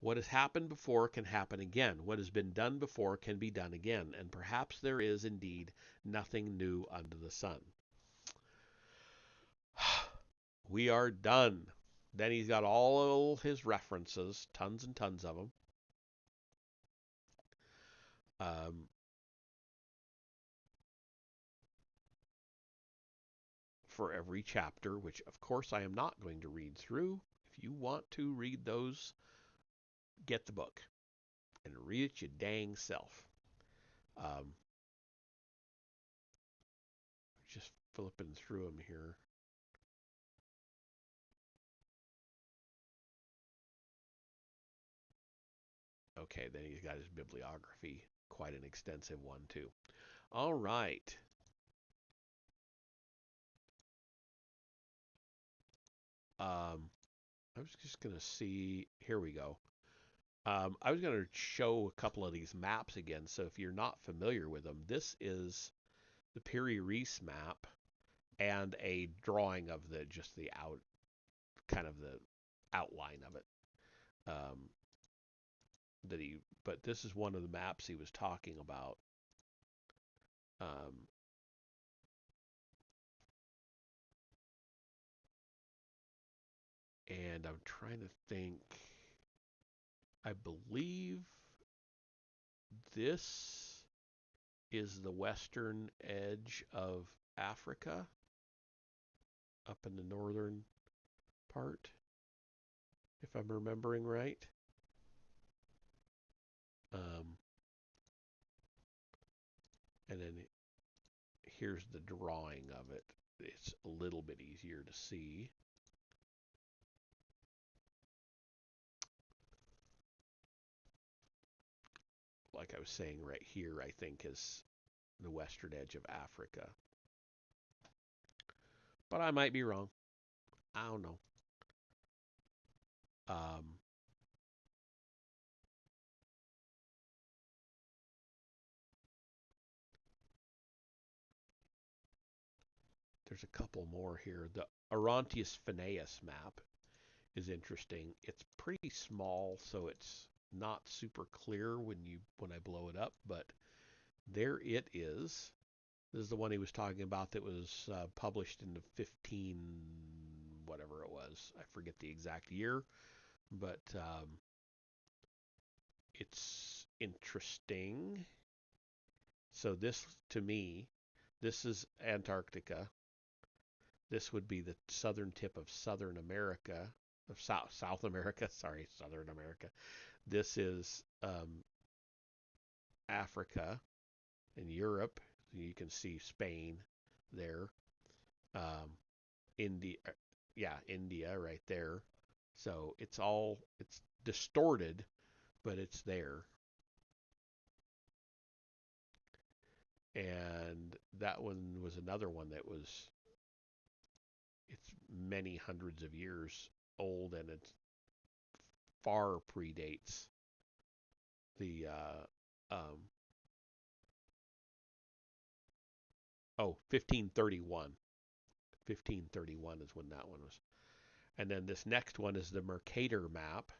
What has happened before can happen again. What has been done before can be done again. And perhaps there is indeed nothing new under the sun. We are done. Then he's got all his references, tons and tons of them. Um, for every chapter, which of course I am not going to read through. If you want to read those, get the book and read it your dang self. Um, just flipping through them here. Okay, then he's got his bibliography, quite an extensive one too. All right. I was just going to see. Here we go. I was going to show a couple of these maps again. So if you're not familiar with them, this is the Piri Reis map and a drawing of the just the out kind of the outline of it. Um, but this is one of the maps he was talking about. Um, and I'm trying to think. I believe this is the western edge of Africa, up in the northern part, if I'm remembering right. Um, and then here's the drawing of it. It's a little bit easier to see. Like I was saying, right here, I think is the western edge of Africa. But I might be wrong. I don't know. Um, there's a couple more here. The Orontius Phineas map is interesting. It's pretty small, so it's not super clear when I blow it up, but there it is. This is the one he was talking about that was published in the 15 whatever it was. I forget the exact year, but it's interesting. So this, to me, this is Antarctica. This would be the southern tip of Southern America, of South America. Sorry, Southern America. This is Africa and Europe. You can see Spain there. Um, India, yeah, India right there. So it's distorted, but it's there. And that one was another one that was it's many hundreds of years old, and it far predates the um, 1531. 1531 is when that one was. And then this next one is the Mercator map,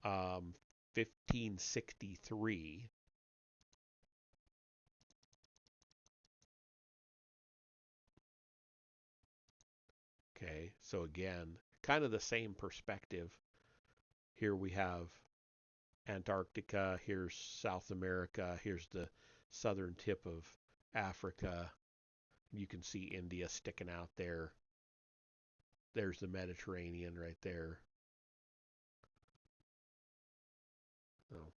1563. Okay, so again, kind of the same perspective. Here we have Antarctica, here's South America, here's the southern tip of Africa. You can see India sticking out there. There's the Mediterranean right there. Oh.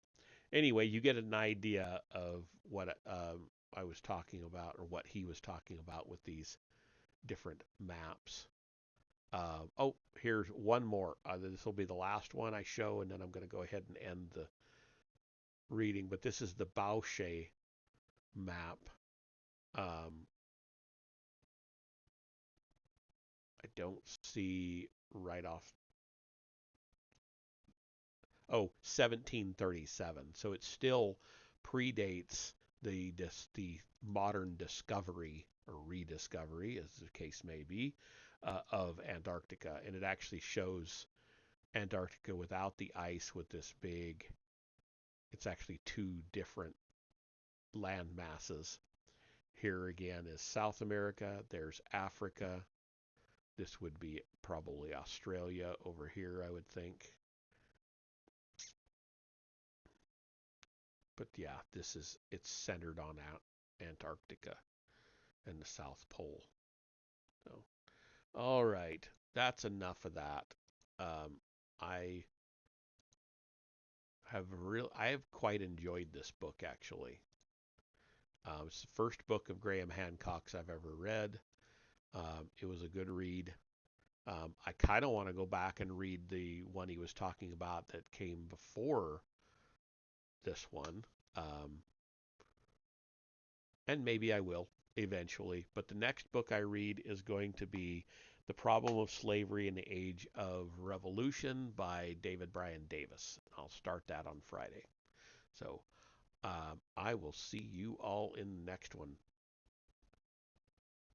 Anyway, you get an idea of what I was talking about, or what he was talking about with these different maps. Oh, here's one more. This will be the last one I show, and then I'm going to go ahead and end the reading. But this is the Bauche map. Um, I don't see right off. Oh, 1737. So it still predates the modern discovery or rediscovery, as the case may be, of Antarctica, and it actually shows Antarctica without the ice with this big. It's actually two different land masses. Here again is South America. There's Africa. This would be probably Australia over here, I would think. But yeah, it's centered on Antarctica and the South Pole. So, all right, that's enough of that. Um, I I have quite enjoyed this book actually. It's the first book of Graham Hancock's I've ever read. It was a good read. I kind of want to go back and read the one he was talking about that came before this one. Um, and maybe I will eventually. But the next book I read is going to be The Problem of Slavery in the Age of Revolution by David Bryan Davis. I'll start that on Friday. So I will see you all in the next one.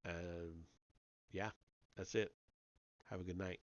And yeah, that's it. Have a good night.